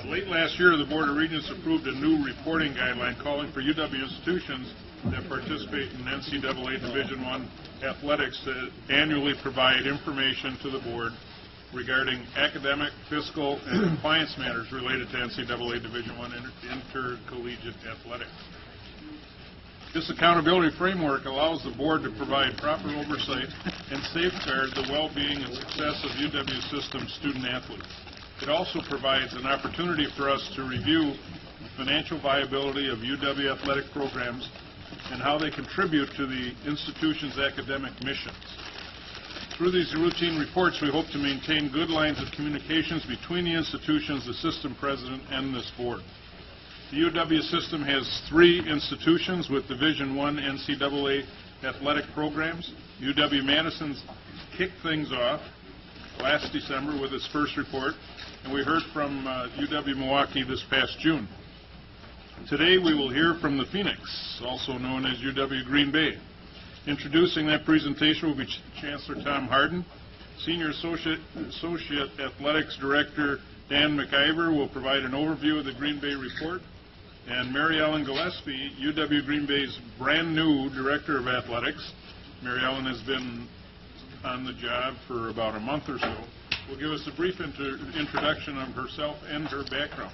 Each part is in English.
Late last year, the Board of Regents approved a new reporting guideline calling for UW institutions that participate in NCAA Division I athletics to annually provide information to the board regarding academic, fiscal, and compliance matters related to NCAA Division I intercollegiate athletics. This accountability framework allows the board to provide proper oversight and safeguard the well-being and success of UW system student athletes. It also provides an opportunity for us to review the financial viability of UW athletic programs and how they contribute to the institution's academic missions. Through these routine reports, we hope to maintain good lines of communications between the institutions, the system president, and this board. The UW system has 3 institutions with Division I NCAA athletic programs. UW Madison's kicked things off last December with its first report, and we heard from UW Milwaukee this past June. Today we will hear from the Phoenix, also known as UW Green Bay. Introducing that presentation will be Chancellor Tom Harden. Senior Associate Athletics Director Dan McIver will provide an overview of the Green Bay report. And Mary Ellen Gillespie, UW Green Bay's brand new Director of Athletics. Mary Ellen has been on the job for about a month or so. Will give us a brief introduction of herself and her background.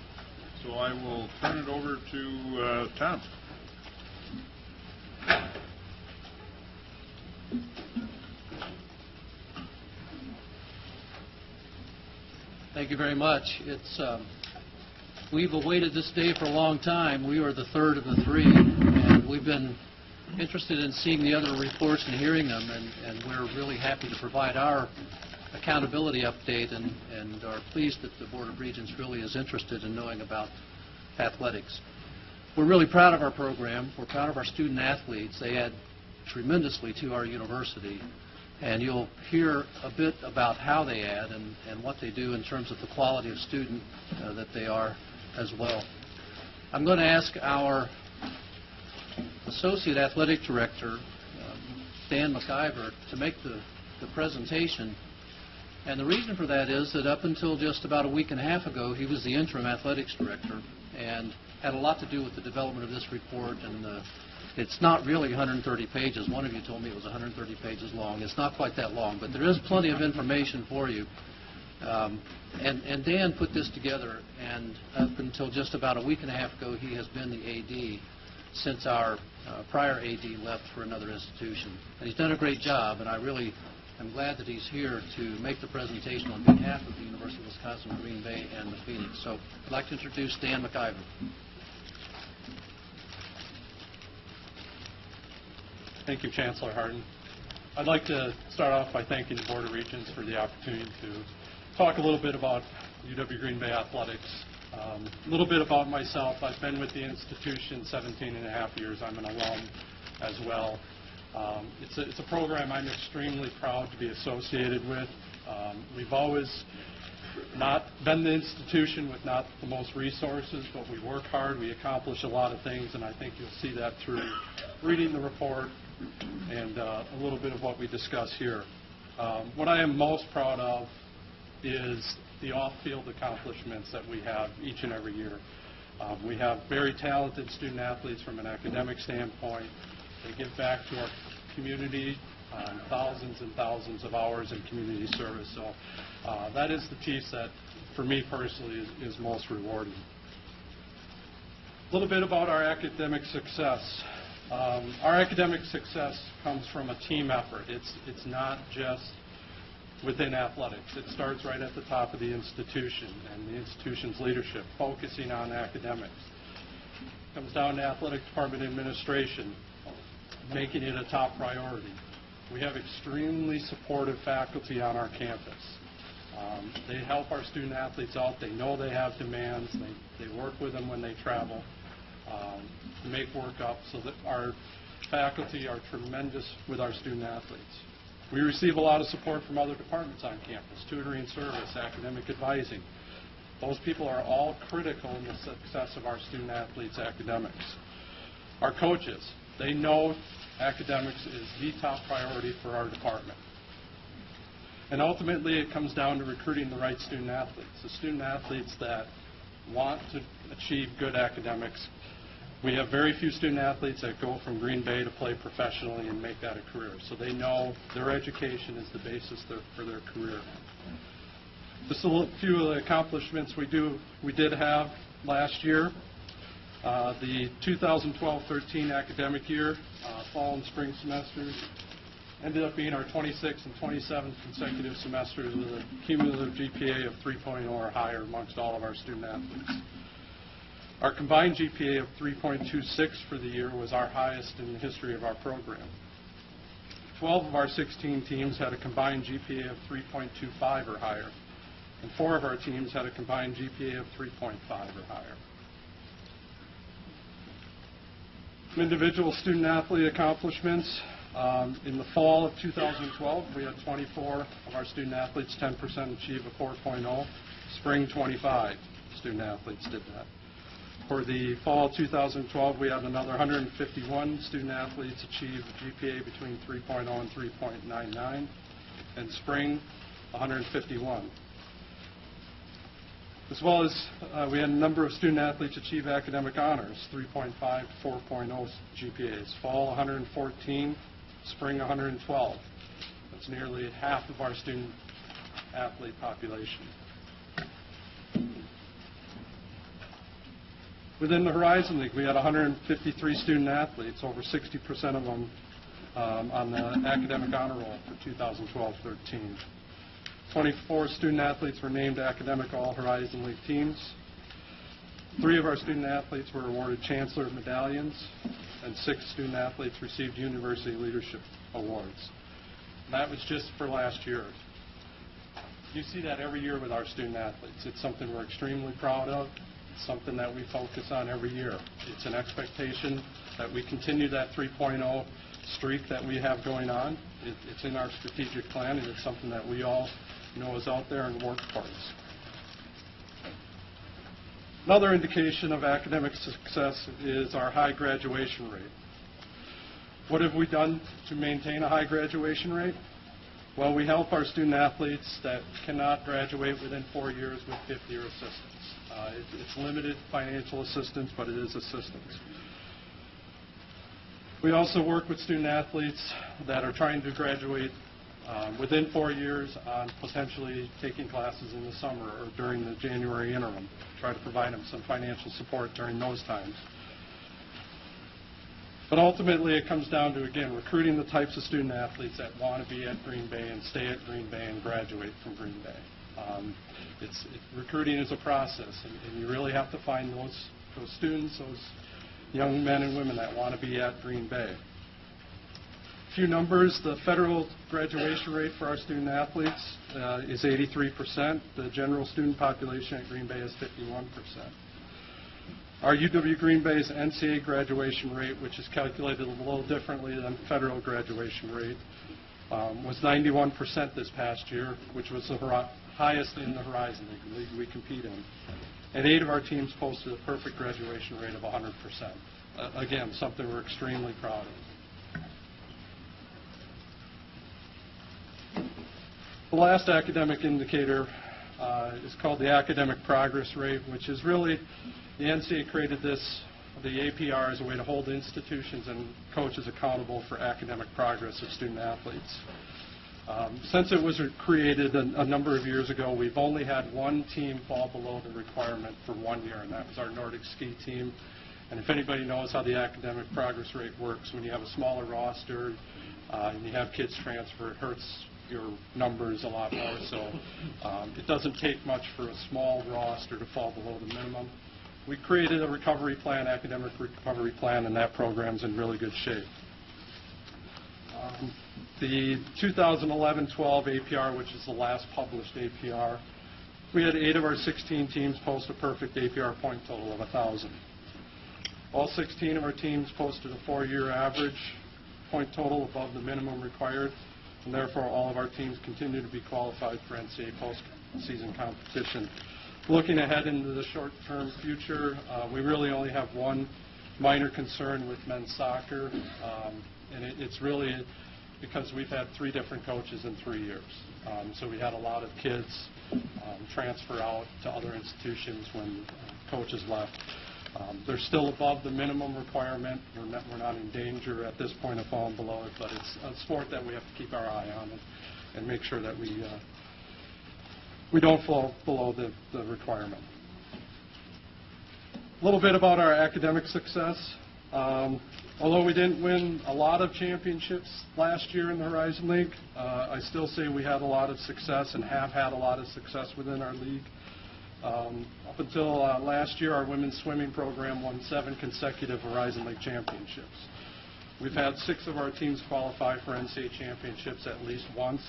So I will turn it over to Tom. Thank you very much. We've awaited this day for a long time. We are the third of the 3, and we've been interested in seeing the other reports and hearing them, and we're really happy to provide our accountability update and are pleased that the Board of Regents really is interested in knowing about athletics. We're really proud of our program. We're proud of our student athletes. They add tremendously to our university, and you'll hear a bit about how they add and what they do in terms of the quality of student that they are as well. I'm going to ask our Associate Athletic Director, Dan McIver, to make the presentation. And the reason for that is that up until just about a week and a half ago, he was the interim athletics director and had a lot to do with the development of this report. And it's not really 130 pages. One of you told me it was 130 pages long. It's not quite that long, but there is plenty of information for you. And Dan put this together, and up until just about a week and a half ago, he has been the AD since our prior AD left for another institution. And he's done a great job, and I really am glad that he's here to make the presentation on behalf of the University of Wisconsin Green Bay and the Phoenix. So I'd like to introduce Dan McIver. Thank you, Chancellor Harden. I'd like to start off by thanking the Board of Regents for the opportunity to talk a little bit about UW Green Bay athletics. A little bit about myself. I've been with the institution 17 and a half years. I'm an alum as well. It's a program I'm extremely proud to be associated with. We've always not been the institution with not the most resources, but we work hard, we accomplish a lot of things, and I think you'll see that through reading the report and a little bit of what we discuss here. What I am most proud of is the off-field accomplishments that we have each and every year. We have very talented student athletes from an academic standpoint. They give back to our community, thousands and thousands of hours in community service. So that is the piece that, for me personally, is most rewarding. A little bit about our academic success. Our academic success comes from a team effort. It's not just within athletics. It starts right at the top of the institution and the institution's leadership, focusing on academics. It comes down to athletic department administration, making it a top priority. We have extremely supportive faculty on our campus. They help our student athletes out. They know they have demands. They work with them when they travel to make work up, so that our faculty are tremendous with our student athletes. We receive a lot of support from other departments on campus, tutoring service, academic advising. Those people are all critical in the success of our student athletes' academics. Our coaches, they know academics is the top priority for our department. And ultimately, it comes down to recruiting the right student athletes, the student athletes that want to achieve good academics. We have very few student athletes that go from Green Bay to play professionally and make that a career. So they know their education is the basis for their career. Just a few of the accomplishments we did have last year. The 2012-13 academic year, fall and spring semesters, ended up being our 26th and 27th consecutive semesters with a cumulative GPA of 3.0 or higher amongst all of our student athletes. Our combined GPA of 3.26 for the year was our highest in the history of our program. 12 of our 16 teams had a combined GPA of 3.25 or higher, and 4 of our teams had a combined GPA of 3.5 or higher. Some individual student athlete accomplishments. In the fall of 2012, we had 24 of our student athletes 10% achieve a 4.0. Spring, 25 student athletes did that. For the fall 2012, we had another 151 student athletes achieve a GPA between 3.0 and 3.99, and spring, 151. As well as we had a number of student athletes achieve academic honors, 3.5 to 4.0 GPAs. Fall, 114, spring, 112. That's nearly half of our student athlete population. Within the Horizon League, we had 153 student athletes, over 60% of them on the academic honor roll for 2012-13. 24 student athletes were named academic All-Horizon League teams. 3 of our student athletes were awarded Chancellor medallions, and 6 student athletes received University Leadership Awards. And that was just for last year. You see that every year with our student athletes. It's something we're extremely proud of. It's something that we focus on every year. It's an expectation that we continue that 3.0 streak that we have going on. It's in our strategic plan, and it's something that we all know is out there and work towards. Another indication of academic success is our high graduation rate. What have we done to maintain a high graduation rate? Well, we help our student athletes that cannot graduate within 4 years with fifth-year assistance. It's limited financial assistance, but it is assistance. We also work with student athletes that are trying to graduate within 4 years on potentially taking classes in the summer or during the January interim. Try to provide them some financial support during those times. But ultimately, it comes down to, again, recruiting the types of student athletes that want to be at Green Bay and stay at Green Bay and graduate from Green Bay. Recruiting is a process, and you really have to find those students, those young men and women that want to be at Green Bay. A few numbers. The federal graduation rate for our student athletes is 83%. The general student population at Green Bay is 51%. Our UW Green Bay's NCAA graduation rate, which is calculated a little differently than federal graduation rate, was 91% this past year, which was the highest in the Horizon League, the league we compete in. And 8 of our teams posted a perfect graduation rate of 100%. Again, something we're extremely proud of. The last academic indicator is called the academic progress rate, which is really, the NCAA created this, the APR, as a way to hold institutions and coaches accountable for academic progress of student athletes. Since it was created a number of years ago, we've only had one team fall below the requirement for 1 year, and that was our Nordic ski team. And if anybody knows how the academic progress rate works, when you have a smaller roster and you have kids transfer, it hurts your numbers a lot more. So it doesn't take much for a small roster to fall below the minimum. We created a recovery plan, academic recovery plan, and that program's in really good shape. The 2011-12 APR, which is the last published APR, we had 8 of our 16 teams post a perfect APR point total of 1,000. All 16 of our teams posted a 4-year average point total above the minimum required, and therefore all of our teams continue to be qualified for NCAA postseason competition. Looking ahead into the short-term future, we really only have one minor concern with men's soccer, and it's really because we've had 3 different coaches in 3 years. So we had a lot of kids transfer out to other institutions when coaches left. They're still above the minimum requirement. We're not in danger at this point of falling below it, but it's a sport that we have to keep our eye on and make sure that we don't fall below the requirement. A little bit about our academic success. Although we didn't win a lot of championships last year in the Horizon League, I still say we had a lot of success and have had a lot of success within our league. Up until last year, our women's swimming program won 7 consecutive Horizon League championships. We've had 6 of our teams qualify for NCAA championships at least once.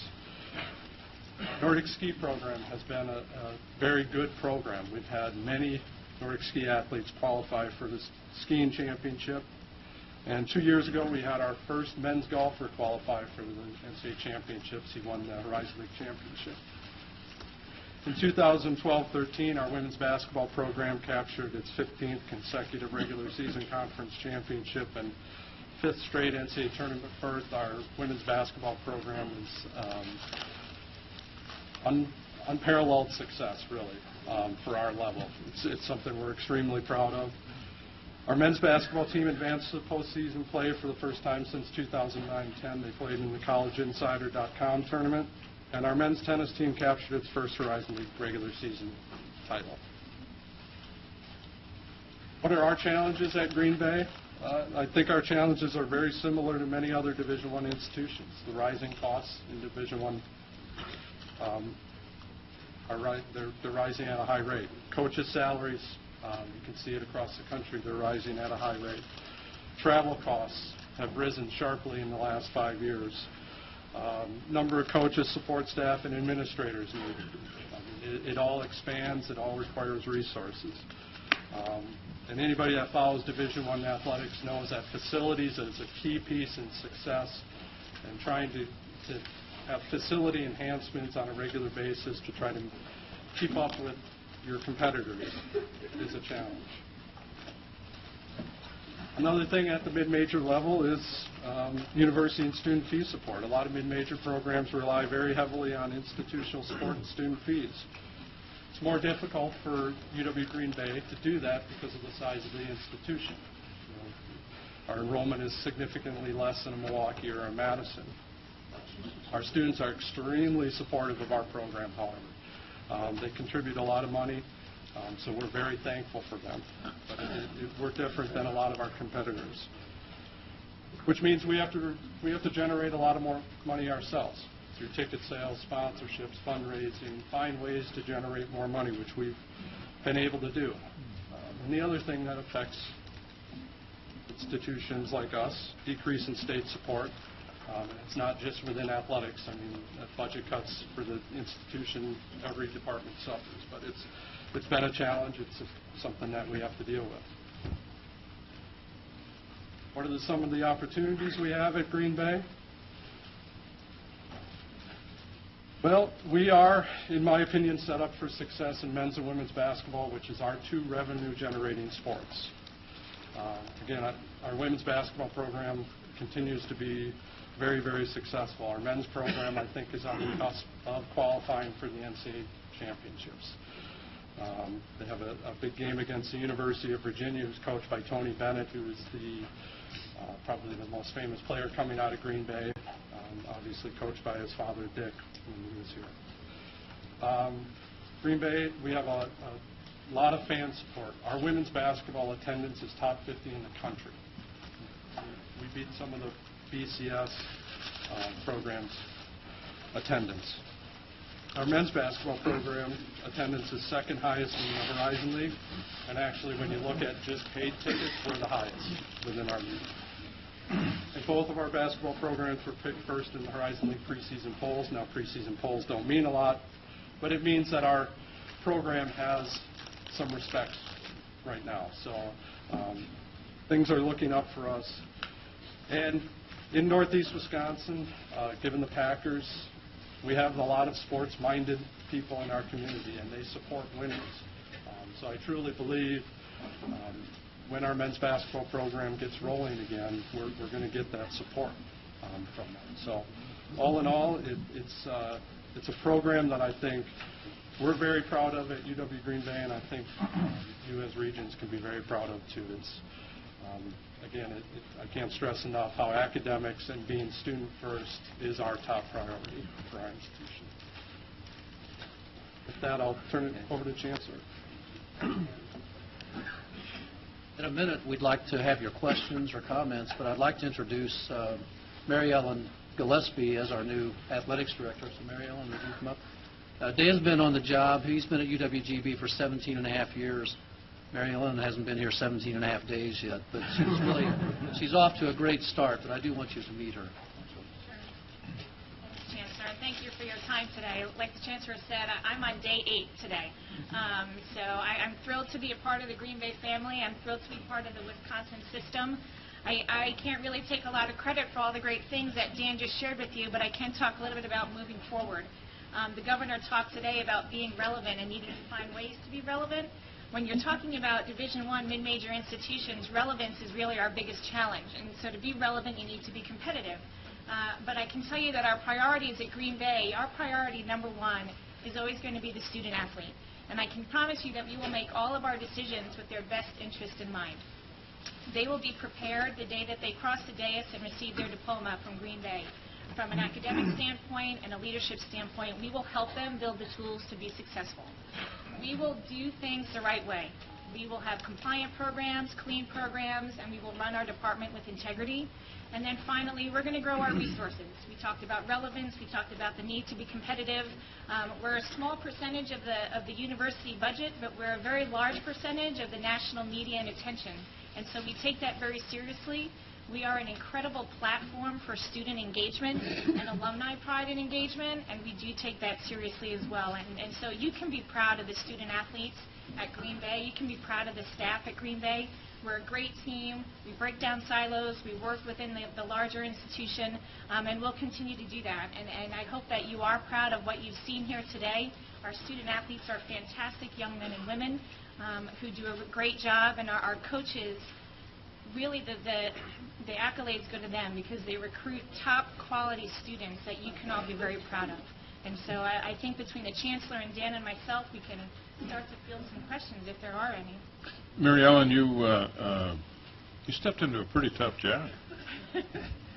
Nordic ski program has been a very good program. We've had many Nordic ski athletes qualify for the skiing championship. And 2 years ago, we had our first men's golfer qualify for the NCAA championships. He won the Horizon League championship. In 2012-13, our women's basketball program captured its 15th consecutive regular season conference championship and 5th straight NCAA tournament berth. Our women's basketball program is unparalleled success, really, for our level. It's something we're extremely proud of. Our men's basketball team advanced to postseason play for the first time since 2009-10. They played in the collegeinsider.com tournament. And our men's tennis team captured its first Horizon League regular season title. What are our challenges at Green Bay? I think our challenges are very similar to many other Division I institutions. The rising costs in Division I, they're rising at a high rate. Coaches' salaries, you can see it across the country, they're rising at a high rate. Travel costs have risen sharply in the last 5 years. Number of coaches, support staff, and administrators needed. It all expands. It all requires resources. And anybody that follows Division I athletics knows that facilities is a key piece in success. And trying to have facility enhancements on a regular basis to try to keep up with your competitors is a challenge. Another thing at the mid-major level is university and student fee support. A lot of mid-major programs rely very heavily on institutional support and student fees. It's more difficult for UW Green Bay to do that because of the size of the institution. Our enrollment is significantly less than a Milwaukee or a Madison. Our students are extremely supportive of our program, however. They contribute a lot of money. So we're very thankful for them. But we're different than a lot of our competitors, which means we have to generate a lot of more money ourselves through ticket sales, sponsorships, fundraising, find ways to generate more money, which we've been able to do. And the other thing that affects institutions like us, decrease in state support. It's not just within athletics. I mean, budget cuts for the institution, every department suffers, but it's been a challenge. It's something that we have to deal with. What are some of the opportunities we have at Green Bay? Well, we are, in my opinion, set up for success in men's and women's basketball, which is our 2 revenue-generating sports. Again, our women's basketball program continues to be very, very successful. Our men's program, I think, is on the cusp of qualifying for the NCAA championships. They have a big game against the University of Virginia, who's coached by Tony Bennett, who is probably the most famous player coming out of Green Bay, obviously coached by his father, Dick, when he was here. Green Bay, we have a lot of fan support. Our women's basketball attendance is top 50 in the country. We beat some of the BCS programs' attendance. Our men's basketball program attendance is second highest in the Horizon League, and actually when you look at just paid tickets, we're the highest within our league. And both of our basketball programs were picked first in the Horizon League preseason polls. Now preseason polls don't mean a lot, but it means that our program has some respect right now. So things are looking up for us. And in Northeast Wisconsin, given the Packers, we have a lot of sports-minded people in our community, and they support winners. So I truly believe when our men's basketball program gets rolling again, we're going to get that support from them. So all in all, it's a program that I think we're very proud of at UW Green Bay, and I think you as Regents can be very proud of too. It's again, I can't stress enough how academics and being student first is our top priority for our institution. With that, I'll turn it over to Chancellor. In a minute, we'd like to have your questions or comments, but I'd like to introduce Mary Ellen Gillespie as our new athletics director. So, Mary Ellen, would you come up? Dan's been on the job. He's been at UWGB for 17 and a half years. Mary Ellen hasn't been here 17 and a half days yet, but she's off to a great start, but I do want you to meet her. Chancellor, and thank you for your time today. Like the Chancellor said, I'm on day 8 today. So I'm thrilled to be a part of the Green Bay family. I'm thrilled to be part of the Wisconsin system. I can't really take a lot of credit for all the great things that Dan just shared with you, but I can talk a little bit about moving forward. The governor talked today about being relevant and needing to find ways to be relevant. When you're talking about Division I mid-major institutions, relevance is really our biggest challenge. And so to be relevant, you need to be competitive. But I can tell you that our priorities at Green Bay, our priority number 1 is always going to be the student athlete. And I can promise you that we will make all of our decisions with their best interest in mind. They will be prepared the day that they cross the dais and receive their diploma from Green Bay. From an academic standpoint and a leadership standpoint, we will help them build the tools to be successful. We will do things the right way. We will have compliant programs, clean programs, and we will run our department with integrity. And then finally, we're going to grow our resources. We talked about relevance. We talked about the need to be competitive. We're a small percentage of the university budget, but we're a very large percentage of the national media and attention. And so we take that very seriously. We are an incredible platform for student engagement and alumni pride and engagement, and we do take that seriously as well. And so you can be proud of the student athletes at Green Bay. You can be proud of the staff at Green Bay. We're a great team. We break down silos. We work within the larger institution, and we'll continue to do that. And I hope that you are proud of what you've seen here today. Our student athletes are fantastic young men and women who do a great job, and our coaches, really the accolades go to them because they recruit top quality students that you can all be very proud of. And so I think between the Chancellor and Dan and myself, we can start to field some questions if there are any. Mary Ellen, you stepped into a pretty tough job.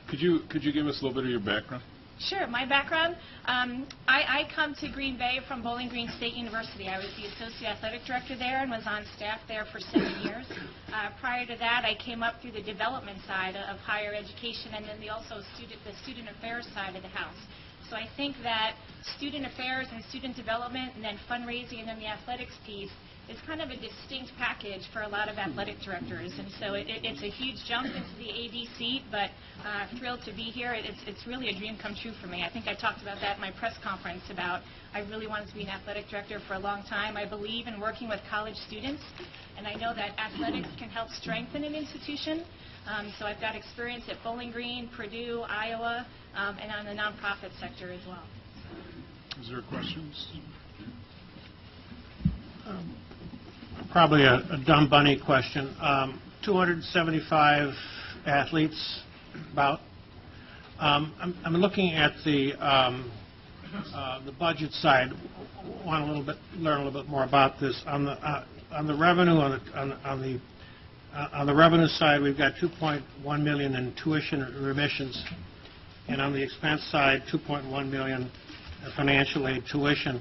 Could you give us a little bit of your background? Sure. My background, I come to Green Bay from Bowling Green State University. I was the Associate Athletic Director there and was on staff there for 7 years. Prior to that, I came up through the development side of higher education and then the student affairs side of the house. So I think that student affairs and student development and then fundraising and then the athletics piece is kind of a distinct package for a lot of athletic directors. And so it's a huge jump into the AD seat, but thrilled to be here. It's really a dream come true for me. I think I talked about that in my press conference about I really wanted to be an athletic director for a long time. I believe in working with college students, and I know that athletics can help strengthen an institution. So I've got experience at Bowling Green, Purdue, Iowa, and on the nonprofit sector as well. Is there questions? Probably a dumb bunny question. 275 athletes, about. I'm looking at the budget side. Want to learn a little bit more about this. On the revenue on the revenue side, we've got $2.1 million in tuition remissions, and on the expense side, $2.1 million financial aid tuition.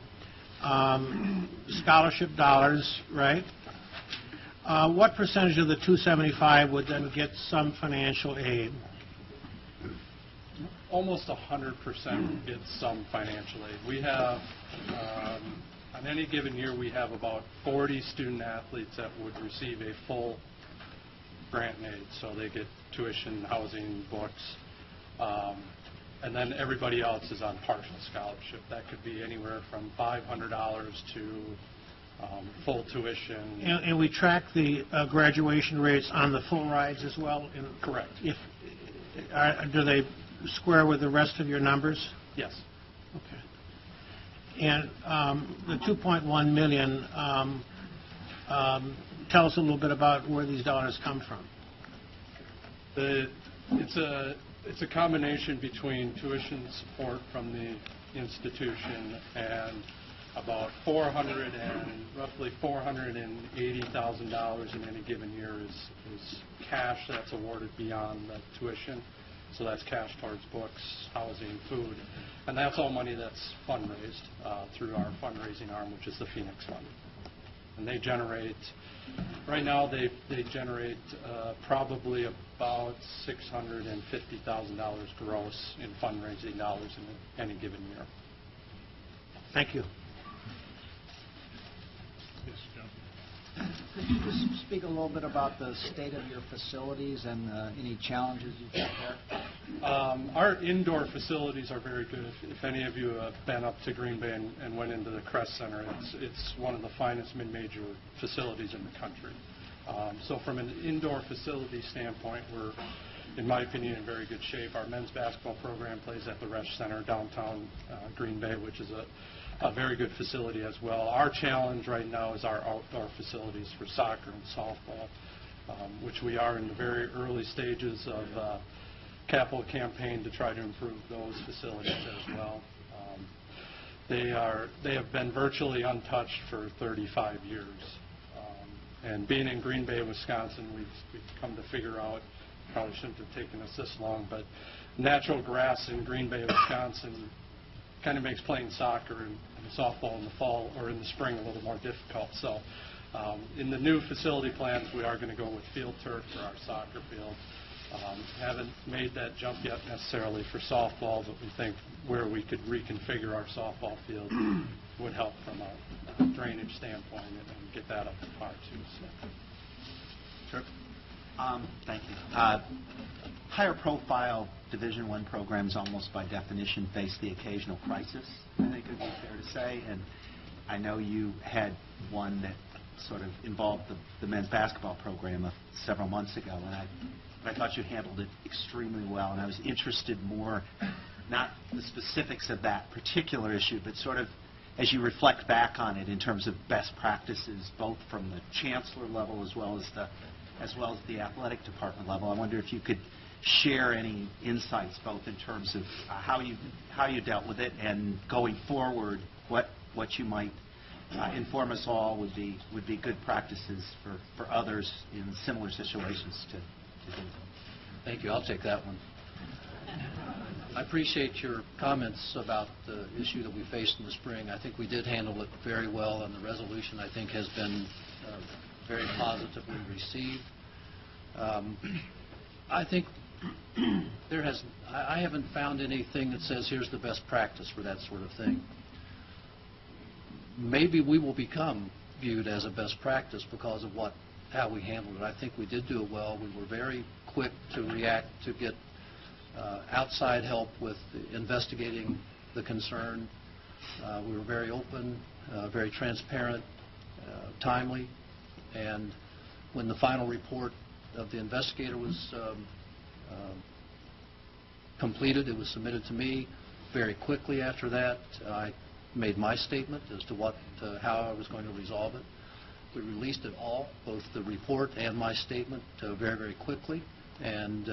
Scholarship dollars, right? What percentage of the 275 would then get some financial aid? Almost 100% gets some financial aid. We have, on any given year, we have about 40 student athletes that would receive a full grant and aid. So they get tuition, housing, books, and then everybody else is on partial scholarship. That could be anywhere from $500 to full tuition. And we track the graduation rates on the full rides as well? Correct. Do they square with the rest of your numbers? Yes. Okay. And the $2.1 million, tell us a little bit about where these dollars come from. It's a combination between tuition support from the institution and about roughly $480,000 in any given year is cash that's awarded beyond the tuition. So that's cash towards books, housing, food, and that's all money that's fundraised through our fundraising arm, which is the Phoenix Fund. And they generate, right now they generate probably about $650,000 gross in fundraising dollars in any given year. Thank you. Yes, John. Could you just speak a little bit about the state of your facilities and any challenges you've got there? Our indoor facilities are very good. If any of you have been up to Green Bay and went into the Crest Center, it's one of the finest mid-major facilities in the country. So from an indoor facility standpoint, we're, in my opinion, in very good shape. Our men's basketball program plays at the Resch Center downtown Green Bay, which is a very good facility as well. Our challenge right now is our outdoor facilities for soccer and softball, which we are in the very early stages of capital campaign to try to improve those facilities as well. They have been virtually untouched for 35 years. And being in Green Bay, Wisconsin, we've come to figure out, probably shouldn't have taken us this long, but natural grass in Green Bay, Wisconsin kind of makes playing soccer and softball in the fall or in the spring a little more difficult. So in the new facility plans, we are going to go with field turf for our soccer field. Haven't made that jump yet necessarily for softball, but we think where we could reconfigure our softball field would help from a drainage standpoint and get that up to par too. So. Sure. Thank you. Higher profile Division I programs almost by definition face the occasional crisis, I think it would be fair to say. And I know you had one that sort of involved the men's basketball program several months ago, and I thought you handled it extremely well. And I was interested more, not the specifics of that particular issue, but sort of as you reflect back on it in terms of best practices, both from the chancellor level as well as the athletic department level. I wonder if you could share any insights, both in terms of how you dealt with it and going forward, what you might inform us all would be good practices for others in similar situations to do. Thank you. I'll take that one. I appreciate your comments about the issue that we faced in the spring. I think we did handle it very well, and the resolution, I think, has been very positively received. I think I haven't found anything that says here's the best practice for that sort of thing. Maybe we will become viewed as a best practice because of how we handled it. I think we did do it well. We were very quick to react, to get outside help with investigating the concern. We were very open, very transparent, timely, and when the final report of the investigator was completed, it was submitted to me. Very quickly after that, I made my statement as to how I was going to resolve it. We released it all, both the report and my statement, very, very quickly, and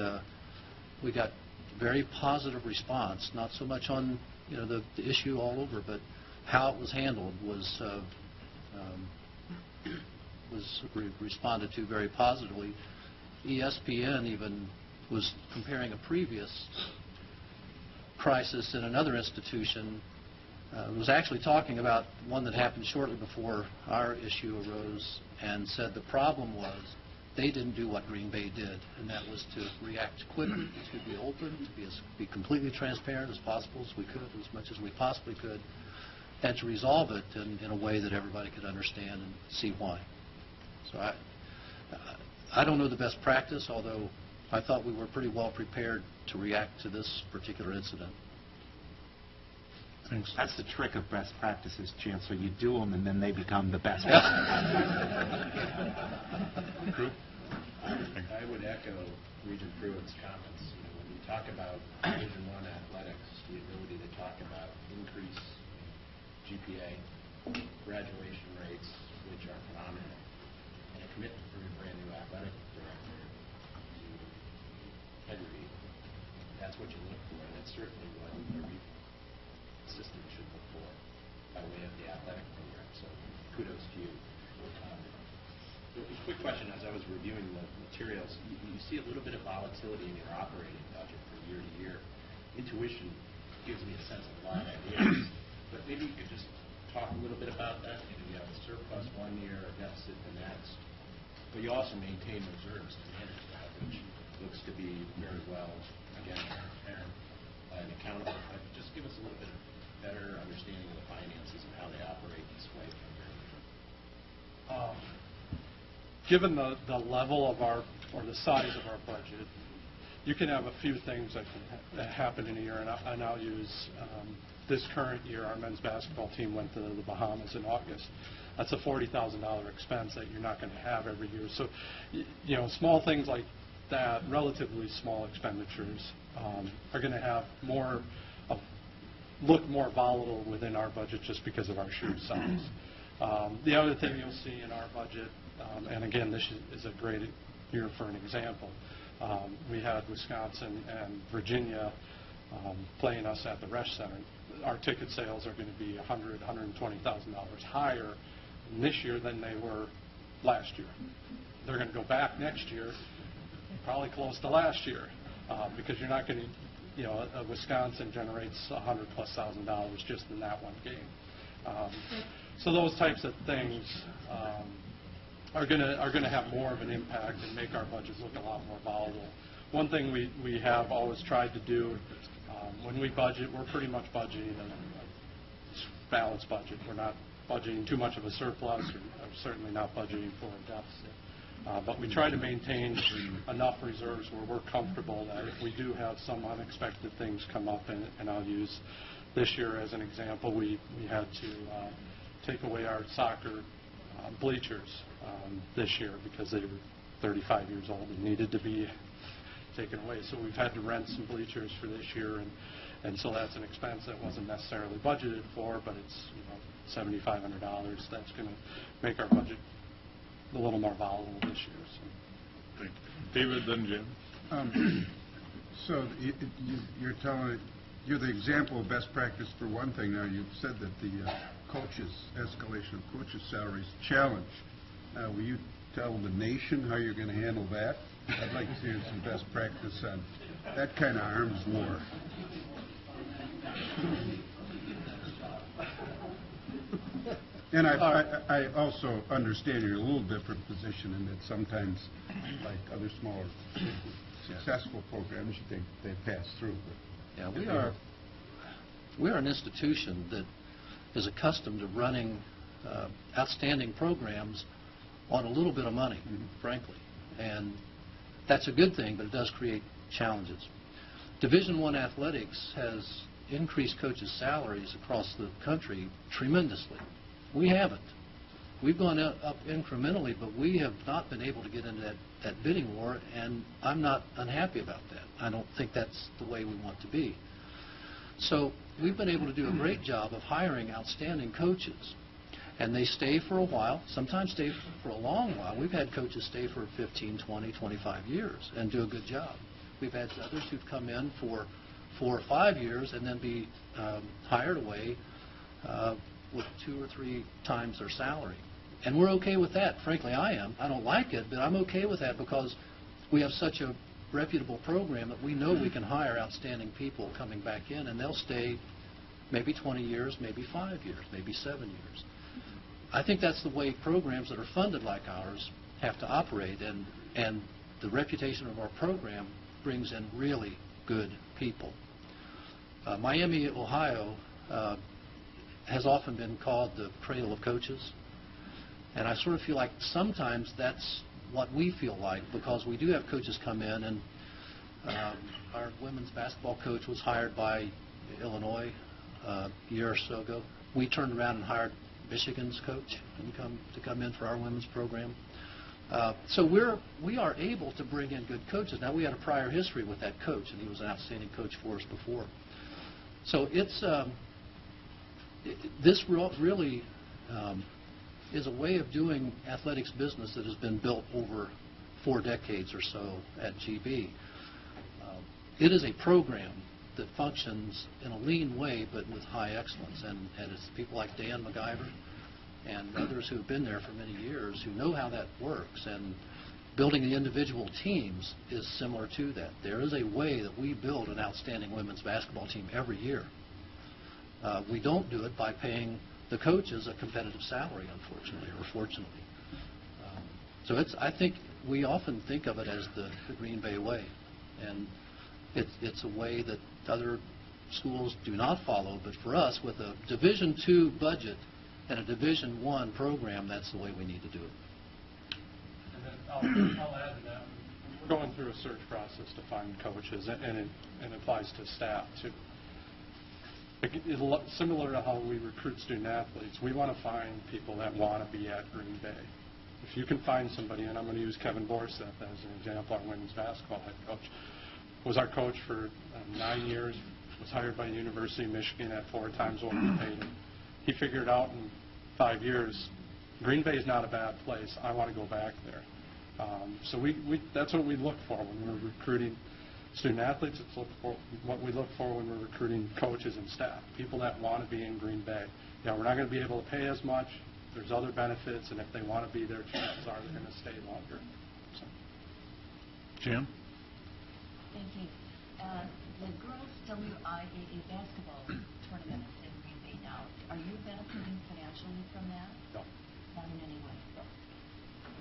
we got very positive response. Not so much on the issue all over, but how it was handled was responded to very positively. ESPN even was comparing a previous crisis in another institution. Was actually talking about one that happened shortly before our issue arose, and said the problem was they didn't do what Green Bay did, and that was to react quickly, to be open, to be completely transparent as possible as we could, as much as we possibly could, and to resolve it in a way that everybody could understand and see why. So I don't know the best practice, although I thought we were pretty well prepared to react to this particular incident. Thanks. That's the trick of best practices, Chancellor. You do them, and then they become the best. Drew? I would echo Regent Pruitt's comments. When you talk about Division I athletics, the ability to talk about increased GPA, graduation rates, which are phenomenal, and a commitment from a brand new athletic director to integrity, that's what you look for, and that's certainly what a system should look for by way of the athletic A quick question, as I was reviewing the materials, you see a little bit of volatility in your operating budget from year to year. Intuition gives me a sense of a lot of ideas, but maybe you could just talk a little bit about that. You have a surplus one year, a deficit the next, but you also maintain reserves to manage that, which looks to be very well, again, transparent and accountable. But just give us a little bit of better understanding of the finances and how they operate this way from year to year. Given the level of our, or the size of our budget, you can have a few things that can happen in a year, and I'll use this current year. Our men's basketball team went to the Bahamas in August. That's a $40,000 expense that you're not going to have every year. So, you know, small things like that, relatively small expenditures, are going to have look more volatile within our budget just because of our sheer size. The other thing you'll see in our budget, and again, this is a great year for an example. We had Wisconsin and Virginia playing us at the Resch Center. Our ticket sales are going to be $100,000, $120,000 higher this year than they were last year. They're going to go back next year, probably close to last year, because you're not going to, you know, Wisconsin generates $100,000+ just in that one game. So those types of things are going to have more of an impact and make our budgets look a lot more volatile. One thing we have always tried to do when we budget, we're pretty much budgeting a balanced budget. We're not budgeting too much of a surplus, or certainly not budgeting for a deficit. But we try to maintain enough reserves where we're comfortable that if we do have some unexpected things come up, and I'll use this year as an example, we had to take away our soccer bleachers this year because they were 35 years old and needed to be taken away. So we've had to rent some bleachers for this year, and so that's an expense that wasn't necessarily budgeted for, but it's, you know, $7,500. That's going to make our budget a little more volatile this year. So. Thank you. David, then Jim. So you're the example of best practice for one thing. Now, you've said that the escalation of coaches' salaries challenge. Will you tell the nation how you're going to handle that? I'd like to hear some best practice on that kind of arms war. And I also understand you're in a little different position in that sometimes, like other smaller, successful programs, they pass through. Yeah, we are an institution that is accustomed to running outstanding programs on a little bit of money, frankly. And that's a good thing, but it does create challenges. Division I athletics has increased coaches' salaries across the country tremendously. We haven't. We've gone up incrementally, but we have not been able to get into that bidding war, and I'm not unhappy about that. I don't think that's the way we want to be. So we've been able to do a great job of hiring outstanding coaches, and they stay for a while, sometimes stay for a long while. We've had coaches stay for 15, 20, 25 years and do a good job. We've had others who've come in for 4 or 5 years and then be hired away with 2 or 3 times their salary. And we're okay with that. Frankly, I am. I don't like it, but I'm okay with that because we have such a reputable program that we know we can hire outstanding people coming back in, and they'll stay maybe 20 years, maybe 5 years, maybe 7 years. I think that's the way programs that are funded like ours have to operate, and the reputation of our program brings in really good people. Miami, Ohio has often been called the cradle of coaches, and I sort of feel like sometimes that's what we feel like, because we do have coaches come in, and our women's basketball coach was hired by Illinois a year or so ago. We turned around and hired Michigan's coach to come in for our women's program. So we are able to bring in good coaches. Now, we had a prior history with that coach, and he was an outstanding coach for us before. So this really is a way of doing athletics business that has been built over 4 decades or so at GB. It is a program that functions in a lean way, but with high excellence. And it's people like Dan MacGyver and others who've been there for many years who know how that works. And building the individual teams is similar to that. There is a way that we build an outstanding women's basketball team every year. We don't do it by paying the coaches a competitive salary, unfortunately, or fortunately. So I think we often think of it as the Green Bay way, and it's a way that other schools do not follow. But for us, with a Division II budget and a Division I program, that's the way we need to do it. And then I'll add to that. We're going through a search process to find coaches, and it applies to staff too. Similar to how we recruit student athletes, we want to find people that want to be at Green Bay. If you can find somebody, and I'm going to use Kevin Borseth as an example, our women's basketball head coach, was our coach for 9 years, was hired by the University of Michigan at 4 times what we paid him. He figured out in 5 years, Green Bay is not a bad place. I want to go back there. So that's what we look for when we're recruiting student athletes. It's what we look for when we're recruiting coaches and staff, people that want to be in Green Bay. Yeah, we're not going to be able to pay as much. There's other benefits, and if they want to be there, chances are they're going to stay longer. So. Jim? Thank you. The girls' WIAA basketball tournament is in Green Bay now. Are you benefiting financially from that? No. Not in any way? No.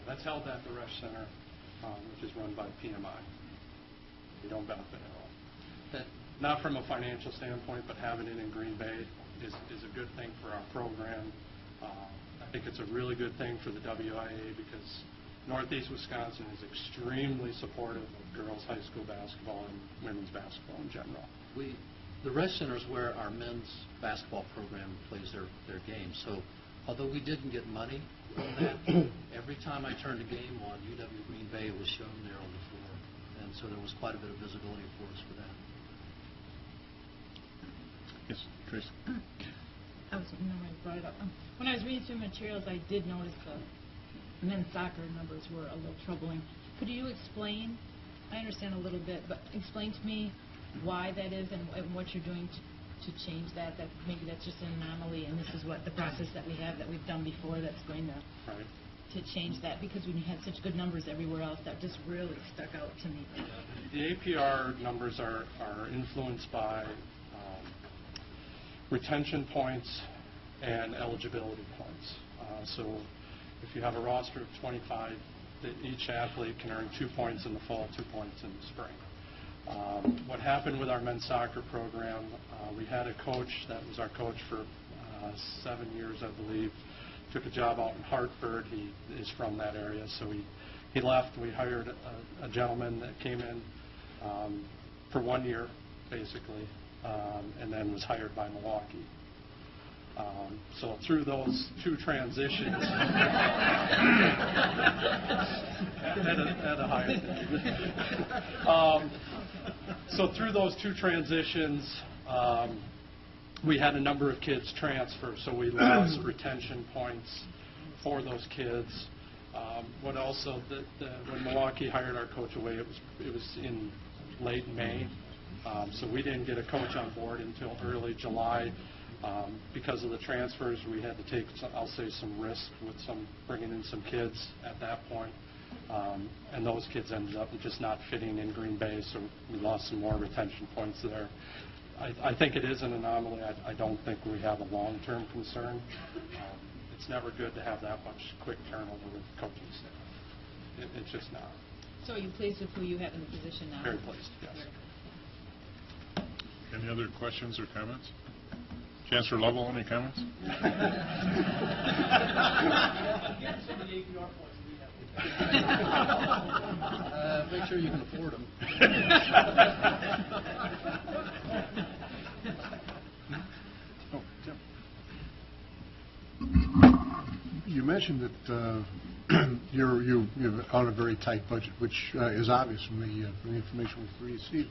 That's held at the Rush Center, which is run by PMI. We don't benefit at all. Not from a financial standpoint, but having it in Green Bay is a good thing for our program. I think it's a really good thing for the WIAA because Northeast Wisconsin is extremely supportive of girls' high school basketball and women's basketball in general. The Rush Center is where our men's basketball program plays their games. So although we didn't get money from that, every time I turned a game on, UW Green Bay was shown there on the floor. And so there was quite a bit of visibility for us for that. Yes, Tracy. I was when I brought it up. When I was reading through materials, I did notice the men's soccer numbers were a little troubling. Could you explain? I understand a little bit, but explain to me why that is and what you're doing to change that. That maybe that's just an anomaly, and this is what the process that we have that we've done before that's going to. Right. To change that, because when you had such good numbers everywhere else, that just really stuck out to me. The APR numbers are influenced by retention points and eligibility points. So if you have a roster of 25, each athlete can earn 2 points in the fall, 2 points in the spring. What happened with our men's soccer program, we had a coach that was our coach for 7 years, I believe. Took a job out in Hartford. He is from that area, so he left. We hired a gentleman that came in for 1 year, basically, and then was hired by Milwaukee. So through those two transitions, at a higher so through those two transitions, we had a number of kids transfer, so we lost retention points for those kids. When Milwaukee hired our coach away, it was in late May, so we didn't get a coach on board until early July. Because of the transfers, we had to take, I'll say, some risk with bringing in some kids at that point, and those kids ended up just not fitting in Green Bay, so we lost some more retention points there. I think it is an anomaly. I don't think we have a long-term concern. It's never good to have that much quick turnover with coaching staff. It's just not. So are you pleased with who you have in the position now? Very pleased, yes. Any other questions or comments? Chancellor Lovell, any comments? Make sure you can afford them. You mentioned that you're on a very tight budget, which is obvious from the information we've received.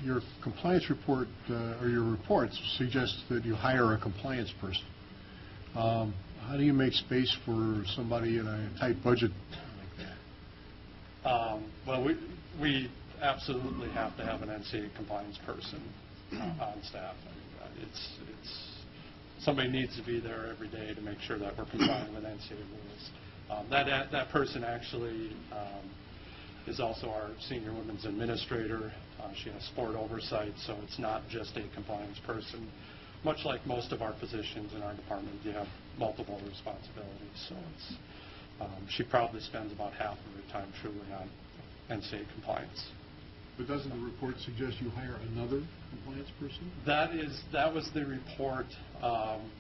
Your compliance report or your reports suggest that you hire a compliance person. How do you make space for somebody in a tight budget like that? Well, we absolutely have to have an NCAA compliance person on staff. It's somebody needs to be there every day to make sure that we're complying with NCAA rules. That person actually is also our senior women's administrator. She has sport oversight, so it's not just a compliance person. Much like most of our positions in our department, you have multiple responsibilities. So it's, she probably spends about half of her time truly on NCAA compliance. But doesn't the report suggest you hire another compliance person? That was the report.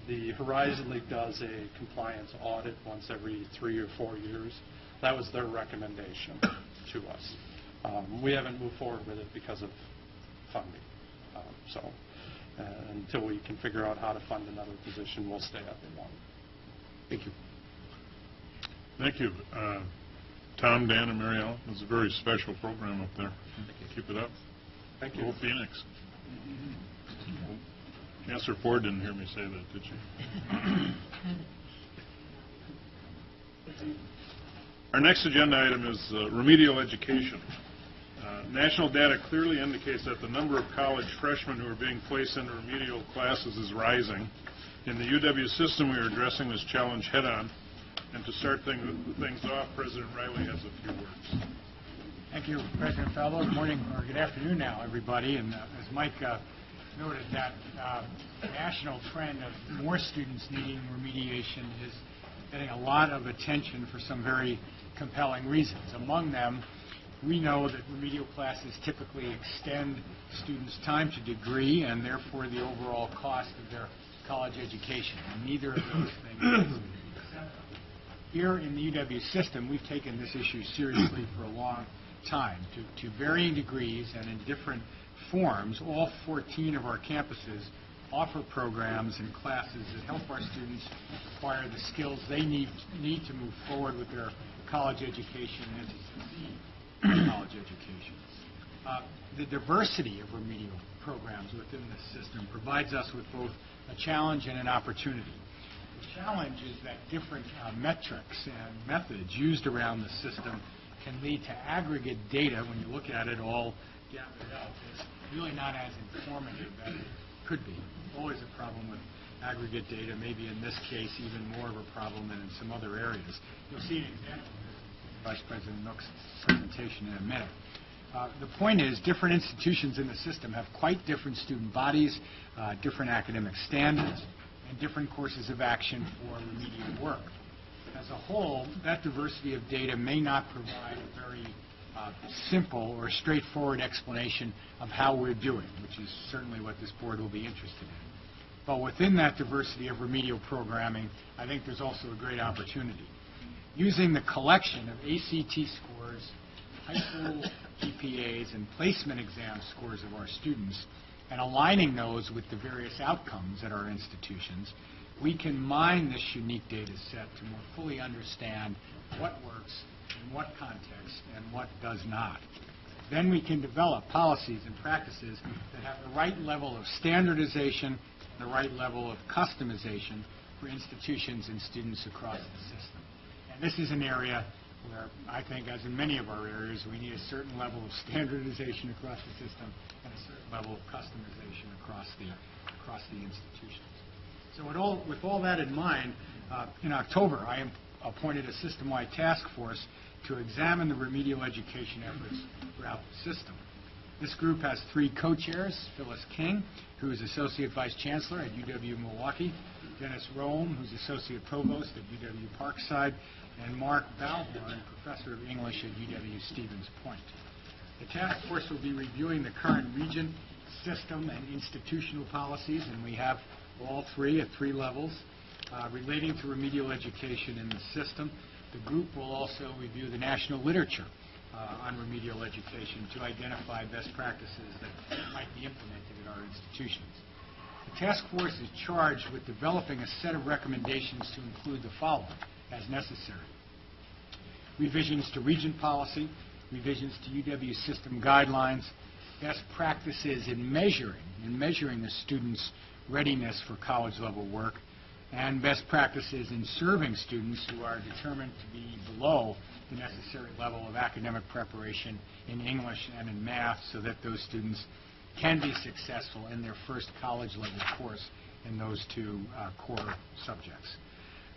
The Horizon League does a compliance audit once every 3 or 4 years. That was their recommendation to us. We haven't moved forward with it because of funding. Until we can figure out how to fund another position, we'll stay at the one. Thank you. Thank you. Tom, Dan, and Mary Ellen, it was a very special program up there. Keep it up. Thank you. Go Phoenix. Chancellor Ford didn't hear me say that, did she? Our next agenda item is remedial education. National data clearly indicates that the number of college freshmen who are being placed into remedial classes is rising. In the UW system, we are addressing this challenge head-on. And to start things off, President Riley has a few words. Thank you, President Fellow. Good morning, or good afternoon now, everybody. And as Mike noted, that national trend of more students needing remediation is getting a lot of attention for some very compelling reasons. Among them, we know that remedial classes typically extend students' time to degree and therefore the overall cost of their college education. And neither of those things is acceptable. Here in the UW system, we've taken this issue seriously for a long time. To varying degrees and in different forms, all 14 of our campuses offer programs and classes that help our students acquire the skills they need to move forward with their college education and to succeed in college education. The diversity of remedial programs within the system provides us with both a challenge and an opportunity. The challenge is that different metrics and methods used around the system can lead to aggregate data when you look at it all gathered up. It's really not as informative as it could be. Always a problem with aggregate data, maybe in this case even more of a problem than in some other areas. You'll see an example of this in Vice President Nook's presentation in a minute. The point is, different institutions in the system have quite different student bodies, different academic standards, and different courses of action for remedial work. As a whole, that diversity of data may not provide a very simple or straightforward explanation of how we're doing, which is certainly what this board will be interested in. But within that diversity of remedial programming, I think there's also a great opportunity. Using the collection of ACT scores, high school GPAs, and placement exam scores of our students, and aligning those with the various outcomes at our institutions, we can mine this unique data set to more fully understand what works in what context and what does not. Then we can develop policies and practices that have the right level of standardization, the right level of customization for institutions and students across the system. And this is an area where I think, as in many of our areas, we need a certain level of standardization across the system and a certain level of customization across the institutions. So with all that in mind, in October, I appointed a system-wide task force to examine the remedial education efforts throughout the system. This group has 3 co-chairs: Phyllis King, who is Associate Vice Chancellor at UW-Milwaukee, Dennis Rome, who's Associate Provost at UW-Parkside, and Mark Balhorn, Professor of English at UW-Stevens Point. The task force will be reviewing the current Regent system and institutional policies, and we have all 3 at 3 levels relating to remedial education in the system. The group will also review the national literature on remedial education to identify best practices that might be implemented in our institutions. The task force is charged with developing a set of recommendations to include the following as necessary: revisions to Regent policy, revisions to UW system guidelines, best practices in measuring the students' readiness for college-level work, and best practices in serving students who are determined to be below the necessary level of academic preparation in English and in math so that those students can be successful in their first college-level course in those two core subjects.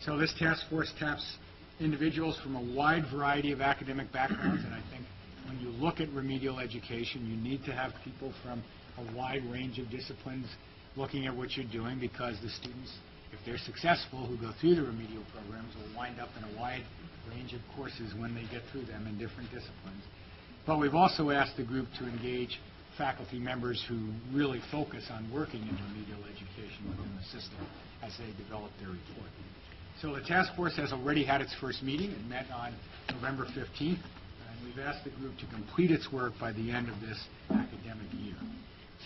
So this task force taps individuals from a wide variety of academic backgrounds, and I think when you look at remedial education, you need to have people from a wide range of disciplines looking at what you're doing, because the students, if they're successful, who go through the remedial programs will wind up in a wide range of courses when they get through them in different disciplines. But we've also asked the group to engage faculty members who really focus on working in remedial education within the system as they develop their report. So the task force has already had its first meeting. It met on November 15th, and we've asked the group to complete its work by the end of this academic year.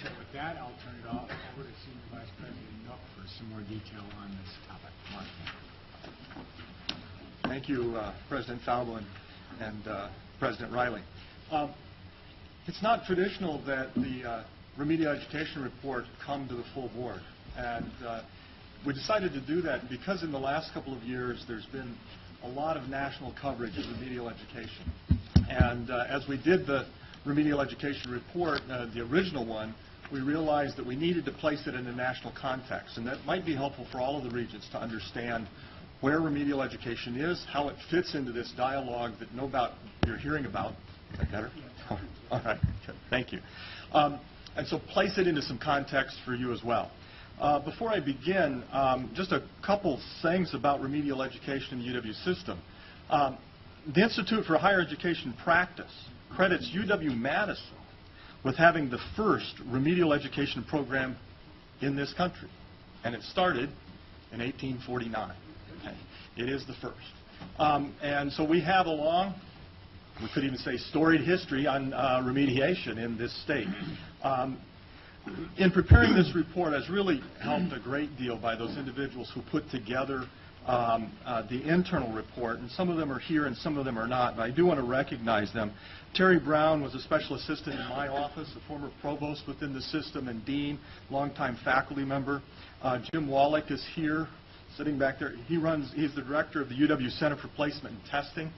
So with that, I'll turn it over to Senior Vice President Nook for some more detail on this topic. Mark. Thank you, President Falbo and President Riley. It's not traditional that the remedial education report come to the full board, and we decided to do that because in the last couple of years there's been a lot of national coverage of remedial education. And as we did the remedial education report, the original one, we realized that we needed to place it in a national context, and that might be helpful for all of the regions to understand where remedial education is, how it fits into this dialogue that you're hearing about. Is that better? Oh, all right. Good. Thank you. And so place it into some context for you as well. Before I begin, just a couple things about remedial education in the UW system. The Institute for Higher Education Practice credits UW-Madison with having the first remedial education program in this country. And it started in 1849. Okay. It is the first. And so we have a long, we could even say storied history on remediation in this state. In preparing this report, I was really helped a great deal by those individuals who put together the internal report, and some of them are here and some of them are not, but I do want to recognize them. Terry Brown was a special assistant in my office, a former provost within the system and dean, longtime faculty member. Jim Wallach is here, sitting back there. He's the director of the UW Center for Placement and Testing.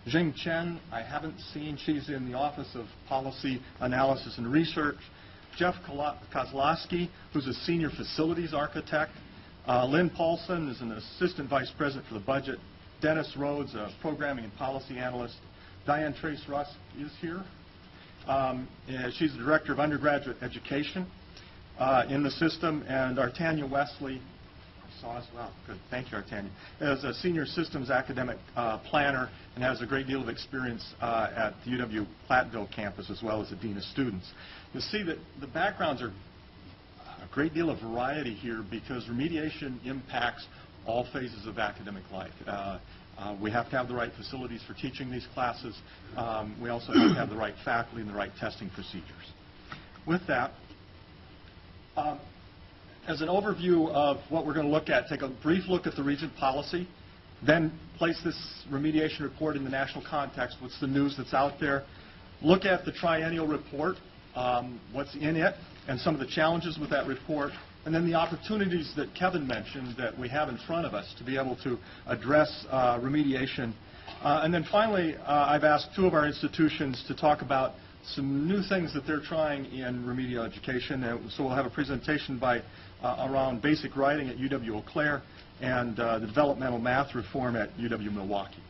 Jing Chen, I haven't seen. She's in the Office of Policy Analysis and Research. Jeff Kozlowski, who's a senior facilities architect. Lynn Paulson is an assistant vice president for the budget. Dennis Rhodes, a programming and policy analyst. Diane Trace Russ is here. She's the director of undergraduate education in the system. And Artania Wesley, I saw as well. Good. Thank you, Artania. Is a senior systems academic planner and has a great deal of experience at the UW Platteville campus as well as the dean of students. You'll see that the backgrounds are a great deal of variety here because remediation impacts all phases of academic life. We have to have the right facilities for teaching these classes. We also have to have the right faculty and the right testing procedures. With that, as an overview of what we're going to look at, take a brief look at the Regent policy, then place this remediation report in the national context, what's the news that's out there, look at the triennial report, what's in it, and some of the challenges with that report, and then the opportunities that Kevin mentioned that we have in front of us to be able to address remediation. And then finally, I've asked two of our institutions to talk about some new things that they're trying in remedial education. So we'll have a presentation by around basic writing at UW Eau Claire and the developmental math reform at UW Milwaukee.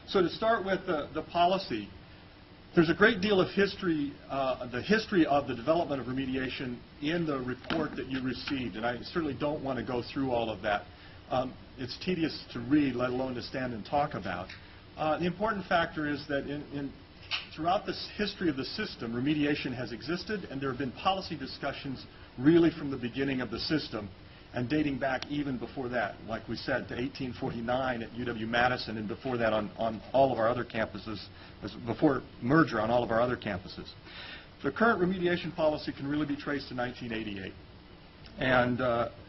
So to start with the policy, there's a great deal of history, the history of the development of remediation in the report that you received, and I certainly don't want to go through all of that. It's tedious to read, let alone to stand and talk about. The important factor is that throughout this history of the system, remediation has existed, and there have been policy discussions really from the beginning of the system, and dating back even before that, like we said, to 1849 at UW-Madison, and before that on all of our other campuses, before merger on all of our other campuses. The current remediation policy can really be traced to 1988, and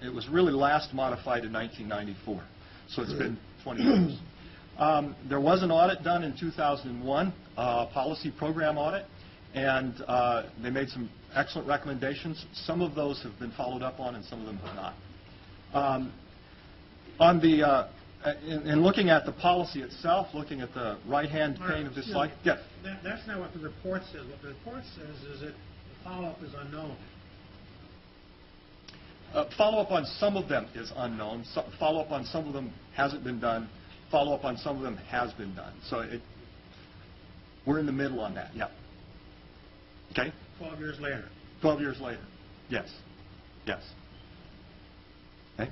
it was really last modified in 1994, so it's been 20 years. There was an audit done in 2001, a policy program audit, and they made some excellent recommendations. Some of those have been followed up on, and some of them have not. In looking at the policy itself, looking at the right-hand pane of this slide. Yes? That's not what the report says. What the report says is that the follow-up is unknown. Follow-up on some of them is unknown. Follow-up on some of them hasn't been done. Follow-up on some of them has been done. So we're in the middle on that, yeah. Okay? 12 years later. 12 years later, yes. Yes. Okay?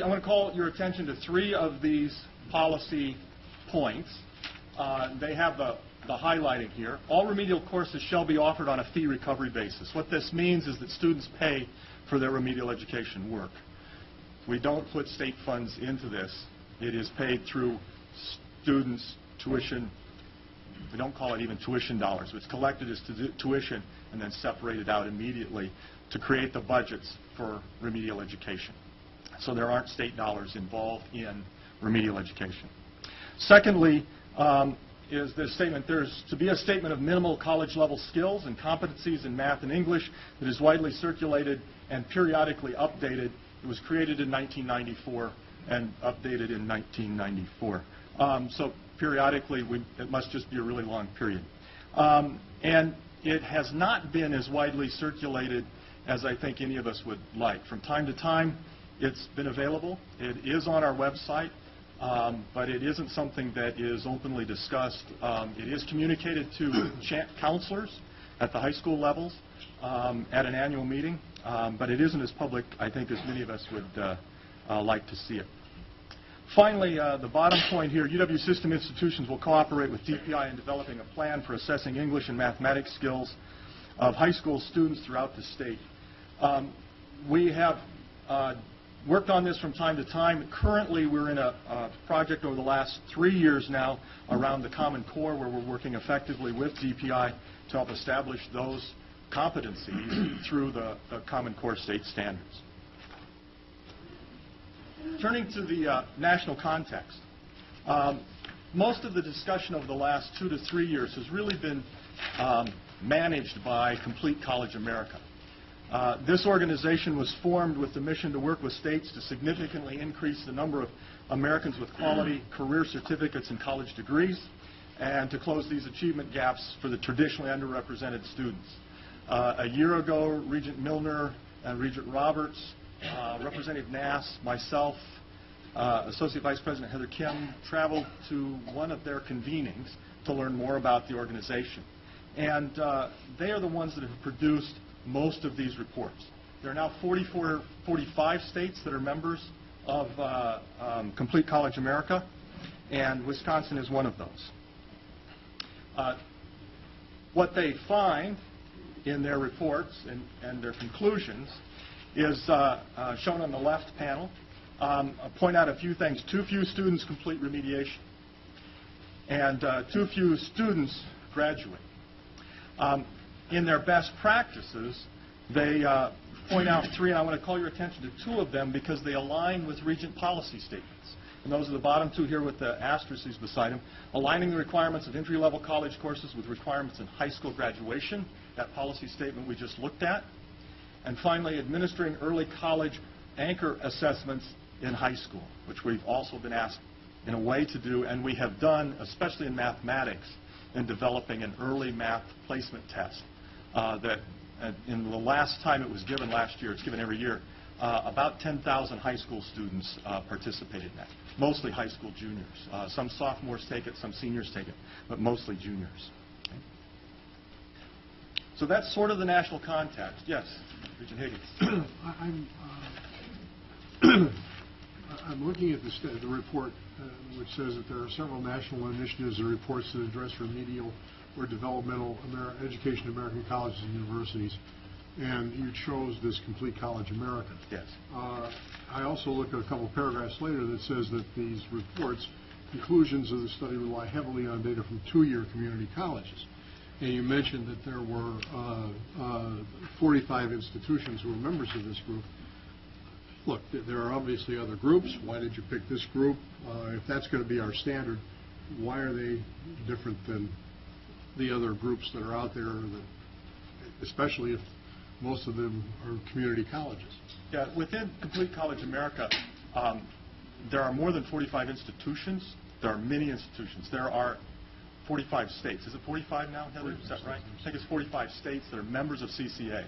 I want to call your attention to 3 of these policy points. They have the highlighting here. All remedial courses shall be offered on a fee recovery basis. What this means is that students pay for their remedial education work. We don't put state funds into this. It is paid through students' tuition. We don't call it even tuition dollars. It's collected as tuition and then separated out immediately to create the budgets for remedial education. So there aren't state dollars involved in remedial education. Secondly, is this statement, there's to be a statement of minimal college-level skills and competencies in math and English that is widely circulated and periodically updated. It was created in 1994 and updated in 1994. So periodically, it must just be a really long period. And it has not been as widely circulated as I think any of us would like. From time to time, it's been available. It is on our website. But it isn't something that is openly discussed. It is communicated to counselors at the high school levels at an annual meeting, but it isn't as public, I think, as many of us would like to see it. Finally, the bottom point here, UW system institutions will cooperate with DPI in developing a plan for assessing English and mathematics skills of high school students throughout the state. We have worked on this from time to time. Currently, we're in a project over the last 3 years now around the Common Core, where we're working effectively with DPI to help establish those competencies through the Common Core state standards. Turning to the national context, most of the discussion over the last 2 to 3 years has really been managed by Complete College America. This organization was formed with the mission to work with states to significantly increase the number of Americans with quality career certificates and college degrees, and to close these achievement gaps for the traditionally underrepresented students. A year ago, Regent Milner and Regent Roberts, Representative Nass, myself, Associate Vice President Heather Kim traveled to one of their convenings to learn more about the organization. And they are the ones that have produced most of these reports. There are now 45 states that are members of Complete College America, and Wisconsin is one of those. What they find in their reports and their conclusions is shown on the left panel. I'll point out a few things. Too few students complete remediation, and too few students graduate. In their best practices, they point out 3, and I want to call your attention to 2 of them because they align with Regent policy statements. And those are the bottom 2 here with the asterisks beside them. Aligning the requirements of entry-level college courses with requirements in high school graduation, that policy statement we just looked at. And finally, administering early college anchor assessments in high school, which we've also been asked in a way to do, and we have done, especially in mathematics, in developing an early math placement test that in the last time it was given last year, it's given every year, about 10,000 high school students participated in that, mostly high school juniors. Some sophomores take it, some seniors take it, but mostly juniors. Okay. So that's sort of the national context. Yes, Regent Higgins. I'm looking at the report, which says that there are several national initiatives and reports that address remedial or developmental education in American colleges and universities, and you chose this Complete College America. Yes. I also looked at a couple paragraphs later that says that these reports, conclusions of the study rely heavily on data from 2-year community colleges. And you mentioned that there were 45 institutions who were members of this group. Look, there are obviously other groups. Why did you pick this group? If that's going to be our standard, why are they different than the other groups that are out there, especially if most of them are community colleges? Yeah, within Complete College America, there are more than 45 institutions. There are many institutions. There are 45 states. Is it 45 now, Heather? Is that right? I think it's 45 states that are members of CCA.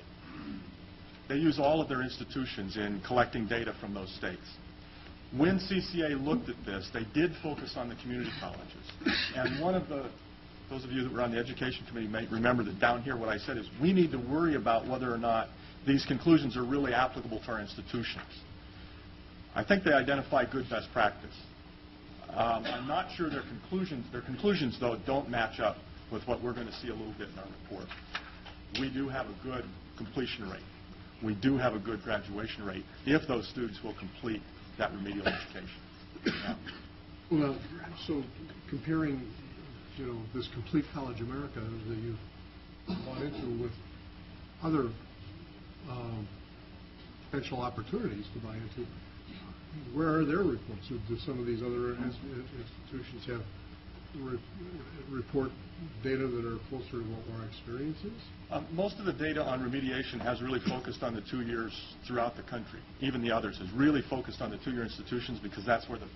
They use all of their institutions in collecting data from those states. When CCA looked at this, they did focus on the community colleges. And one of those of you that were on the education committee may remember that down here what I said is we need to worry about whether or not these conclusions are really applicable to our institutions. I think they identify good best practice. I'm not sure their conclusions, though, don't match up with what we're going to see a little bit in our report. We do have a good completion rate. We do have a good graduation rate if those students will complete that remedial education. Well, so comparing, this Complete College America that you've bought into with other potential opportunities to buy into, where are their reports? Do some of these other institutions have report data that are closer to what our experience is? Most of the data on remediation has really focused on the 2 years throughout the country. Even the others has really focused on the 2-year institutions because that's where the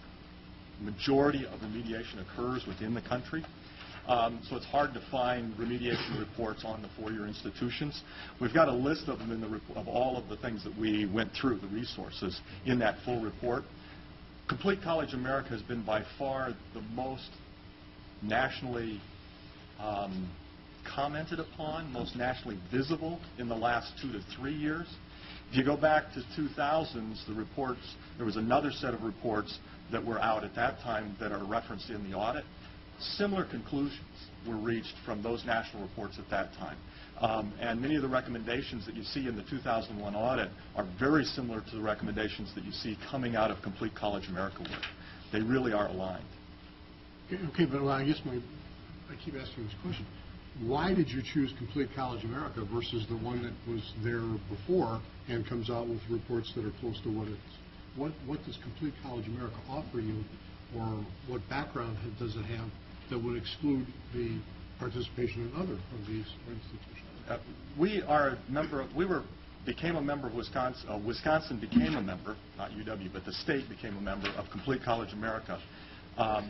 majority of remediation occurs within the country. So it's hard to find remediation reports on the 4-year institutions. We've got a list of them in of all of the things that we went through, the resources in that full report. Complete College America has been by far the most nationally commented upon, most nationally visible in the last 2 to 3 years. If you go back to 2000s, the reports, there was another set of reports that were out at that time that are referenced in the audit. Similar conclusions were reached from those national reports at that time. And many of the recommendations that you see in the 2001 audit are very similar to the recommendations that you see coming out of Complete College America work. They really are aligned. Okay, but I guess I keep asking this question. Why did you choose Complete College America versus the one that was there before and comes out with reports that are close to what it's? What does Complete College America offer you, or what background does it have that would exclude the participation in other of these institutions? We are a member. Became a member of Wisconsin. Wisconsin became a member, not UW, but the state became a member of Complete College America a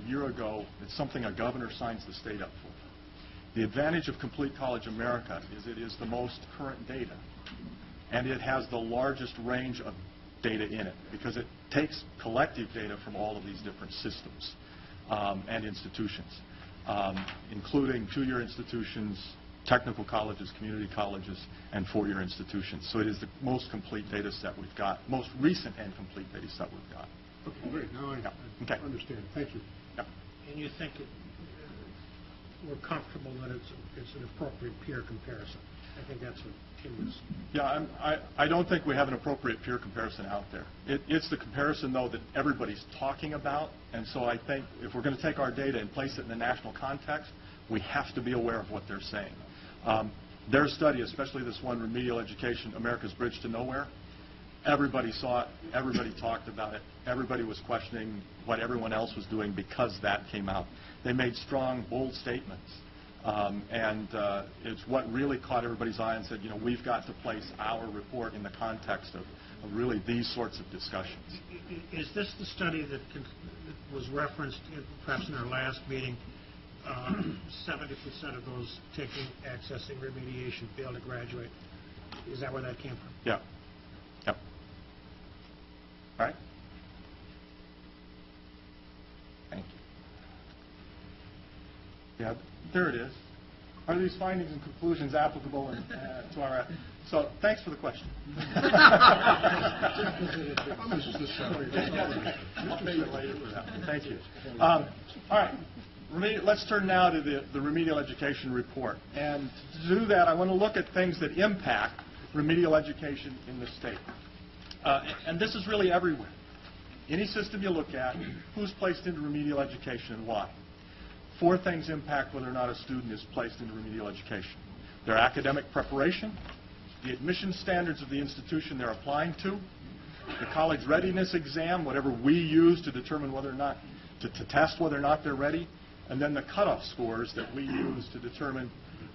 year ago. It's something a governor signs the state up for. The advantage of Complete College America is it is the most current data, and it has the largest range of data in it because it takes collective data from all of these different systems and institutions, including 2-year institutions, technical colleges, community colleges, and 4-year institutions. So it is the most complete data set we've got, most recent and complete data set we've got. Okay, great. Now I understand. Thank you. Yeah. And you think we're comfortable that it's an appropriate peer comparison? I think that's what Kim was. Yeah, I don't think we have an appropriate peer comparison out there. It's the comparison, though, that everybody's talking about, and so I think if we're going to take our data and place it in the national context, we have to be aware of what they're saying. Their study, especially this one, Remedial Education, America's Bridge to Nowhere, everybody saw it, everybody talked about it, everybody was questioning what everyone else was doing because that came out. They made strong, bold statements. And it's what really caught everybody's eye and said, we've got to place our report in the context of really these sorts of discussions. Is this the study that was referenced perhaps in our last meeting? 70% of those accessing remediation fail to graduate. Is that where that came from? Yeah. Yep. All right. Thank you. Yeah, there it is. Are these findings and conclusions applicable to our... So, thanks for the question. I'll pay you later for that one. Thank you. All right. Let's turn now to the remedial education report. And to do that, I want to look at things that impact remedial education in the state. And this is really everywhere. Any system you look at, who's placed into remedial education and why? 4 things impact whether or not a student is placed into remedial education. Their academic preparation, the admission standards of the institution they're applying to, the college readiness exam, whatever we use to determine whether or not, to test whether or not they're ready, and then the cutoff scores that we use to determine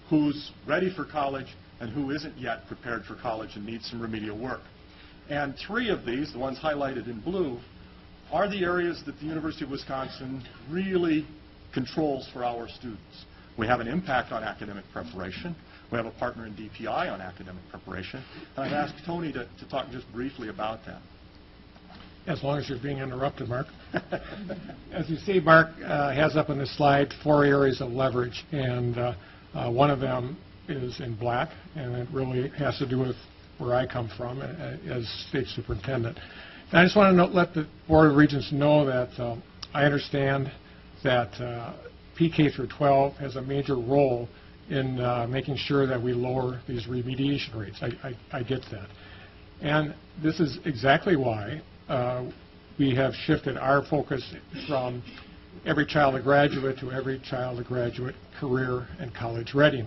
who's ready for college and who isn't yet prepared for college and needs some remedial work. And 3 of these, the ones highlighted in blue, are the areas that the University of Wisconsin really controls for our students. We have an impact on academic preparation. We have a partner in DPI on academic preparation. And I've asked Tony to talk just briefly about that. As long as you're being interrupted, Mark. As you see, Mark has up on this slide 4 areas of leverage, and one of them is in black, and it really has to do with where I come from as state superintendent. And I just want to let the Board of Regents know that I understand that PK through 12 has a major role in making sure that we lower these remediation rates. I get that. And this is exactly why we have shifted our focus from every child a graduate to every child a graduate career and college ready.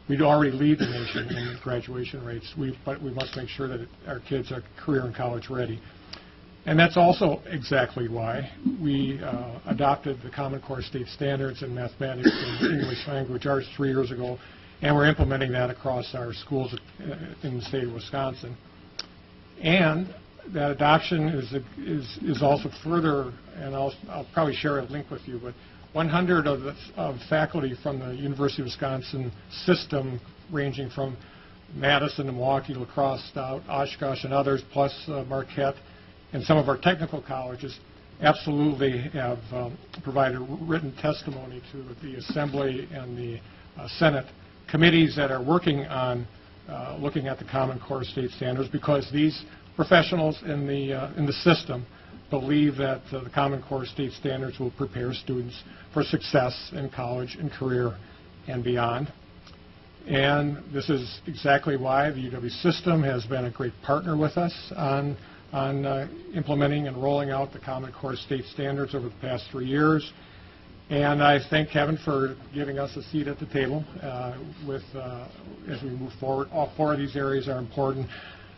We already lead the nation in graduation rates, but we must make sure that our kids are career and college ready. And that's also exactly why we adopted the Common Core state standards in mathematics and English language arts 3 years ago, and we're implementing that across our schools in the state of Wisconsin. And that adoption is also further, and I'll probably share a link with you, but 100 of faculty from the University of Wisconsin system, ranging from Madison and Milwaukee, La Crosse, Stout, Oshkosh, and others, plus Marquette, and some of our technical colleges, absolutely have provided written testimony to the Assembly and the Senate committees that are working on looking at the Common Core state standards, because these professionals in the system believe that the Common Core state standards will prepare students for success in college and career and beyond. And this is exactly why the UW system has been a great partner with us on implementing and rolling out the Common Core state standards over the past 3 years. And I thank Kevin for giving us a seat at the table as we move forward. All 4 of these areas are important.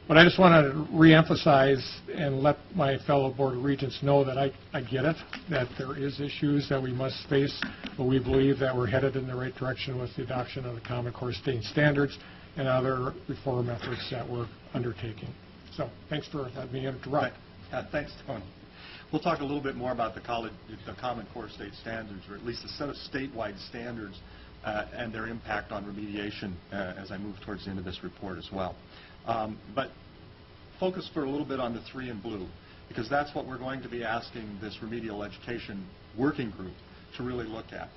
But I just want to reemphasize and let my fellow Board of Regents know that I get it, that there is issues that we must face, but we believe that we're headed in the right direction with the adoption of the Common Core state standards and other reform efforts that we're undertaking. So thanks for letting me interrupt. Thanks, Tony. We'll talk a little bit more about the Common Core state standards, or at least a set of statewide standards and their impact on remediation as I move towards the end of this report as well. But focus for a little bit on the 3 in blue, because that's what we're going to be asking this remedial education working group to really look at.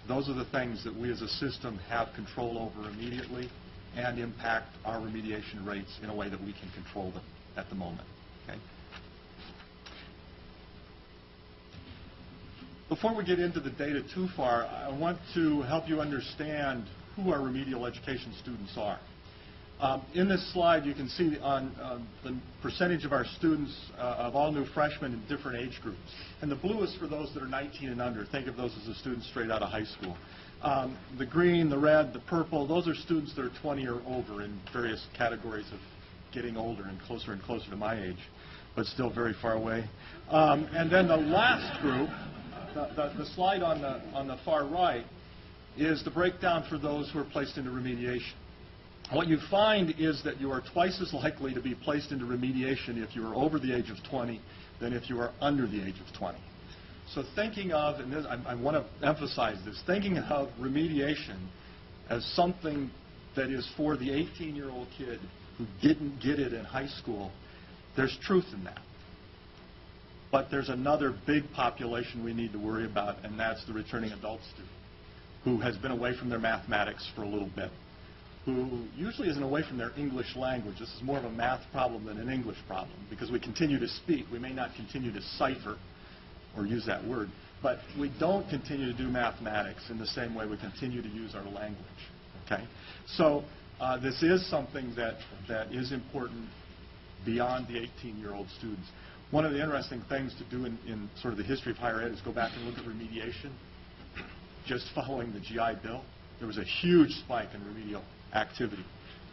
Those are the things that we as a system have control over immediately and impact our remediation rates in a way that we can control them at the moment. Okay? Before we get into the data too far, I want to help you understand who our remedial education students are. In this slide, you can see on the percentage of our students of all new freshmen in different age groups. And the blue is for those that are 19 and under. Think of those as the students straight out of high school. The green, the red, the purple, those are students that are 20 or over in various categories of getting older and closer to my age, but still very far away. And then the last group, the slide on the far right, is the breakdown for those who are placed into remediation. What you find is that you are twice as likely to be placed into remediation if you are over the age of 20 than if you are under the age of 20. So thinking of, and this, I want to emphasize this, thinking of remediation as something that is for the 18-year-old kid who didn't get it in high school, there's truth in that. But there's another big population we need to worry about, and that's the returning adult student who has been away from their mathematics for a little bit, who usually isn't away from their English language. This is more of a math problem than an English problem, because we continue to speak. We may not continue to cipher or use that word, but we don't continue to do mathematics in the same way we continue to use our language. Okay? So this is something that is important beyond the 18-year-old students. One of the interesting things to do in sort of the history of higher ed is go back and look at remediation. Just following the GI Bill, there was a huge spike in remedial activity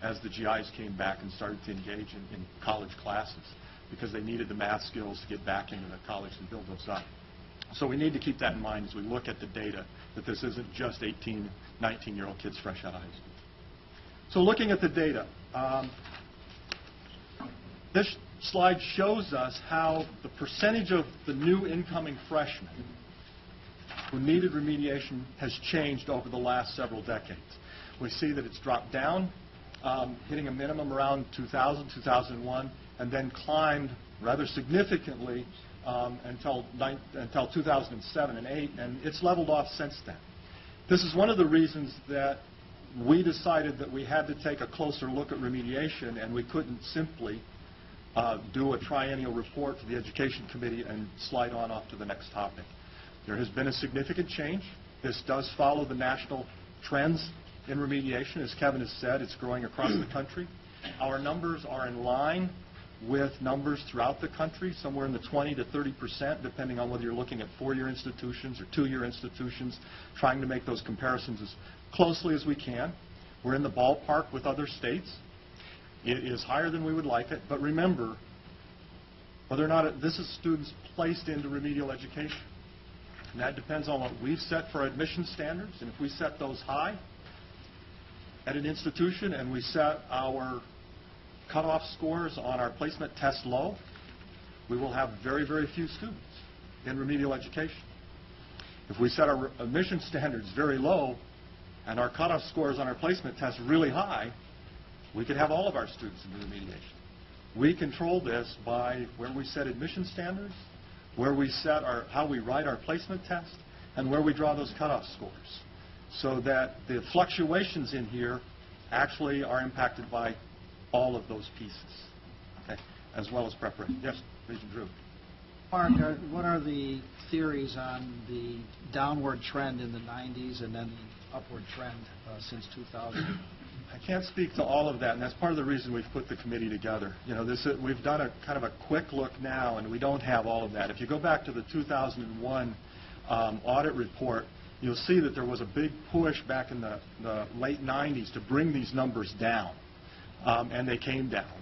as the GIs came back and started to engage in college classes, because they needed the math skills to get back into the college and build those up. So we need to keep that in mind as we look at the data, that this isn't just 18, 19-year-old kids fresh out of high school. So looking at the data, this slide shows us how the percentage of the new incoming freshmen who needed remediation has changed over the last several decades. we see that it's dropped down, hitting a minimum around 2000, 2001, and then climbed rather significantly until 2007 and 8, and it's leveled off since then. This is one of the reasons that we decided that we had to take a closer look at remediation, and we couldn't simply do a triennial report to the Education Committee and slide on off to the next topic. There has been a significant change. This does follow the national trends in remediation. As Kevin has said, it's growing across the country. Our numbers are in line with numbers throughout the country, somewhere in the 20 to 30%, depending on whether you're looking at 4-year institutions or 2-year institutions, trying to make those comparisons as closely as we can. We're in the ballpark with other states. It is higher than we would like it, but remember, whether or not this is students placed into remedial education. And that depends on what we've set for admission standards, and if we set those high at an institution and we set our cutoff scores on our placement test low, we will have very, very few students in remedial education. If we set our admission standards very low and our cutoff scores on our placement test really high, we could have all of our students in remediation. We control this by where we set admission standards, where we set how we write our placement test, and where we draw those cutoff scores, so that the fluctuations in here actually are impacted by all of those pieces, okay, as well as preparation. Yes, Regent Drew. Mark, what are the theories on the downward trend in the 90s and then the upward trend since 2000? I can't speak to all of that, and that's part of the reason we've put the committee together. You know, we've done a kind of a quick look now, and we don't have all of that. If you go back to the 2001 audit report, you'll see that there was a big push back in the late 90s to bring these numbers down. And they came down.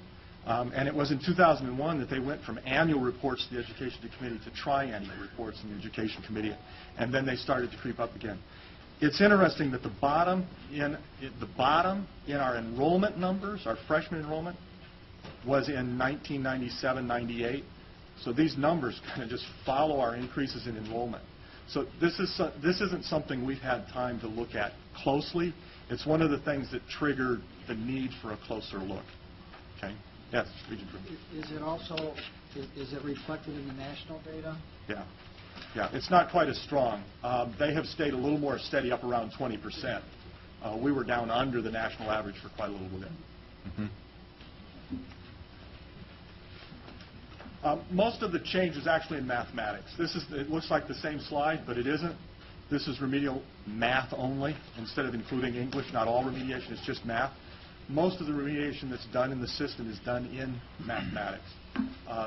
And it was in 2001 that they went from annual reports to the Education Committee to triennial reports in the Education Committee, and then they started to creep up again. It's interesting that the bottom in our enrollment numbers, our freshman enrollment, was in 1997-98. So these numbers kind of just follow our increases in enrollment. So this isn't something we've had time to look at closely. It's one of the things that triggered the need for a closer look. Okay? Yes, Regent Drew. Is it also, is it reflected in the national data? Yeah. Yeah, it's not quite as strong. They have stayed a little more steady, up around 20%. We were down under the national average for quite a little bit. Most of the change is actually in mathematics. It looks like the same slide, but it isn't. This is remedial math only, instead of including English. Not all remediation, it's just math. Most of the remediation that's done in the system is done in mathematics.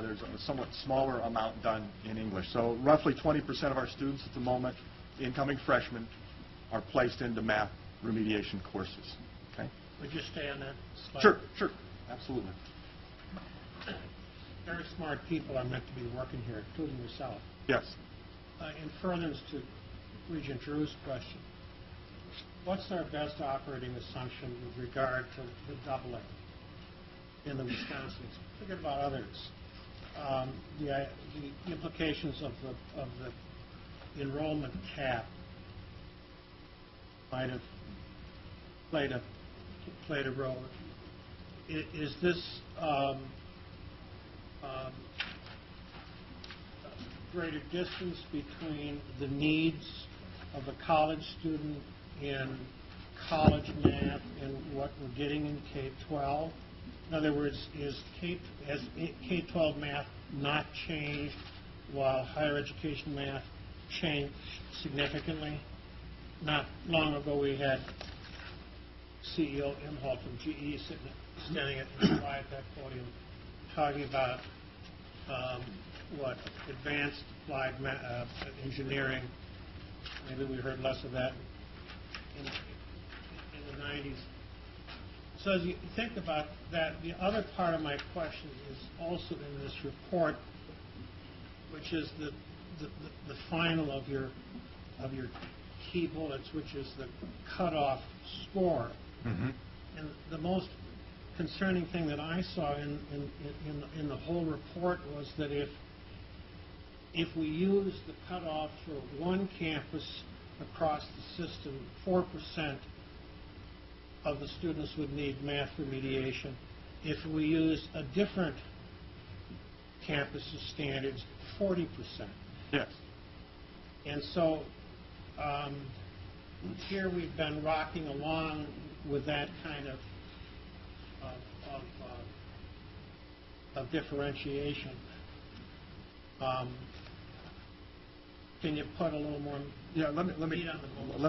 There's a somewhat smaller amount done in English. So roughly 20% of our students at the moment, incoming freshmen, are placed into math remediation courses. Okay? Would you stay on that slide? Sure, sure. Absolutely. Very smart people are meant to be working here, including yourself. Yes. In furtherance to Regent Drew's question, what's our best operating assumption with regard to the doubling in the Wisconsin? Forget about others. The implications of the enrollment cap might have played a role. Is this greater distance between the needs of a college student in college math and what we're getting in K-12? In other words, has K-12 math not changed while higher education math changed significantly? Not long ago we had CEO Imhoff from GE standing at the podium talking about advanced applied engineering. Maybe we heard less of that in the 90s. So as you think about that, the other part of my question is also in this report, which is the final of your key bullets, which is the cutoff score. Mm-hmm. And the most concerning thing that I saw in the whole report was that if we use the cutoff for one campus across the system, 4%, of the students would need math remediation. If we use a different campus's standards, 40%. Yes. And so here we've been rocking along with that kind of differentiation. Can you put a little more Yeah, let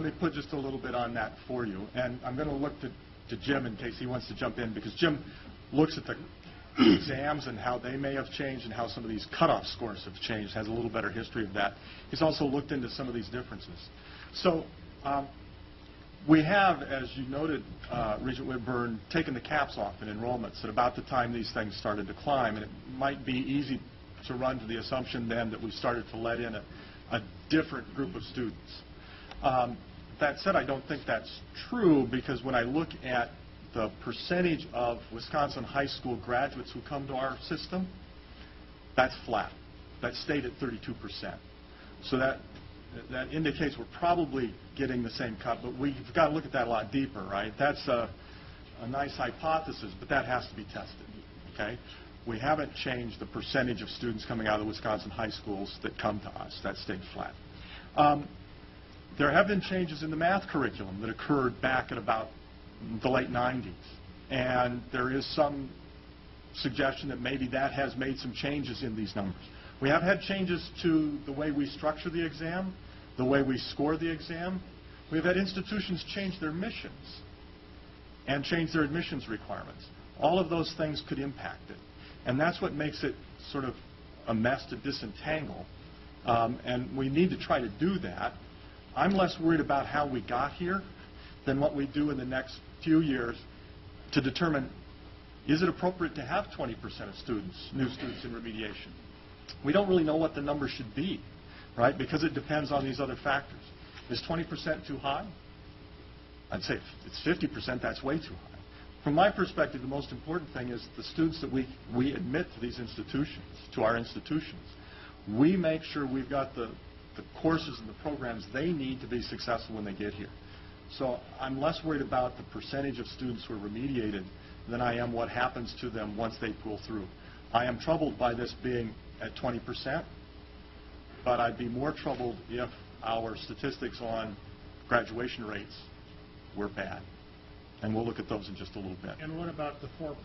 me put just a little bit on that for you. And I'm going to look to Jim in case he wants to jump in, because Jim looks at the exams and how they may have changed and how some of these cutoff scores have changed, has a little better history of that. He's also looked into some of these differences. So we have, as you noted, Regent Whitburn, taken the caps off in enrollments at about the time these things started to climb, and it might be easy to run to the assumption then that we started to let in a different group of students. That said, I don't think that's true, because when I look at the percentage of Wisconsin high school graduates who come to our system, that's flat. That stayed at 32%. So that indicates we're probably getting the same cut, but we've got to look at that a lot deeper, right? That's a nice hypothesis, but that has to be tested, okay? We haven't changed the percentage of students coming out of the Wisconsin high schools that come to us. That stayed flat. There have been changes in the math curriculum that occurred back at about the late 90s. And there is some suggestion that maybe that has made some changes in these numbers. We have had changes to the way we structure the exam, the way we score the exam. We've had institutions change their missions and change their admissions requirements. All of those things could impact it. And that's what makes it sort of a mess to disentangle. And we need to try to do that. I'm less worried about how we got here than what we do in the next few years to determine, is it appropriate to have 20% of students, new students in remediation? We don't really know what the number should be, right? Because it depends on these other factors. Is 20% too high? I'd say if it's 50%, that's way too high. From my perspective, the most important thing is the students that we admit to these institutions, to our institutions, we make sure we've got the courses and the programs they need to be successful when they get here. So I'm less worried about the percentage of students who are remediated than I am what happens to them once they pull through. I am troubled by this being at 20%, but I'd be more troubled if our statistics on graduation rates were bad. And we'll look at those in just a little bit. And what about the 4%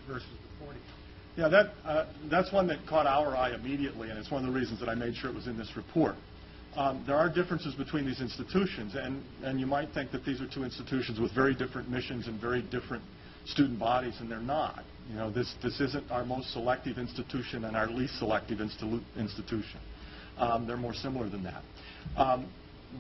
versus the 40%? Yeah, that's one that caught our eye immediately, and it's one of the reasons that I made sure it was in this report. There are differences between these institutions, and you might think that these are two institutions with very different missions and very different student bodies, and they're not. You know, this isn't our most selective institution and our least selective institution. They're more similar than that.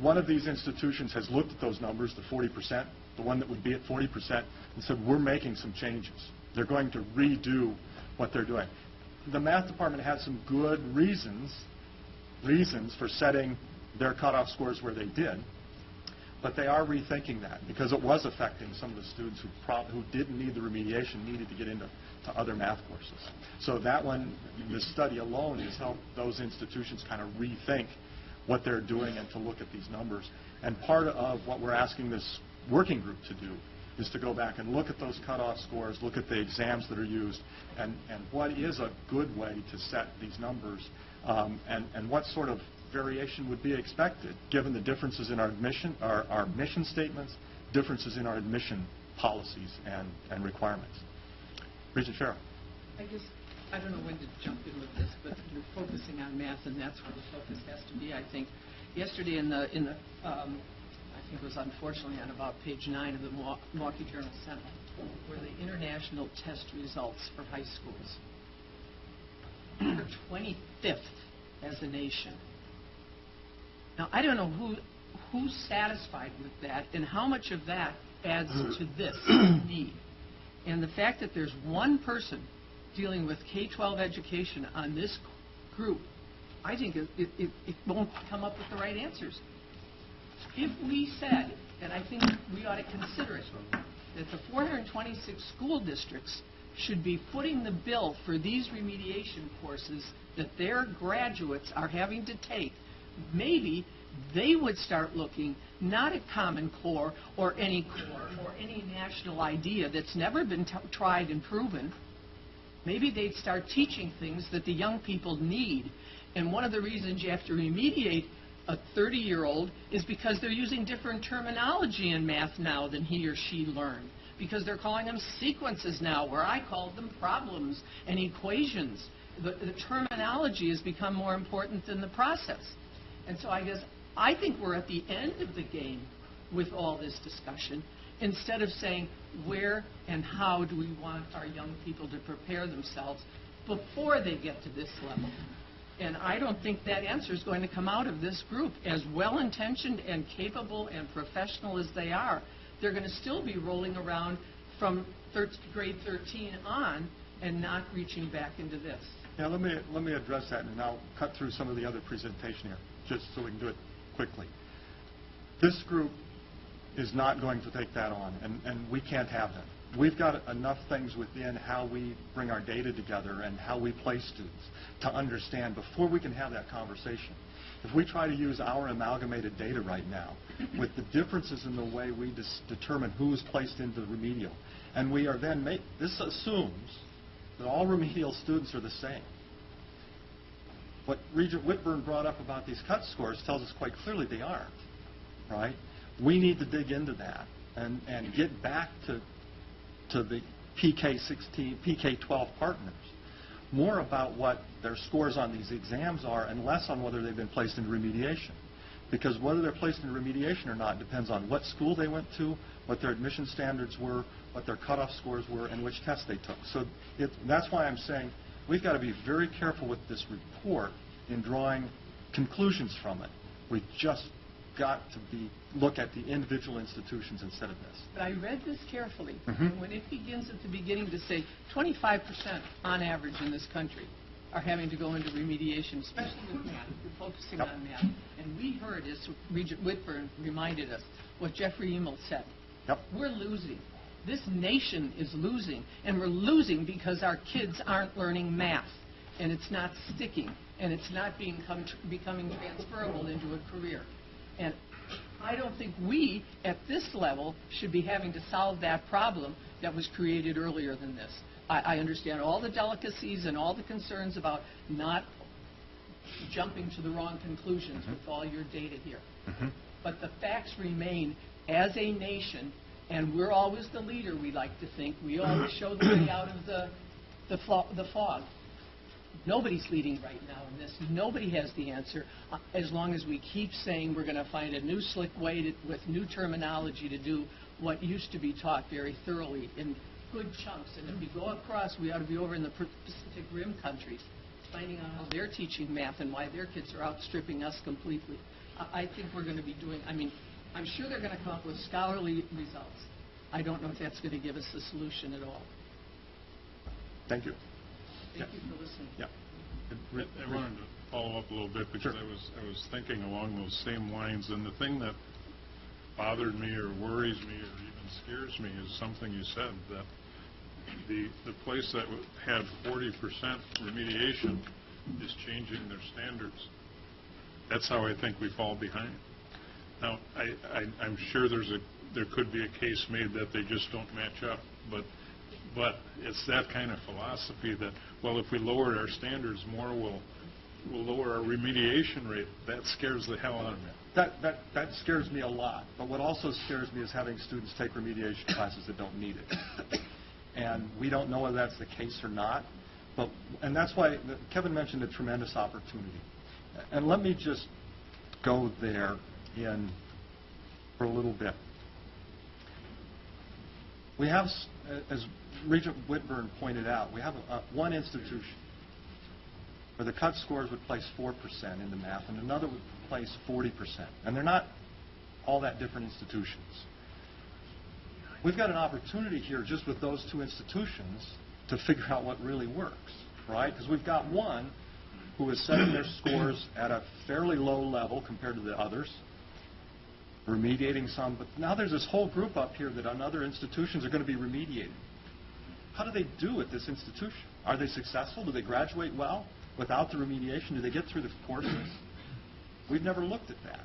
One of these institutions has looked at those numbers, the 40%, the one that would be at 40%, and said, we're making some changes. They're going to redo what they're doing. The math department had some good reasons for setting their cutoff scores where they did, but they are rethinking that because it was affecting some of the students who didn't need the remediation, needed to get into other math courses. So that one, this study alone, has helped those institutions kind of rethink what they're doing and to look at these numbers. And part of what we're asking this working group to do is to go back and look at those cutoff scores, look at the exams that are used, and what is a good way to set these numbers, and what sort of variation would be expected given the differences in our mission statements, differences in our admission policies and requirements. Regent Farrell. I don't know when to jump in with this, but you're focusing on math, and that's where the focus has to be, I think. Yesterday I think it was unfortunately on about page 9 of the Milwaukee Journal-Sentinel, were the international test results for high schools. We're 25th as a nation. Now, I don't know who's satisfied with that and how much of that adds to this need. And the fact that there's one person dealing with K-12 education on this group, I think it won't come up with the right answers. If we said, and I think we ought to consider it, that the 426 school districts should be footing the bill for these remediation courses that their graduates are having to take maybe they would start looking not at Common Core or any national idea that's never been tried and proven. Maybe they'd start teaching things that the young people need. And one of the reasons you have to remediate a 30-year-old is because they're using different terminology in math now than he or she learned. Because they're calling them sequences now, where I called them problems and equations. The terminology has become more important than the process. And so I think we're at the end of the game with all this discussion, instead of saying where and how do we want our young people to prepare themselves before they get to this level. And I don't think that answer is going to come out of this group. As well-intentioned and capable and professional as they are, they're going to still be rolling around from grade 13 on and not reaching back into this. Yeah, let me address that, and I'll cut through some of the other presentation here, just so we can do it quickly. This group is not going to take that on, and we can't have that. We've got enough things within how we bring our data together and how we place students to understand before we can have that conversation. If we try to use our amalgamated data right now with the differences in the way we determine who's placed into remedial, and we are then this assumes that all remedial students are the same. What Regent Whitburn brought up about these cut scores tells us quite clearly they aren't, right? We need to dig into that and get back to the PK-16, PK-12 partners, more about what their scores on these exams are and less on whether they've been placed into remediation. Because whether they're placed into remediation or not depends on what school they went to, what their admission standards were, what their cutoff scores were, and which tests they took. So that's why I'm saying we've got to be very careful with this report in drawing conclusions from it. We've just got to look at the individual institutions instead of this. But I read this carefully. And when it begins at the beginning to say 25% on average in this country are having to go into remediation, especially with math. We're focusing on math. And we heard, as Regent Whitburn reminded us, what Jeffrey Emil said. We're losing. This nation is losing. And we're losing because our kids aren't learning math. And it's not sticking. And it's not becoming transferable into a career. And I don't think we, at this level, should be having to solve that problem that was created earlier than this. I understand all the delicacies and all the concerns about not jumping to the wrong conclusions with all your data here. But the facts remain, as a nation, and we're always the leader, we like to think. We always show the way out of the fog. Nobody's leading right now in this. Nobody has the answer. As long as we keep saying we're going to find a new slick way with new terminology to do what used to be taught very thoroughly in good chunks. And if we go across, we ought to be over in the Pacific Rim countries, finding out how they're teaching math and why their kids are outstripping us completely. I think we're going to be doing, I'm sure they're going to come up with scholarly results. I don't know if that's going to give us a solution at all. Thank you. Thank you for listening. I wanted to follow up a little bit because I was thinking along those same lines, and the thing that bothered me or worries me or even scares me is something you said, that the place that had 40% remediation is changing their standards. That's how I think we fall behind. Now, I'm sure there could be a case made that they just don't match up, but it's that kind of philosophy that, well, if we lower our standards more, we'll lower our remediation rate. That scares the hell out of me. That scares me a lot. But what also scares me is having students take remediation classes that don't need it. And we don't know whether that's the case or not. And that's why Kevin mentioned a tremendous opportunity. And let me just go there for a little bit. We have, as Regent Whitburn pointed out, we have one institution where the cut scores would place 4% into math, and another would place 40%. And they're not all that different institutions. We've got an opportunity here just with those two institutions to figure out what really works, right? Because we've got one who is setting their scores at a fairly low level compared to the others, remediating some, but now there's this whole group up here that on other institutions are going to be remediating. How do they do at this institution? Are they successful? Do they graduate well without the remediation? Do they get through the courses? We've never looked at that,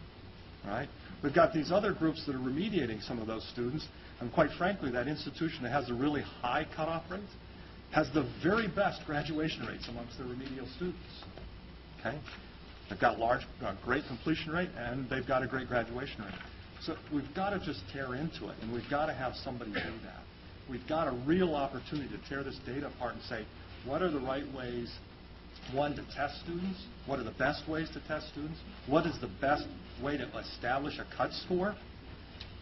right? We've got these other groups that are remediating some of those students, and quite frankly, that institution that has a really high cutoff rate has the very best graduation rates amongst their remedial students, okay? They've got great completion rate, and they've got a great graduation rate. So we've got to just tear into it, and we've got to have somebody do that. We've got a real opportunity to tear this data apart and say, what are the right ways, one, to test students? What are the best ways to test students? What is the best way to establish a cut score?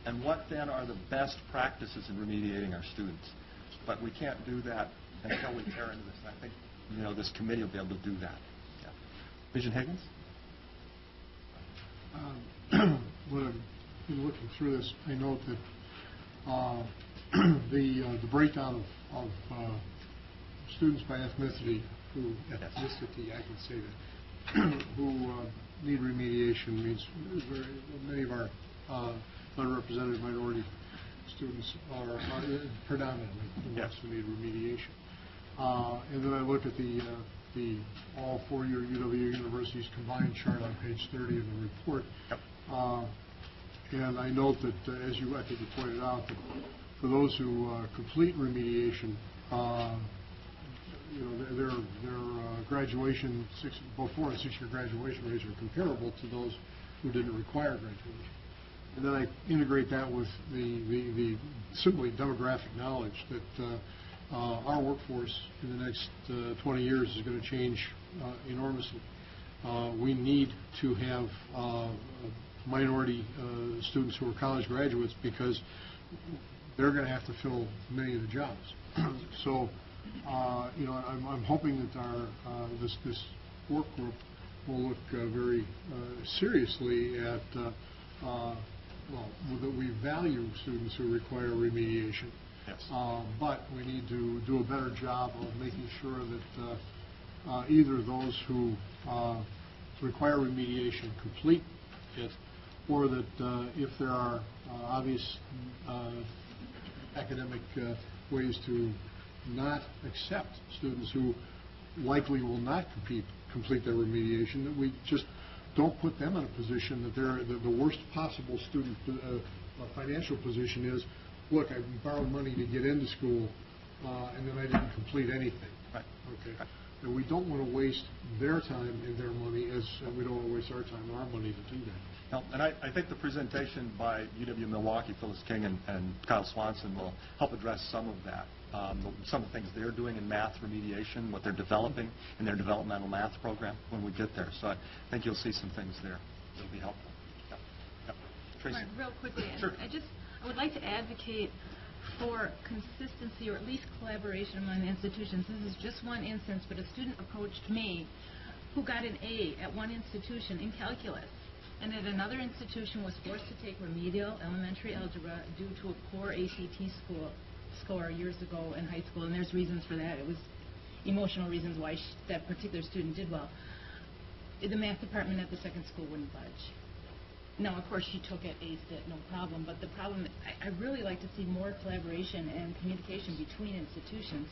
And what then are the best practices in remediating our students? But we can't do that until we tear into this. And I think, this committee will be able to do that. Yeah. Regent Higgins? When I've been looking through this, I note that the breakdown of students by ethnicity, I can say that, who need remediation means many of our underrepresented minority students are predominantly the ones who need remediation. And then I look at the all four-year UW universities combined chart on page 30 of the report. And I note that, as I think you pointed out, that for those who complete remediation, their graduation, both 4- and 6-year graduation rates are comparable to those who didn't require graduation. And then I integrate that with the simply demographic knowledge that our workforce in the next 20 years is going to change enormously. We need to have minority students who are college graduates because they're going to have to fill many of the jobs. So, I'm hoping that this work group will look very seriously at that we value students who require remediation. Yes. But we need to do a better job of making sure that either those who require remediation complete it, or that if there are obvious academic ways to not accept students who likely will not complete their remediation, that we just don't put them in a position that they're the worst possible student financial position is, look, I borrowed money to get into school, and then I didn't complete anything. Right. Okay. And we don't want to waste their time and their money, and we don't want to waste our time and our money to do that. No, and I think the presentation by UW-Milwaukee, Phyllis King and Kyle Swanson, will help address some of that. Some of the things they're doing in math remediation, what they're developing in their developmental math program when we get there. So I think you'll see some things there that'll be helpful. Yep. Tracy? Mark, real quickly, Sure. I would like to advocate for consistency or at least collaboration among the institutions. This is just one instance, but a student approached me who got an A at one institution in calculus, and at another institution was forced to take remedial elementary algebra due to a poor ACT score years ago in high school, and there's reasons for that. It was emotional reasons why that particular student did well. The math department at the second school wouldn't budge. Now, of course, she took it, aced it, no problem, but the problem, I really like to see more collaboration and communication between institutions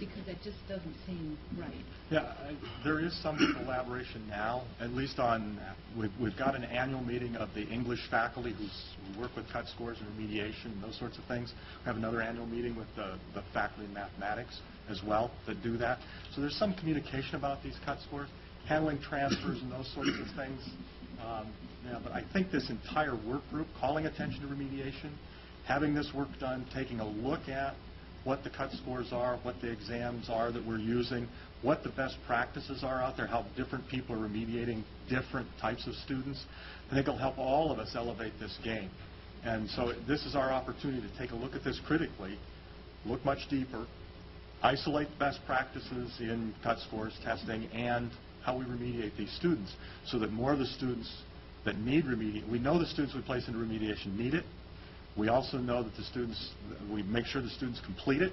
because it just doesn't seem right. Yeah, there is some collaboration now, at least we've got an annual meeting of the English faculty who work with cut scores and remediation and those sorts of things. We have another annual meeting with the faculty in mathematics as well that do that. So there's some communication about these cut scores, handling transfers and those sorts of things. But I think this entire work group, calling attention to remediation, having this work done, taking a look at what the cut scores are, what the exams are that we're using, what the best practices are out there, how different people are remediating different types of students, I think it'll help all of us elevate this game. And so this is our opportunity to take a look at this critically, look much deeper, isolate the best practices in cut scores testing and how we remediate these students so that more of the students that need remediation, we know the students we place into remediation need it. We also know that the students, we make sure the students complete it,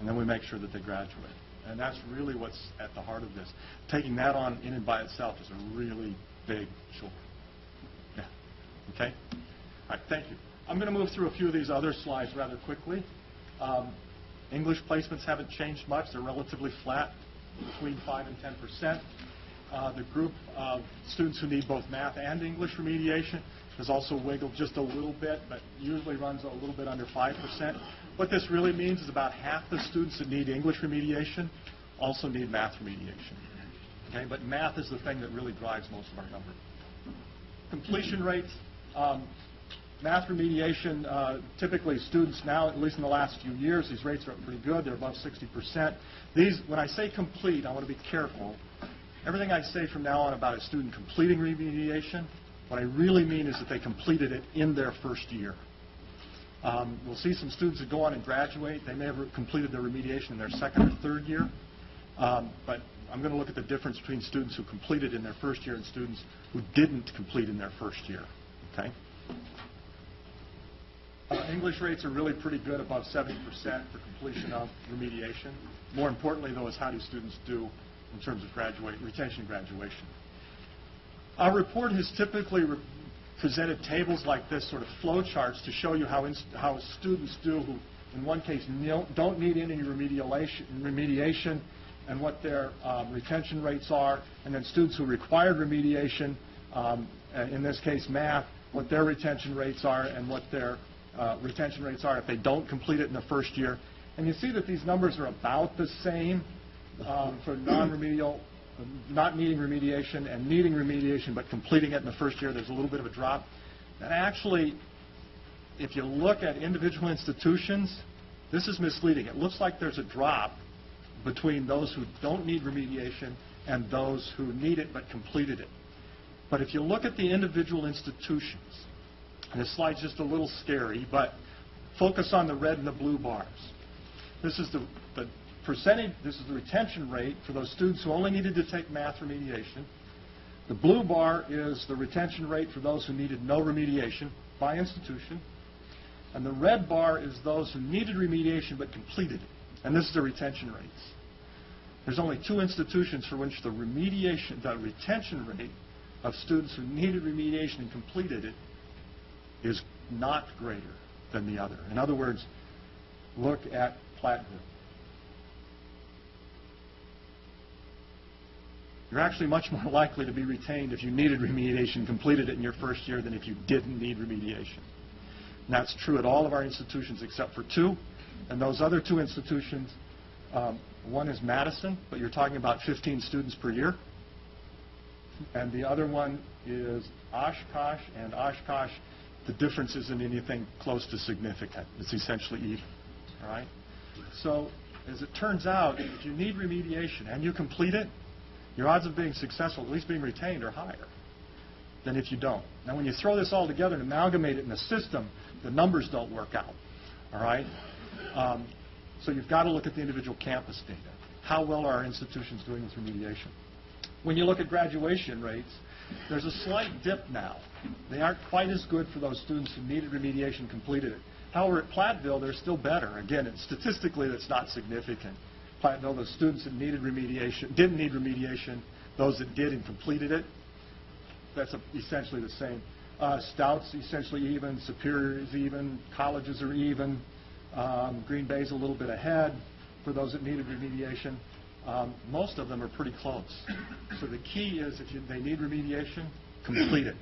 and then we make sure that they graduate. And that's really what's at the heart of this. Taking that on in and by itself is a really big chore. Yeah. Okay? All right, thank you. I'm going to move through a few of these other slides rather quickly. English placements haven't changed much. They're relatively flat, between 5 and 10%. the group of students who need both math and English remediation has also wiggled just a little bit, but usually runs a little bit under 5%. What this really means is about half the students that need English remediation also need math remediation. Okay, but math is the thing that really drives most of our number. Completion rates, math remediation, typically students now, at least in the last few years, these rates are pretty good. They're above 60%. These, when I say complete, I want to be careful. Everything I say from now on about a student completing remediation, what I really mean is that they completed it in their first year. We'll see some students that go on and graduate. They may have completed their remediation in their second or third year. But I'm going to look at the difference between students who completed in their first year and students who didn't complete in their first year. Okay? English rates are really pretty good, above 70% for completion of remediation. More importantly, though, is how do students do in terms of retention and graduation. Our report has typically presented tables like this, sort of flow charts, to show you how students do who, in one case, don't need any remediation and what their retention rates are, and then students who required remediation, in this case math, what their retention rates are and what their retention rates are if they don't complete it in the first year. And you see that these numbers are about the same for non-remedial, not needing remediation, and needing remediation but completing it in the first year. There's a little bit of a drop. And actually, if you look at individual institutions, this is misleading. It looks like there's a drop between those who don't need remediation and those who need it but completed it. But if you look at the individual institutions, and this slide's just a little scary, but focus on the red and the blue bars. This is the percentage, this is the retention rate for those students who only needed to take math remediation. The blue bar is the retention rate for those who needed no remediation by institution. And the red bar is those who needed remediation but completed it. And this is the retention rates. There's only two institutions for which the retention rate of students who needed remediation and completed it is not greater than the other. In other words, look at Platteville. You're actually much more likely to be retained if you needed remediation, completed it in your first year, than if you didn't need remediation. And that's true at all of our institutions except for two. And those other two institutions, one is Madison, but you're talking about 15 students per year. And the other one is Oshkosh, and Oshkosh, the difference isn't anything close to significant. It's essentially even. All right? So, as it turns out, if you need remediation and you complete it, your odds of being successful, at least being retained, are higher than if you don't. Now, when you throw this all together and amalgamate it in the system, the numbers don't work out. All right? So you've got to look at the individual campus data. How well are our institutions doing with remediation? When you look at graduation rates, there's a slight dip now. They aren't quite as good for those students who needed remediation and completed it. However, at Platteville, they're still better. Again, statistically, that's not significant. Platteville, the students that needed remediation, didn't need remediation, those that did and completed it, that's essentially the same. Stout's essentially even, Superior is even, colleges are even, Green Bay's a little bit ahead for those that needed remediation. Most of them are pretty close. So the key is if they need remediation, complete it.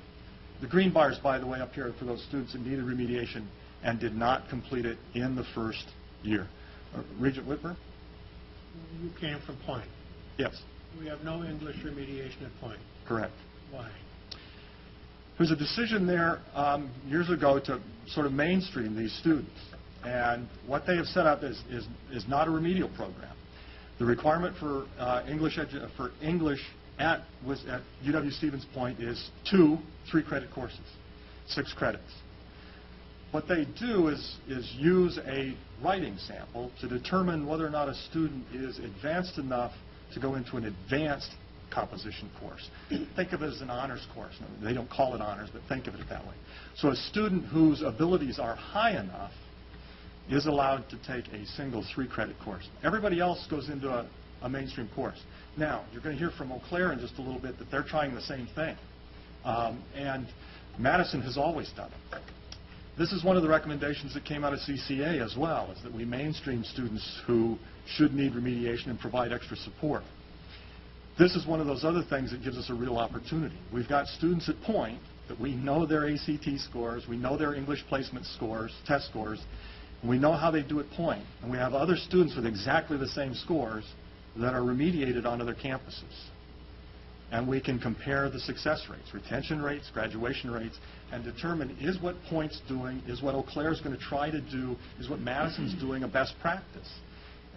The green bars, by the way, up here are for those students that needed remediation and did not complete it in the first year. Regent Whitmer? You came from Point. Yes. We have no English remediation at Point. Correct. Why? There's a decision there years ago to sort of mainstream these students. And what they have set up is not a remedial program. The requirement for English at UW-Stevens Point is 2 3-credit courses, 6 credits. What they do is use a writing sample to determine whether or not a student is advanced enough to go into an advanced composition course. Think of it as an honors course. No, they don't call it honors, but think of it that way. So a student whose abilities are high enough is allowed to take a single 3-credit course. Everybody else goes into a mainstream course. Now, you're going to hear from Eau Claire in just a little bit that they're trying the same thing. And Madison has always done it. This is one of the recommendations that came out of CCA as well, is that we mainstream students who should need remediation and provide extra support. this is one of those other things that gives us a real opportunity. We've got students at Point that we know their ACT scores, we know their English placement scores, test scores, and we know how they do at Point. And we have other students with exactly the same scores that are remediated on other campuses. And we can compare the success rates, retention rates, graduation rates, and determine is what Point's doing, is what Eau Claire's going to try to do, is what Madison's doing a best practice,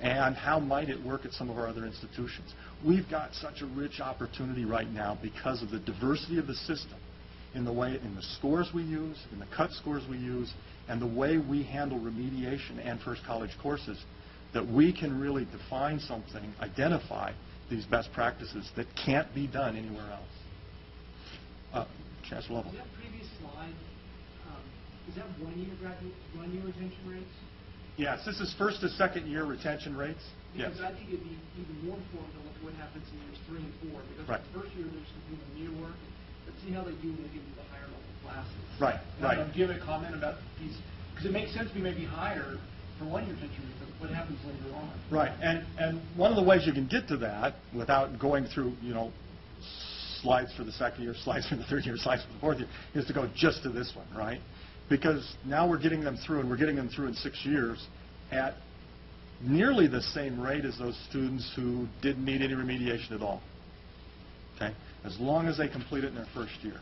and how might it work at some of our other institutions. We've got such a rich opportunity right now because of the diversity of the system in the scores we use, in the cut scores we use, and the way we handle remediation and first college courses, that we can really define something, identify these best practices that can't be done anywhere else. Chancellor Lovell. Is that previous slide, is that one-year retention rates? Yes, this is first to second year retention rates. Because Yes. I think it'd be even more important to look at what happens in years 3 and 4, because Right. the first year there's some remedial work, but see how they do when they get into the higher level classes. Right, right. Do you have a comment about these? Because it makes sense to be maybe higher for one-year retention rate, but what happens later on? Right, and one of the ways you can get to that without going through, slides for the second year, slides for the third year, slides for the fourth year, is to go just to this one, right? Because now we're getting them through, and we're getting them through in 6 years at nearly the same rate as those students who didn't need any remediation at all, okay? As long as they complete it in their first year.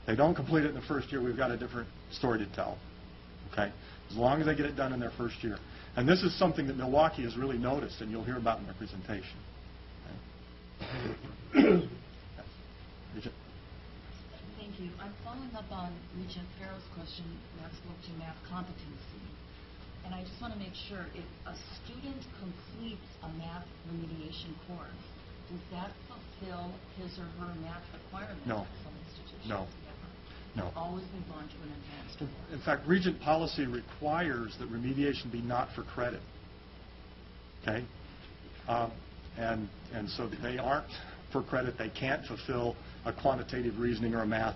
If they don't complete it in the first year, we've got a different story to tell, okay? As long as they get it done in their first year. And this is something that Milwaukee has really noticed, and you'll hear about in their presentation. Okay. Regent? Thank you. I'm following up on Regent Farrell's question that spoke to math competency. And I just want to make sure, if a student completes a math remediation course, does that fulfill his or her math requirements No. at some institution? No. No. Always move on to an advanced course. In fact, Regent policy requires that remediation be not for credit. Okay? And so they aren't for credit. They can't fulfill a quantitative reasoning or a math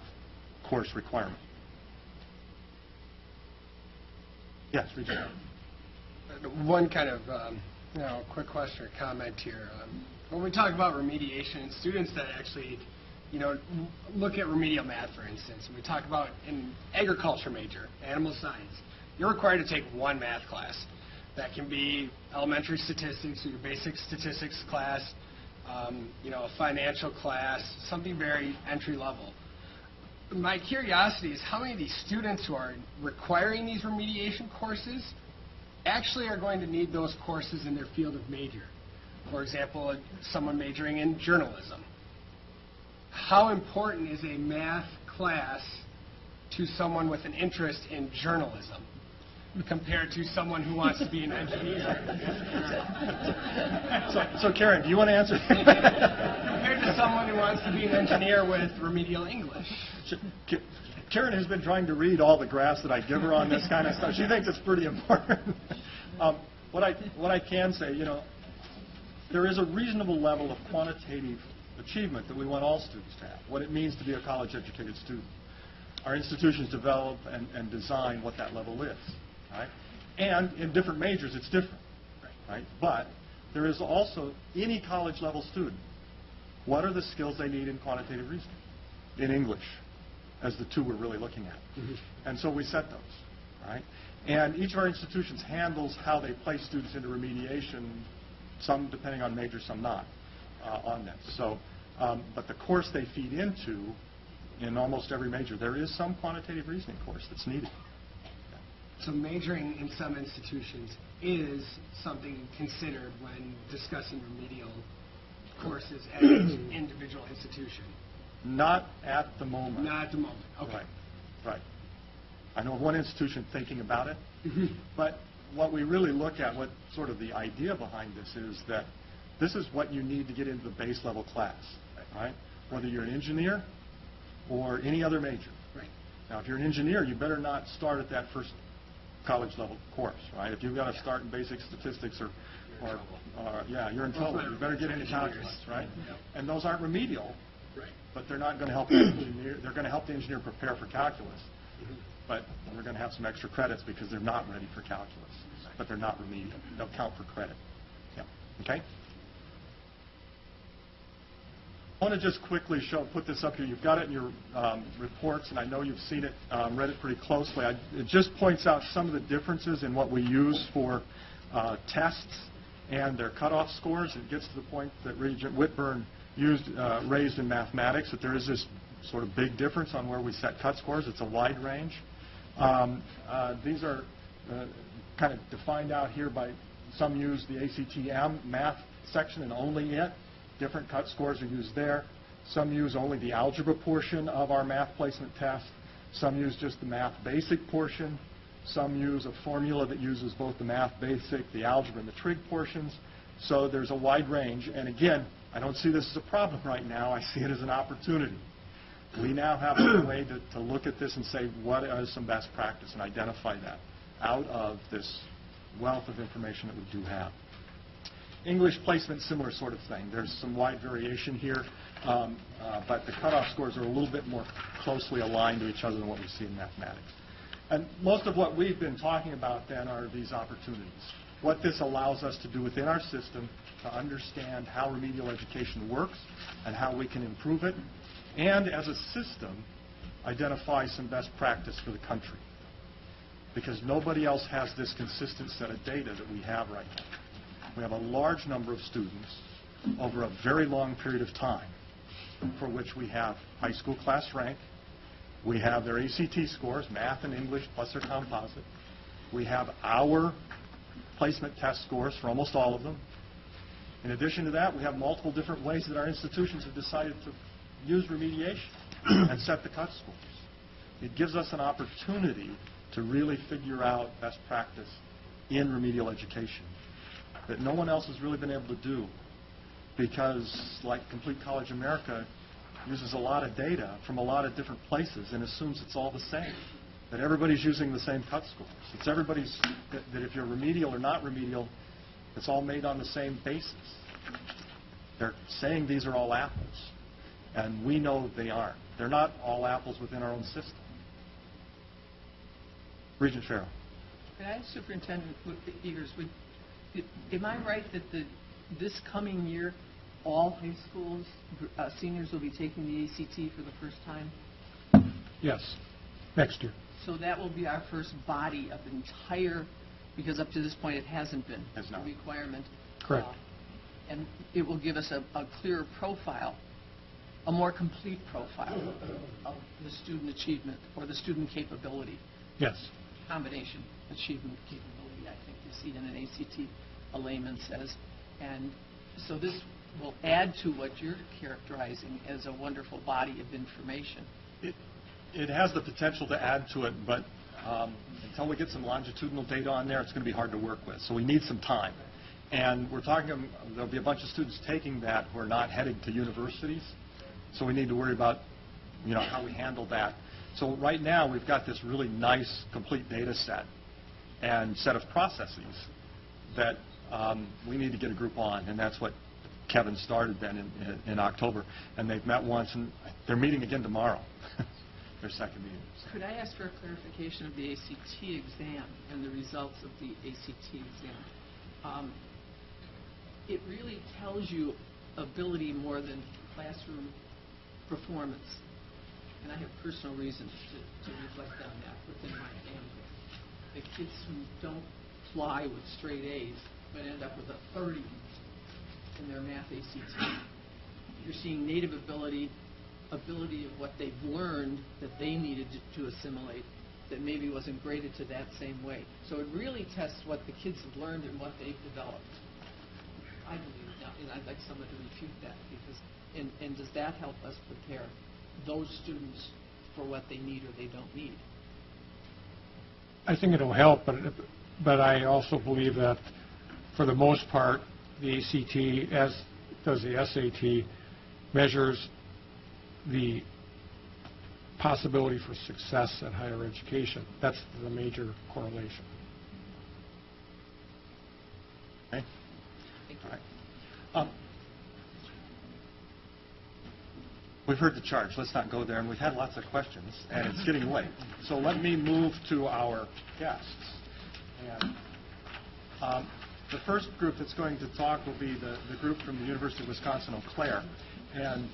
course requirement. Yes, Regent. One kind of quick question or comment here. When we talk about remediation, students that actually look at remedial math, for instance, and we talk about an agriculture major, animal science, you're required to take one math class. That can be elementary statistics or your basic statistics class, a financial class, something very entry level. My curiosity is how many of these students who are requiring these remediation courses actually are going to need those courses in their field of major. For example, someone majoring in journalism. How important is a math class to someone with an interest in journalism compared to someone who wants to be an engineer? So Karen, do you want to answer? Compared to someone who wants to be an engineer with remedial English. Karen has been trying to read all the graphs that I give her on this kind of stuff. She thinks it's pretty important. What I can say, there is a reasonable level of quantitative achievement that we want all students to have, what it means to be a college-educated student. Our institutions develop and design what that level is, right? And in different majors, it's different, right? But there is also any college-level student, what are the skills they need in quantitative reasoning, in English, as the two we're really looking at. Mm-hmm. And so we set those, right? And each of our institutions handles how they place students into remediation, some depending on major, some not, on that. So, but the course they feed into, in almost every major, there is some quantitative reasoning course that's needed. So majoring in some institutions is something considered when discussing remedial courses at each individual institution. Not at the moment. Not at the moment. Okay. Right. I know of one institution thinking about it, but what we really look at, what sort of the idea behind this is that this is what you need to get into the base level class, right? Whether you're an engineer or any other major. Right. Now, if you're an engineer, you better not start at that first college level course, right? If you've got to start in basic statistics you're in trouble. You better get into calculus, right? Yep. And those aren't remedial, right? But they're not going to help the engineer. They're going to help the engineer prepare for calculus. But they're going to have some extra credits because they're not ready for calculus. But they're not remedial. They'll count for credit. Yeah. Okay? I want to just quickly put this up here. You've got it in your reports, and I know you've seen it, read it pretty closely. It just points out some of the differences in what we use for tests and their cutoff scores. It gets to the point that Regent Whitburn raised in mathematics, that there is this sort of big difference on where we set cut scores. It's a wide range. These are kind of defined out here by some use the ACT math section and only it. Different cut scores are used there. Some use only the algebra portion of our math placement test. Some use just the math basic portion. Some use a formula that uses both the math basic, the algebra, and the trig portions. So there's a wide range. And again, I don't see this as a problem right now. I see it as an opportunity. We now have a way to look at this and say, what is some best practice, and identify that out of this wealth of information that we do have. English placement, similar sort of thing. There's some wide variation here, but the cutoff scores are a little bit more closely aligned to each other than what we see in mathematics. And most of what we've been talking about then are these opportunities. What this allows us to do within our system to understand how remedial education works and how we can improve it, and as a system, identify some best practice for the country. Because nobody else has this consistent set of data that we have right now. We have a large number of students over a very long period of time for which we have high school class rank. We have their ACT scores, math and English, plus their composite. We have our placement test scores for almost all of them. In addition to that, we have multiple different ways that our institutions have decided to use remediation and set the cut scores. It gives us an opportunity to really figure out best practice in remedial education that no one else has really been able to do, because like Complete College America uses a lot of data from a lot of different places and assumes it's all the same, that everybody's using the same cut scores. It's everybody's, that if you're remedial or not remedial, it's all made on the same basis. They're saying these are all apples, and we know they aren't. They're not all apples within our own system. Regent Farrell. Could I ask Superintendent Egers, am I right that this coming year, all high schools, seniors will be taking the ACT for the first time? Yes, next year. So that will be our first body of entire, because up to this point it hasn't been a requirement. Correct. And it will give us a clearer profile, a more complete profile of the student achievement or the student capability. Yes. Combination, achievement, capability, I think you see it in an ACT, a layman says. And so this will add to what you're characterizing as a wonderful body of information. It has the potential to add to it, but until we get some longitudinal data on there, it's going to be hard to work with. So we need some time. And we're talking, there'll be a bunch of students taking that who are not heading to universities. So we need to worry about, how we handle that. So right now, we've got this really nice, complete data set and set of processes that we need to get a group on, and that's what Kevin started then in October. And they've met once, and they're meeting again tomorrow, their second meeting. Could I ask for a clarification of the ACT exam and the results of the ACT exam? It really tells you ability more than classroom performance. And I have personal reasons to reflect on that within my family. The kids who don't fly with straight A's but end up with a 30 in their math ACT. You're seeing native ability of what they've learned that they needed to assimilate that maybe wasn't graded to that same way. So it really tests what the kids have learned and what they've developed. I believe now, and I'd like someone to refute that, because, and does that help us prepare those students for what they need or they don't need? I think it'll help, but I also believe that for the most part, the ACT, as does the SAT, measures the possibility for success at higher education. That's the major correlation. Okay. All right. We've heard the charge. Let's not go there. And we've had lots of questions, and it's getting late. So let me move to our guests. And the first group that's going to talk will be the group from the University of Wisconsin-Eau Claire. and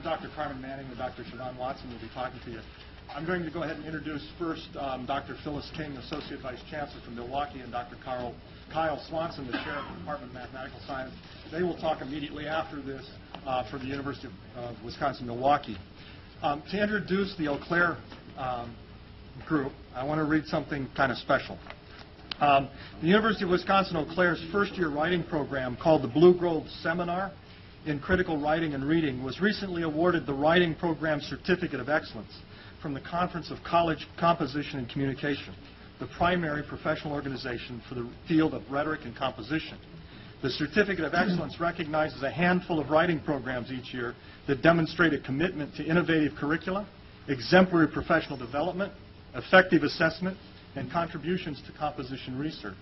Dr. Carmen Manning and Dr. Siobhan Watson will be talking to you. I'm going to go ahead and introduce first Dr. Phyllis King, Associate Vice Chancellor from Milwaukee, and Dr. Kyle Swanson, the Chair of the Department of Mathematical Science. They will talk immediately after this for the University of Wisconsin-Milwaukee. To introduce the Eau Claire group, I want to read something kind of special. The University of Wisconsin-Eau Claire's first-year writing program, called the Blue Gold Seminar in Critical Writing and Reading, was recently awarded the Writing Program Certificate of Excellence from the Conference of College Composition and Communication, the primary professional organization for the field of rhetoric and composition. The Certificate of Excellence recognizes a handful of writing programs each year that demonstrate a commitment to innovative curricula, exemplary professional development, effective assessment, and contributions to composition research.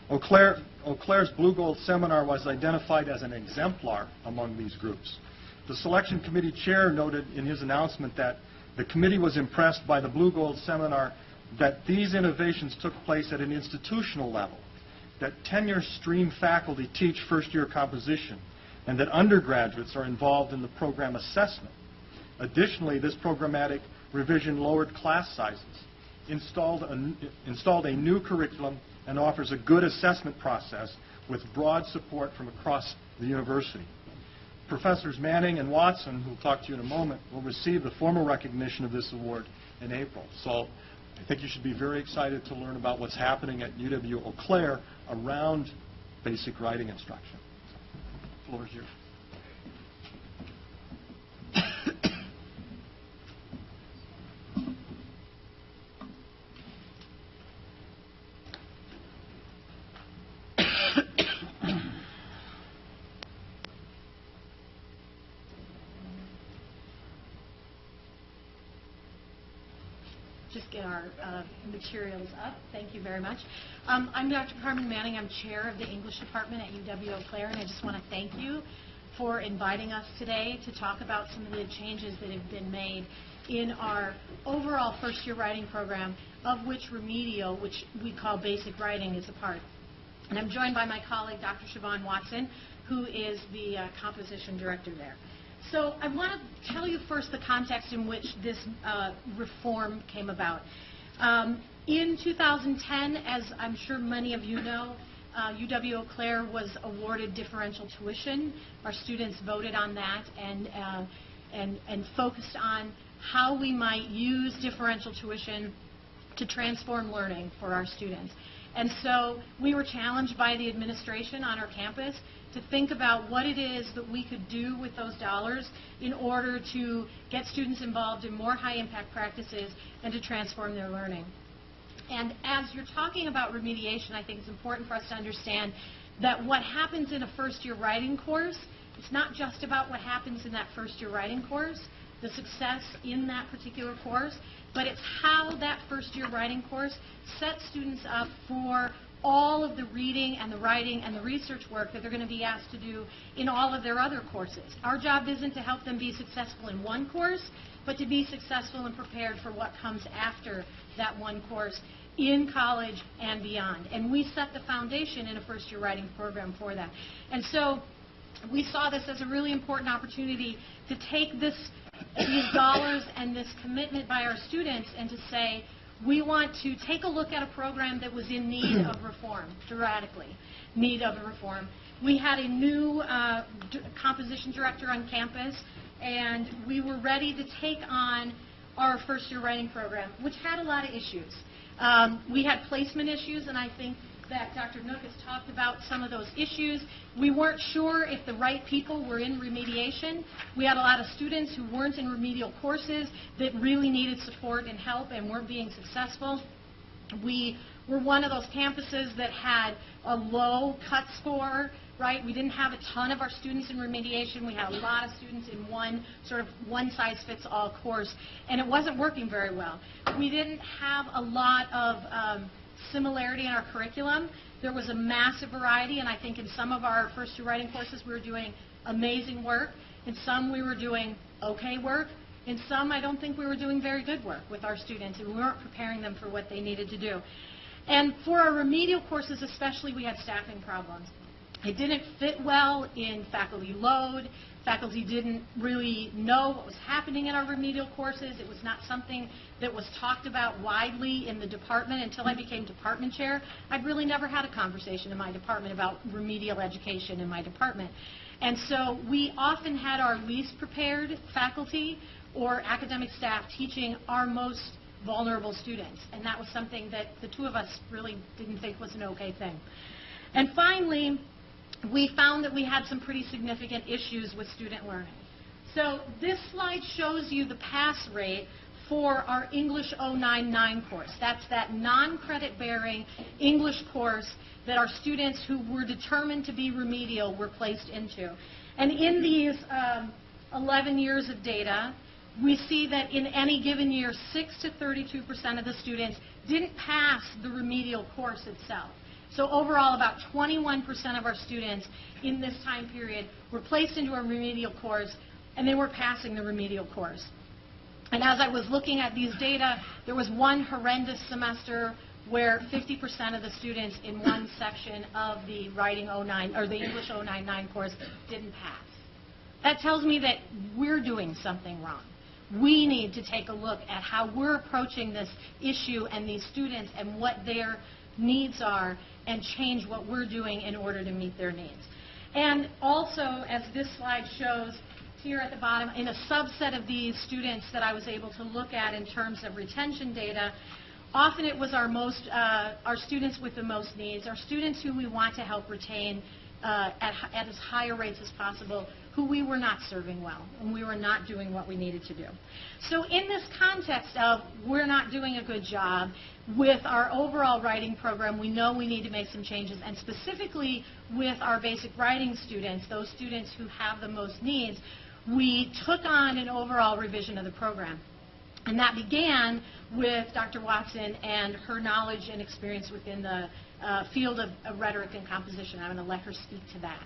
Eau Claire's Blue Gold Seminar was identified as an exemplar among these groups. The selection committee chair noted in his announcement that the committee was impressed by the Blue Gold Seminar that these innovations took place at an institutional level, that tenure stream faculty teach first-year composition, and that undergraduates are involved in the program assessment. Additionally, this programmatic revision lowered class sizes, installed a new curriculum, and offers a good assessment process with broad support from across the university. Professors Manning and Watson, who will talk to you in a moment, will receive the formal recognition of this award in April. So I think you should be very excited to learn about what's happening at UW-Eau Claire around basic writing instruction. The floor is yours. Just get our materials up. Thank you very much. I'm Dr. Carmen Manning. I'm chair of the English department at UW-Eau Claire, and I just want to thank you for inviting us today to talk about some of the changes that have been made in our overall first-year writing program, of which remedial, which we call basic writing, is a part. And I'm joined by my colleague, Dr. Siobhan Watson, who is the composition director there. So I want to tell you first the context in which this reform came about. In 2010, as I'm sure many of you know, UW-Eau Claire was awarded differential tuition. Our students voted on that and focused on how we might use differential tuition to transform learning for our students. And so we were challenged by the administration on our campus to think about what it is that we could do with those dollars in order to get students involved in more high-impact practices and to transform their learning. And as you're talking about remediation, I think it's important for us to understand that what happens in a first-year writing course, it's not just about what happens in that first-year writing course, the success in that particular course, but it's how that first-year writing course sets students up for all of the reading and the writing and the research work that they're going to be asked to do in all of their other courses. Our job isn't to help them be successful in one course, but to be successful and prepared for what comes after that one course in college and beyond. And we set the foundation in a first-year writing program for that. And so we saw this as a really important opportunity to take these dollars and this commitment by our students and to say, we want to take a look at a program that was in need of reform, dramatically need of reform. We had a new composition director on campus, and we were ready to take on our first-year writing program, which had a lot of issues. We had placement issues, and I think that Dr. Nook has talked about some of those issues. We weren't sure if the right people were in remediation. We had a lot of students who weren't in remedial courses that really needed support and help and weren't being successful. We were one of those campuses that had a low cut score, right? We didn't have a ton of our students in remediation. We had a lot of students in one sort of one-size-fits-all course, and it wasn't working very well. We didn't have a lot of similarity in our curriculum. There was a massive variety, and I think in some of our first-year writing courses we were doing amazing work. In some we were doing okay work. In some I don't think we were doing very good work with our students, and we weren't preparing them for what they needed to do. And for our remedial courses especially, we had staffing problems. It didn't fit well in faculty load. Faculty didn't really know what was happening in our remedial courses. It was not something that was talked about widely in the department until I became department chair. I'd really never had a conversation in my department about remedial education in my department. And so we often had our least prepared faculty or academic staff teaching our most vulnerable students. And that was something that the two of us really didn't think was an okay thing. And finally, we found that we had some pretty significant issues with student learning. So this slide shows you the pass rate for our English 099 course. That's that non-credit bearing English course that our students who were determined to be remedial were placed into. And in these 11 years of data, we see that in any given year, 6 to 32% of the students didn't pass the remedial course itself. So overall, about 21% of our students in this time period were placed into a remedial course, and they were passing the remedial course. And as I was looking at these data, there was one horrendous semester where 50% of the students in one section of the writing 09 or the English 099 course didn't pass. That tells me that we're doing something wrong. We need to take a look at how we're approaching this issue and these students and what their needs are and change what we're doing in order to meet their needs. And also, as this slide shows, here at the bottom, in a subset of these students that I was able to look at in terms of retention data, often it was our students with the most needs, our students who we want to help retain at as higher rates as possible, who we were not serving well, and we were not doing what we needed to do. So in this context of we're not doing a good job with our overall writing program, we know we need to make some changes, and specifically with our basic writing students, those students who have the most needs, we took on an overall revision of the program. And that began with Dr. Watson and her knowledge and experience within the field of rhetoric and composition. I'm going to let her speak to that.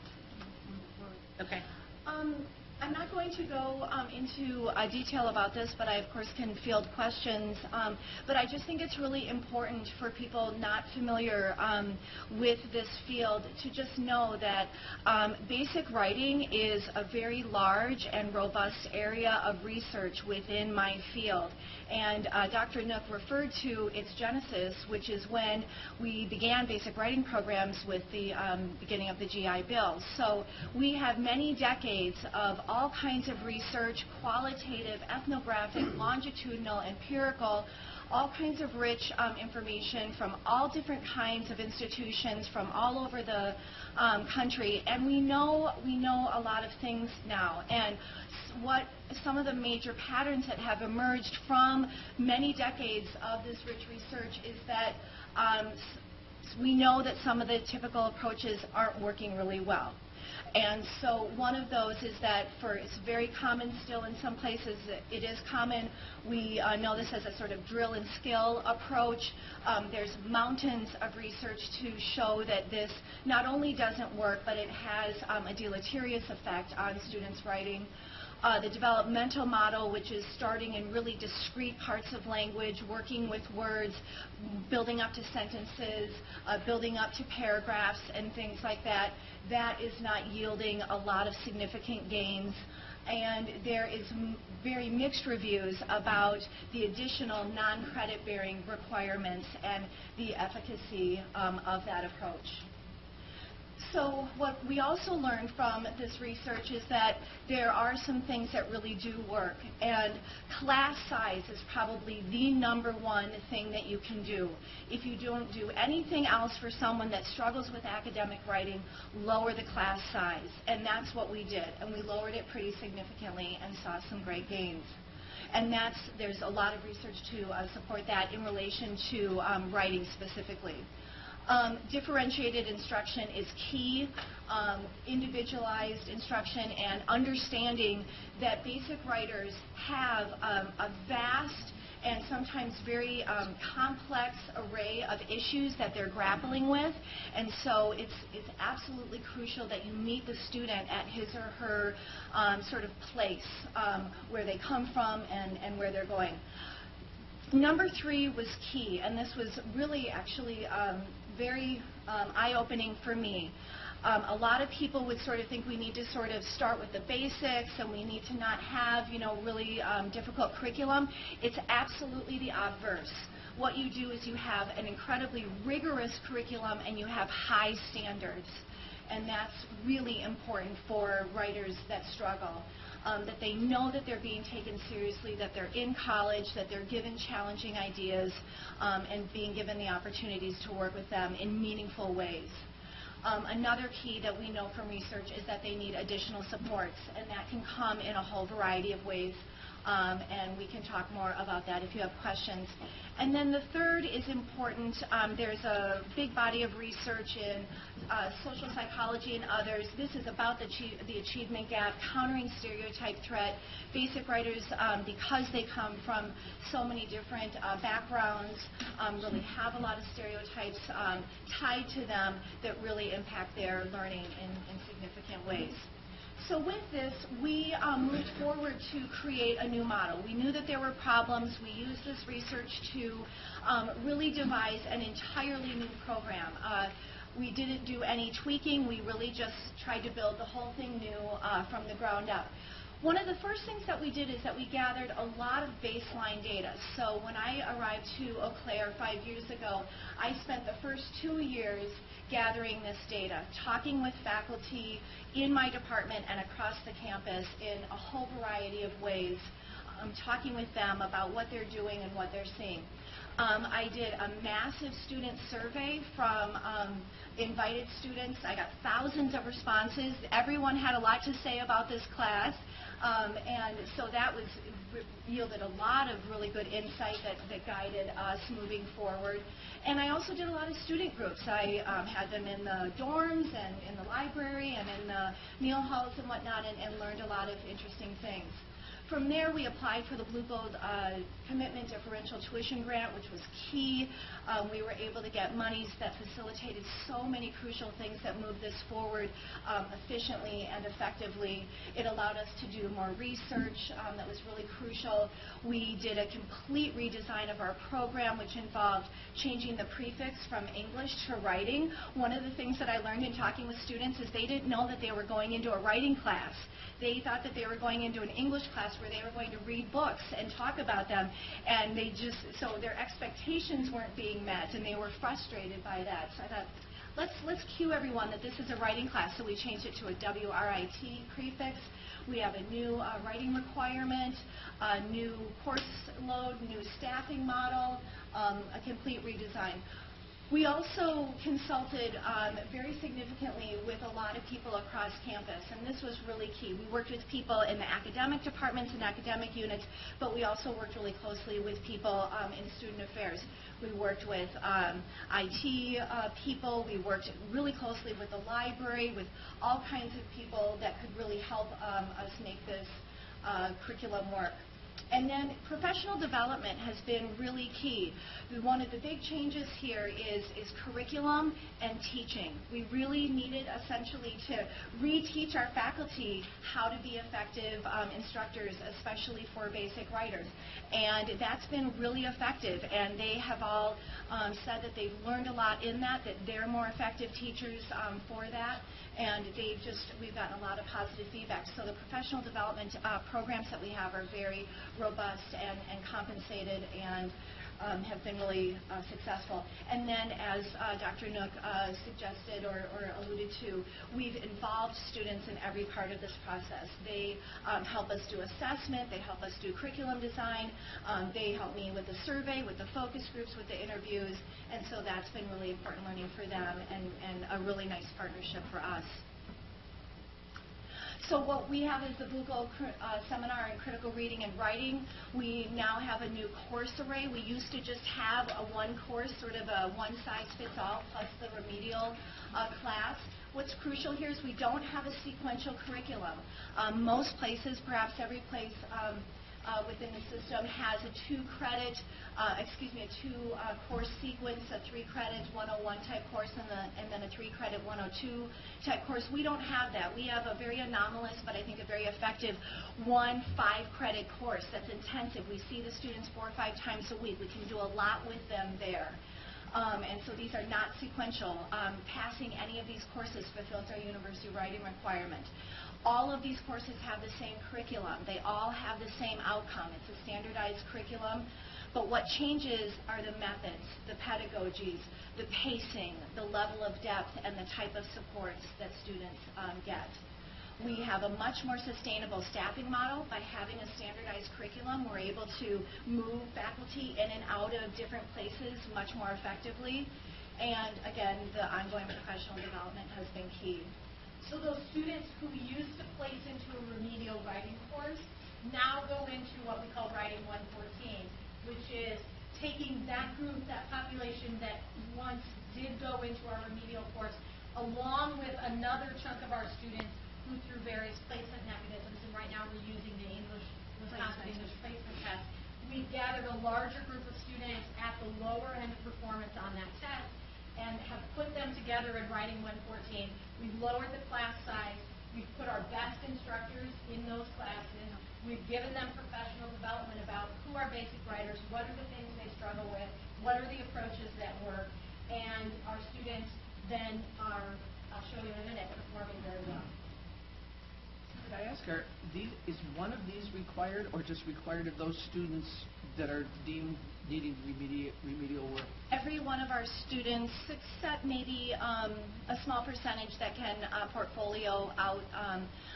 Okay. I'm not going to go into detail about this, but I, of course, can field questions. But I just think it's really important for people not familiar with this field to just know that basic writing is a very large and robust area of research within my field. And Dr. Nook referred to its genesis, which is when we began basic writing programs with the beginning of the GI Bill. So we have many decades of all kinds of research, qualitative, ethnographic, longitudinal, empirical, all kinds of rich information from all different kinds of institutions from all over the country, and we know a lot of things now. And what some of the major patterns that have emerged from many decades of this rich research is that we know that some of the typical approaches aren't working really well. And so one of those is that it's very common still in some places, it is common. We know this as a sort of drill and skill approach. There's mountains of research to show that this not only doesn't work, but it has a deleterious effect on students' writing. The developmental model, which is starting in really discrete parts of language, working with words, building up to sentences, building up to paragraphs and things like that, that is not yielding a lot of significant gains. And there is very mixed reviews about the additional non-credit bearing requirements and the efficacy of that approach. So what we also learned from this research is that there are some things that really do work, and class size is probably the #1 thing that you can do. If you don't do anything else for someone that struggles with academic writing, lower the class size, and that's what we did, and we lowered it pretty significantly and saw some great gains. And there's a lot of research to support that in relation to writing specifically. Differentiated instruction is key, individualized instruction, and understanding that basic writers have a vast and sometimes very complex array of issues that they're grappling with, and so it's absolutely crucial that you meet the student at his or her sort of place, where they come from and where they're going. #3 was key, and this was really actually very eye-opening for me. A lot of people would sort of think we need to sort of start with the basics and we need to not have, really difficult curriculum. It's absolutely the obverse. What you do is you have an incredibly rigorous curriculum and you have high standards. And that's really important for writers that struggle, that they know that they're being taken seriously, that they're in college, that they're given challenging ideas, and being given the opportunities to work with them in meaningful ways. Another key that we know from research is that they need additional supports, and that can come in a whole variety of ways. And we can talk more about that if you have questions. And then the third is important. There's a big body of research in social psychology and others. This is about the achievement gap, countering stereotype threat. Basic writers, because they come from so many different backgrounds, really have a lot of stereotypes tied to them that really impact their learning in significant ways. So with this, we moved forward to create a new model. We knew that there were problems. We used this research to really devise an entirely new program. We didn't do any tweaking. We really just tried to build the whole thing new from the ground up. One of the first things that we did is that we gathered a lot of baseline data. So when I arrived to Eau Claire 5 years ago, I spent the first 2 years gathering this data, talking with faculty in my department and across the campus in a whole variety of ways, talking with them about what they're doing and what they're seeing. I did a massive student survey from invited students. I got thousands of responses. Everyone had a lot to say about this class. And so that yielded a lot of really good insight that guided us moving forward. And I also did a lot of student groups. I had them in the dorms and in the library and in the meal halls and whatnot, and learned a lot of interesting things. From there, we applied for the Blue Gold Commitment Differential Tuition Grant, which was key. We were able to get monies that facilitated so many crucial things that moved this forward efficiently and effectively. It allowed us to do more research that was really crucial. We did a complete redesign of our program, which involved changing the prefix from English to writing. One of the things that I learned in talking with students is they didn't know that they were going into a writing class. They thought that they were going into an English class where they were going to read books and talk about them, and so their expectations weren't being met, and they were frustrated by that. So I thought, let's cue everyone that this is a writing class, so we changed it to a WRIT prefix. We have a new writing requirement, a new course load, new staffing model, a complete redesign. We also consulted very significantly with a lot of people across campus, and this was really key. We worked with people in the academic departments and academic units, but we also worked really closely with people in student affairs. We worked with IT people. We worked really closely with the library, with all kinds of people that could really help us make this curriculum work. And then professional development has been really key. One of the big changes here is curriculum and teaching. We really needed essentially to reteach our faculty how to be effective instructors, especially for basic writers. And that's been really effective. And they have all said that they've learned a lot in that they're more effective teachers for that. And we've gotten a lot of positive feedback. So the professional development programs that we have are very robust and compensated and have been really successful. And then, as Dr. Nook suggested or alluded to, we've involved students in every part of this process. They help us do assessment, they help us do curriculum design, they help me with the survey, with the focus groups, with the interviews, and so that's been really important learning for them and a really nice partnership for us. So what we have is the Blue Gold Seminar in Critical Reading and Writing. We now have a new course array. We used to just have a one course, sort of a one-size-fits-all, plus the remedial class. What's crucial here is we don't have a sequential curriculum. Most places, perhaps every place within the system, has a two-course sequence, a 3-credit 101 type course, and then a 3-credit 102 type course. We don't have that. We have a very anomalous, but I think a very effective 1 5-credit course that's intensive. We see the students 4 or 5 times a week. We can do a lot with them there. And so these are not sequential. Passing any of these courses fulfills our university writing requirement. All of these courses have the same curriculum. They all have the same outcome. It's a standardized curriculum. But what changes are the methods, the pedagogies, the pacing, the level of depth, and the type of supports that students get. We have a much more sustainable staffing model. By having a standardized curriculum, we're able to move faculty in and out of different places much more effectively. And again, the ongoing professional development has been key. So those students who we used to place into a remedial writing course now go into what we call Writing 114, which is taking that group, that population that once did go into our remedial course, along with another chunk of our students who through various placement mechanisms, and right now we're using the Wisconsin English placement test, we've gathered a larger group of students at the lower end of performance on that test and have put them together in Writing 114. We've lowered the class size. We've put our best instructors in those classes. We've given them professional development about who are basic writers, what are the things they struggle with, what are the approaches that work, and our students then are, I'll show you in a minute, performing very well. Could I ask, is one of these required or just required of those students that are deemed needing remedial work? Every one of our students, except maybe a small percentage that can portfolio out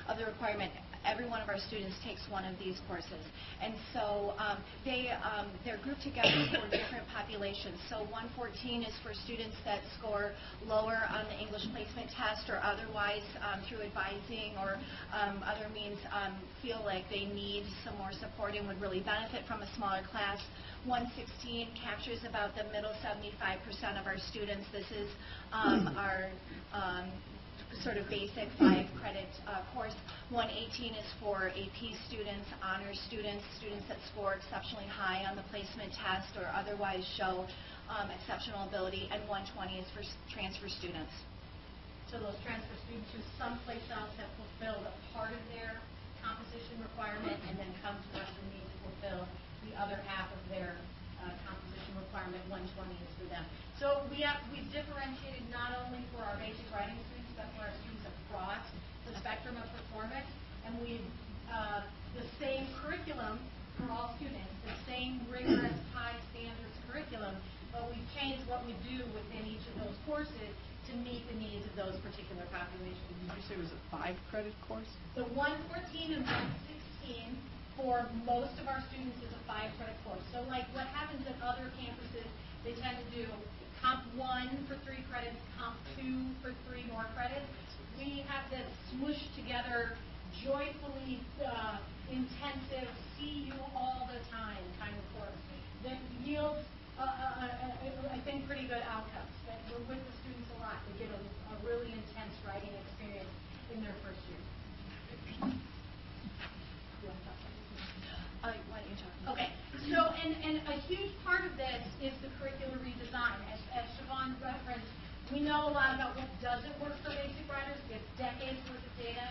of the requirement, every one of our students takes one of these courses. And so they're grouped together for different populations. So 114 is for students that score lower on the English placement test or otherwise through advising or other means feel like they need some more support and would really benefit from a smaller class. 116 captures about the middle 75% of our students. This is our sort of basic 5-credit course. 118 is for AP students, honors students, students that score exceptionally high on the placement test or otherwise show exceptional ability, and 120 is for transfer students. So those transfer students who someplace else have fulfilled a part of their composition requirement and then come to us and need to fulfill the other half of their composition requirement, 120 is for them. So we've differentiated not only for our basic writing students, but for our students across the spectrum of performance, and we've the same curriculum for all students, the same rigorous high standards curriculum, but we've changed what we do within each of those courses to meet the needs of those particular populations. Did you say it was a 5-credit course? The 114 and 116 for most of our students is a 5-credit course. So like what happens at other campuses, they tend to do Comp 1 for 3 credits, Comp 2 for 3 more credits. We have this smooshed together, joyfully intensive, see you all the time kind of course that yields, I think, pretty good outcomes. That we're with the students a lot. They get a really intense writing experience in their first year. Why don't you talk? Okay, so and a huge part of this is the curricular redesign. As Siobhan referenced, we know a lot about what doesn't work for basic writers. We have decades worth of data,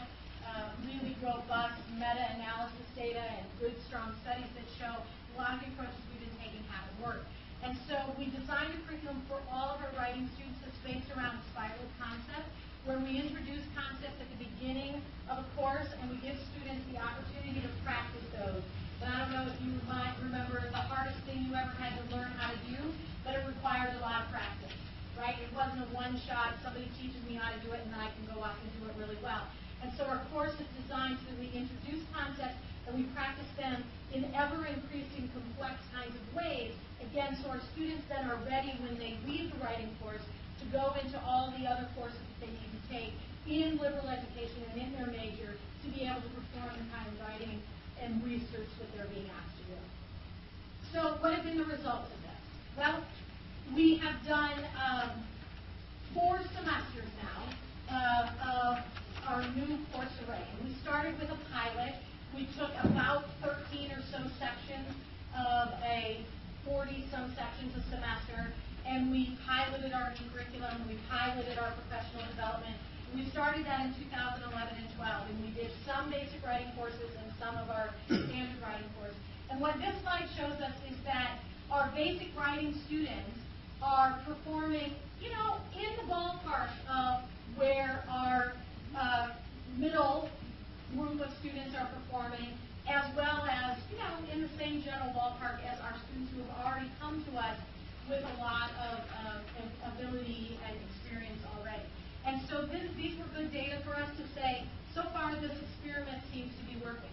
really robust meta-analysis data, and good, strong studies that show a lot of the approaches we've been taking haven't worked. And so we designed a curriculum for all of our writing students that's based around spiral concept, where we introduce concepts at the beginning of a course, and we give students the opportunity to practice those. And I don't know if you might remember the hardest thing you ever had to learn how to do, but it requires a lot of practice, right? It wasn't a one-shot, somebody teaches me how to do it, and then I can go off and do it really well. And so our course is designed so that we introduce concepts and we practice them in ever-increasing complex kinds of ways, again, so our students then are ready when they leave the writing course to go into all the other courses that they need to take in liberal education and in their major to be able to perform the kind of writing and research that they're being asked to do. So what have been the results of this? Well, we have done 4 semesters now of our new course array. We started with a pilot. We took about 13 or so sections of a 40-some sections a semester, and we piloted our new curriculum, we piloted our professional development. We started that in 2011 and 12, and we did some basic writing courses and some of our standard writing courses. And what this slide shows us is that our basic writing students are performing, in the ballpark of where our middle group of students are performing, as well as, in the same general ballpark as our students who have already come to us with a lot of ability and experience already. And so these were good data for us to say, so far this experiment seems to be working.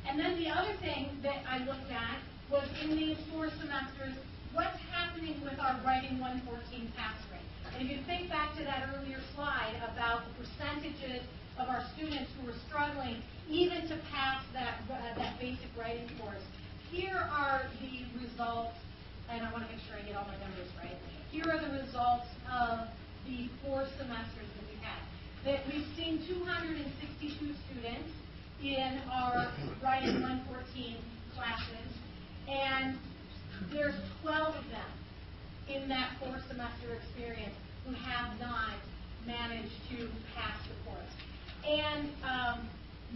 And then the other thing that I looked at was in these 4 semesters, what's happening with our writing 114 pass rate. And if you think back to that earlier slide about the percentages of our students who were struggling even to pass that basic writing course, here are the results, and I want to make sure I get all my numbers right. Here are the results of the 4 semesters that we had. That we've seen 262 students in our writing 114 classes, and there's 12 of them in that 4-semester experience who have not managed to pass the course. And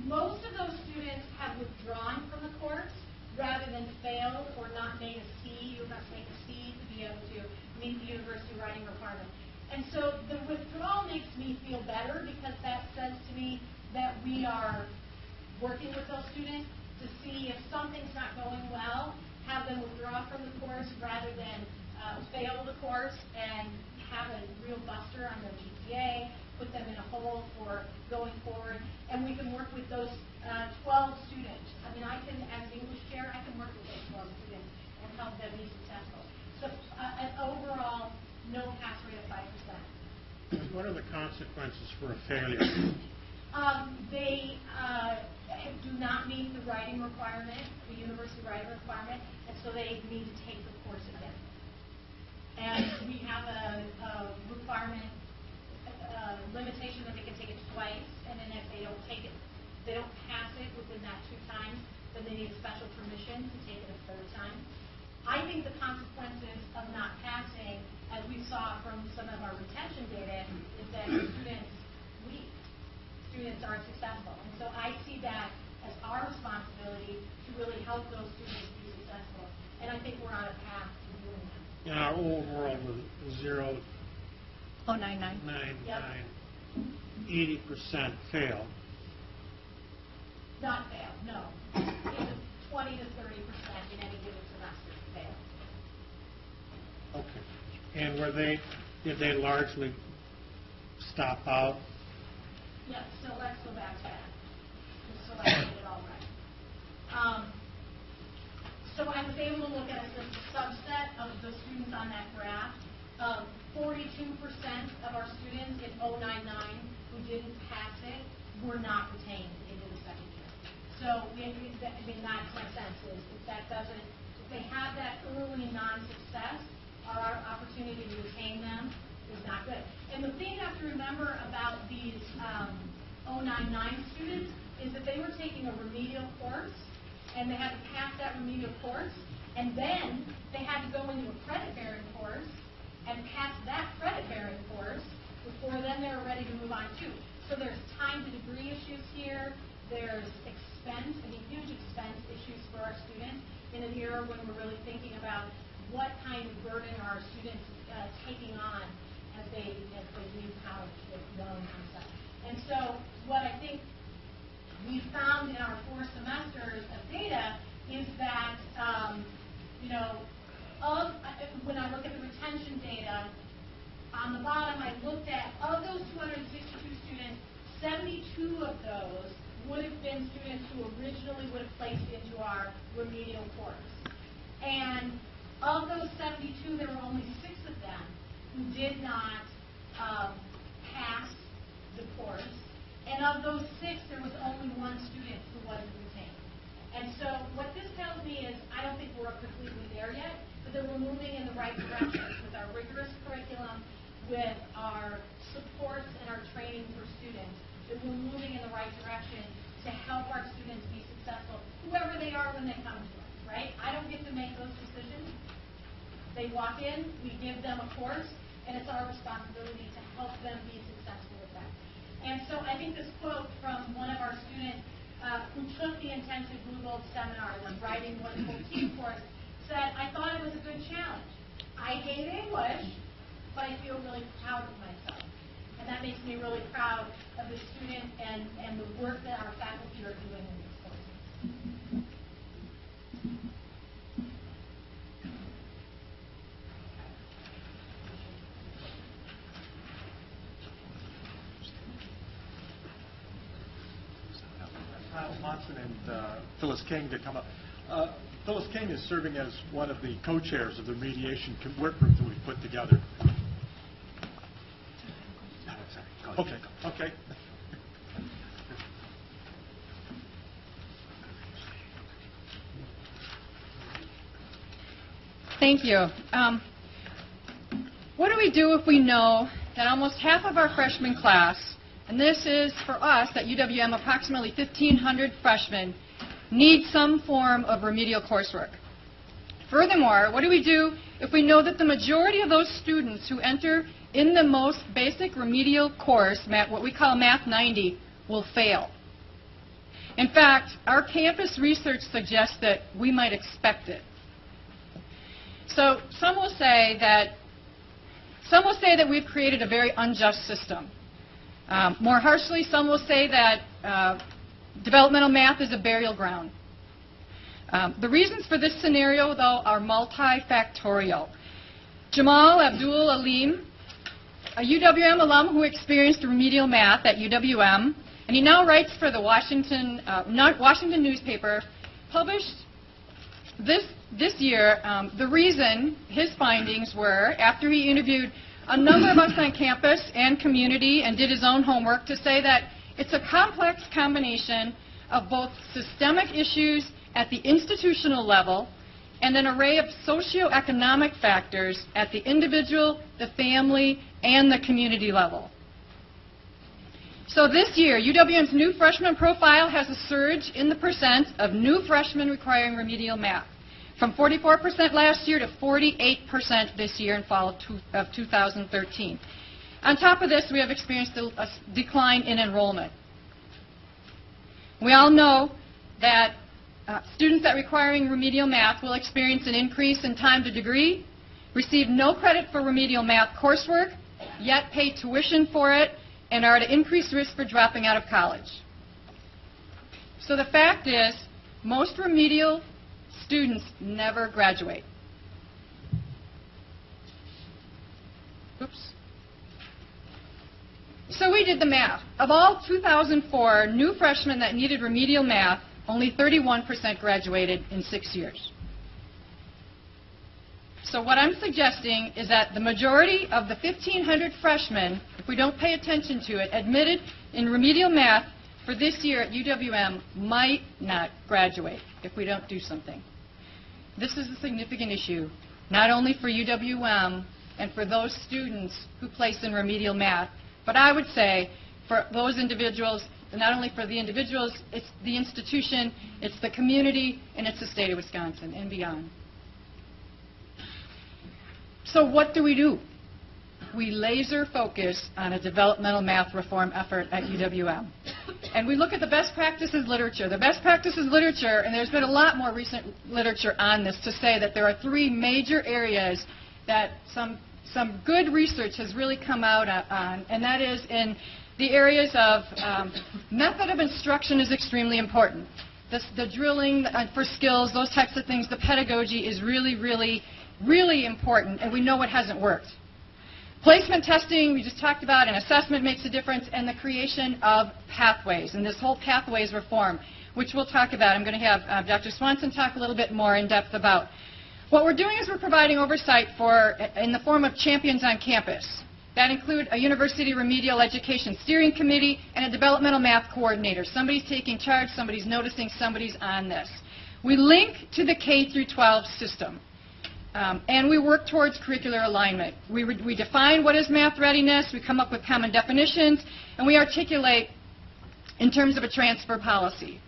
most of those students have withdrawn from the course rather than failed or not made a C. You must make a C to be able to meet the university writing requirement. And so the withdrawal makes me feel better because that says to me that we are working with those students to see if something's not going well, have them withdraw from the course rather than fail the course and have a real buster on their GPA, put them in a hole for going forward, and we can work with those 12 students. I mean, I can, as an English chair, I can work with those 12 students and help them be successful. So an overall no pass rate of 5%. What are the consequences for a failure? They do not meet the writing requirement, the university writing requirement, and so they need to take the course again. And we have a requirement limitation that they can take it twice, and then if they don't take it, they don't pass it within that 2 times, then they need special permission to take it a 3rd time. I think the consequences of not passing, as we saw from some of our retention data, is that students leave. Students aren't successful. And so I see that as our responsibility to really help those students be successful. And I think we're on a path to doing that. In our old world with 0.99, 80% failed. Not fail, no. It's 20 to 30% in any given semester fail. Okay. And did they largely stop out? Yes, so let's go back to that, just so I get it all right. So I was able to look at a subset of the students on that graph. 42% of our students in 099 who didn't pass it were not retained into the second year. So, that's my sense is if they have that early non-success, our opportunity to retain them is not good. And the thing you have to remember about these 099 students is that they were taking a remedial course, and they had to pass that remedial course, and then they had to go into a credit-bearing course and pass that credit-bearing course before then they were ready to move on too. So there's time to degree issues here. There's expense, huge expense issues for our students in an era when we're really thinking about what kind of burden are our students taking on as they leave college with young onset. And so what I think we found in our 4 semesters of data is that, when I look at the retention data, on the bottom I looked at, of those 262 students, 72 of those would have been students who originally would have placed into our remedial course. And of those 72, there were only 6 of them who did not pass the course. And of those 6, there was only 1 student who wasn't retained. And so what this tells me is I don't think we're completely there yet, but that we're moving in the right direction with our rigorous curriculum, with our supports and our training for students, that we're moving in the right direction to help our students be successful, whoever they are when they come to us, right? I don't get to make those decisions. They walk in, we give them a course, and it's our responsibility to help them be successful with that. And so I think this quote from one of our students who took the intensive Blue Gold seminar, the Writing 114 course, said, "I thought it was a good challenge. I hate English, but I feel really proud of myself. And that makes me really proud of the student and the work that our faculty are doing in these courses. Kyle Monson and Phyllis King to come up. Phyllis King is serving as one of the co-chairs of the remediation work group that we put together. Okay. Thank you. What do we do if we know that almost half of our freshman class, and this is for us at UWM approximately 1,500 freshmen, need some form of remedial coursework? Furthermore, what do we do if we know that the majority of those students who enter in the most basic remedial course, what we call Math 90, will fail? In fact, our campus research suggests that we might expect it. So some will say that we've created a very unjust system. More harshly, some will say that developmental math is a burial ground. The reasons for this scenario, though, are multifactorial. Jamal Abdul Alim, a UWM alum who experienced remedial math at UWM, and he now writes for the Washington newspaper, published this year the reason his findings were, after he interviewed a number of us on campus and community and did his own homework, to say that it's a complex combination of both systemic issues at the institutional level and an array of socioeconomic factors at the individual, the family, and the community level. So this year, UWM's new freshman profile has a surge in the percent of new freshmen requiring remedial math, from 44% last year to 48% this year in fall of 2013. On top of this, we have experienced a decline in enrollment. We all know that students that requiring remedial math will experience an increase in time to degree, receive no credit for remedial math coursework, yet pay tuition for it, and are at increased risk for dropping out of college. So the fact is, most remedial students never graduate. Oops. So we did the math. Of all 2004 new freshmen that needed remedial math, only 31% graduated in 6 years. So what I'm suggesting is that the majority of the 1,500 freshmen, if we don't pay attention to it, admitted in remedial math for this year at UWM might not graduate if we don't do something. This is a significant issue, not only for UWM and for those students who place in remedial math, but I would say for those individuals, not only for the individuals, it's the institution, it's the community, and it's the state of Wisconsin and beyond. So what do? We laser focus on a developmental math reform effort at UWM. And we look at the best practices literature. The best practices literature, and there's been a lot more recent literature on this, to say that there are 3 major areas that some good research has really come out on, and that is in the areas of method of instruction is extremely important. The drilling for skills, those types of things, the pedagogy is really, really, really important, and we know it hasn't worked. Placement testing, we just talked about, and assessment makes a difference, and the creation of pathways, and this whole pathways reform, which we'll talk about. I'm going to have Dr. Swanson talk a little bit more in depth about. What we're doing is we're providing oversight in the form of champions on campus. That include a university remedial education steering committee and a developmental math coordinator. Somebody's taking charge, somebody's noticing, somebody's on this. We link to the K through 12 system. And we work towards curricular alignment. We define what is math readiness, we come up with common definitions, and we articulate in terms of a transfer policy.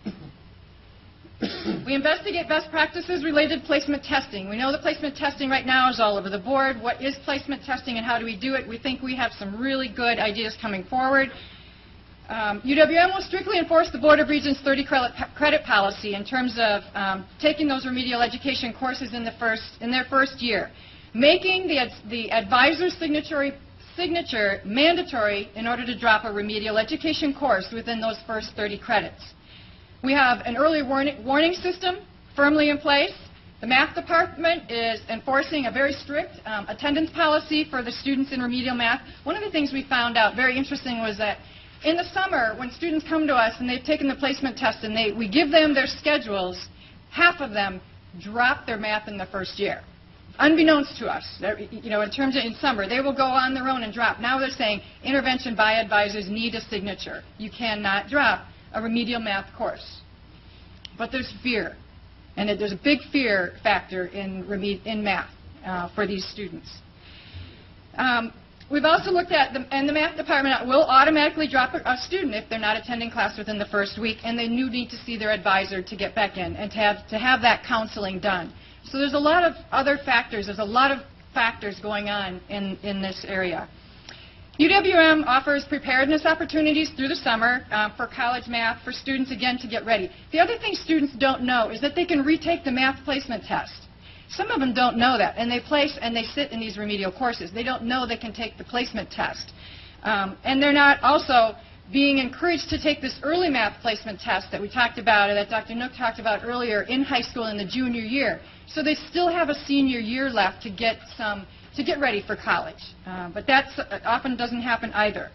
We investigate best practices related to placement testing. We know that placement testing right now is all over the board. What is placement testing and how do we do it? We think we have some really good ideas coming forward. UWM will strictly enforce the Board of Regents 30 credit policy in terms of taking those remedial education courses in their first year. making the advisor's signature mandatory in order to drop a remedial education course within those first 30 credits. We have an early warning system firmly in place. The math department is enforcing a very strict attendance policy for the students in remedial math. One of the things we found out very interesting was that in the summer, when students come to us and they've taken the placement test and we give them their schedules, half of them drop their math in the first year. Unbeknownst to us, in terms of in summer, they will go on their own and drop. Now they're saying intervention by advisors need a signature. You cannot drop a remedial math course. But there's fear, and there's a big fear factor in math for these students. We've also looked at, and the math department will automatically drop a student if they're not attending class within the first week, and they do need to see their advisor to get back in and to have that counseling done. So there's a lot of other factors. There's a lot of factors going on in this area. UWM offers preparedness opportunities through the summer for college math for students, again, to get ready. The other thing students don't know is that they can retake the math placement test. Some of them don't know that, and they sit in these remedial courses. They don't know they can take the placement test. And they're not also being encouraged to take this early math placement test that we talked about, or that Dr. Nook talked about earlier, in high school in the junior year. So they still have a senior year left to get ready for college. But that often doesn't happen either.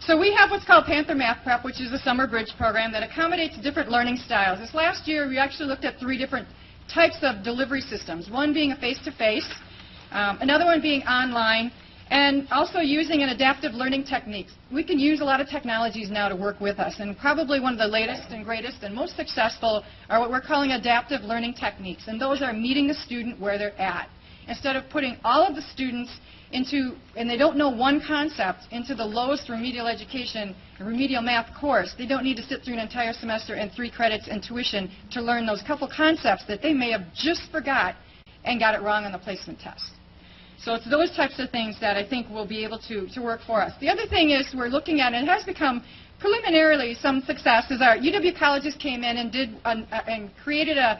So we have what's called Panther Math Prep, which is a summer bridge program that accommodates different learning styles. This last year, we actually looked at 3 different types of delivery systems, one being a face-to-face, another one being online, and also using an adaptive learning techniques. We can use a lot of technologies now to work with us, and probably one of the latest and greatest and most successful are what we're calling adaptive learning techniques, and those are meeting the student where they're at. Instead of putting all of the students into, and they don't know one concept, into the lowest remedial education, remedial math course, they don't need to sit through an entire semester and 3 credits and tuition to learn those couple concepts that they may have just forgot and got it wrong on the placement test. So it's those types of things that I think will be able to work for us. The other thing is we're looking at, and it has become preliminarily some success, is our UW colleges came in and created a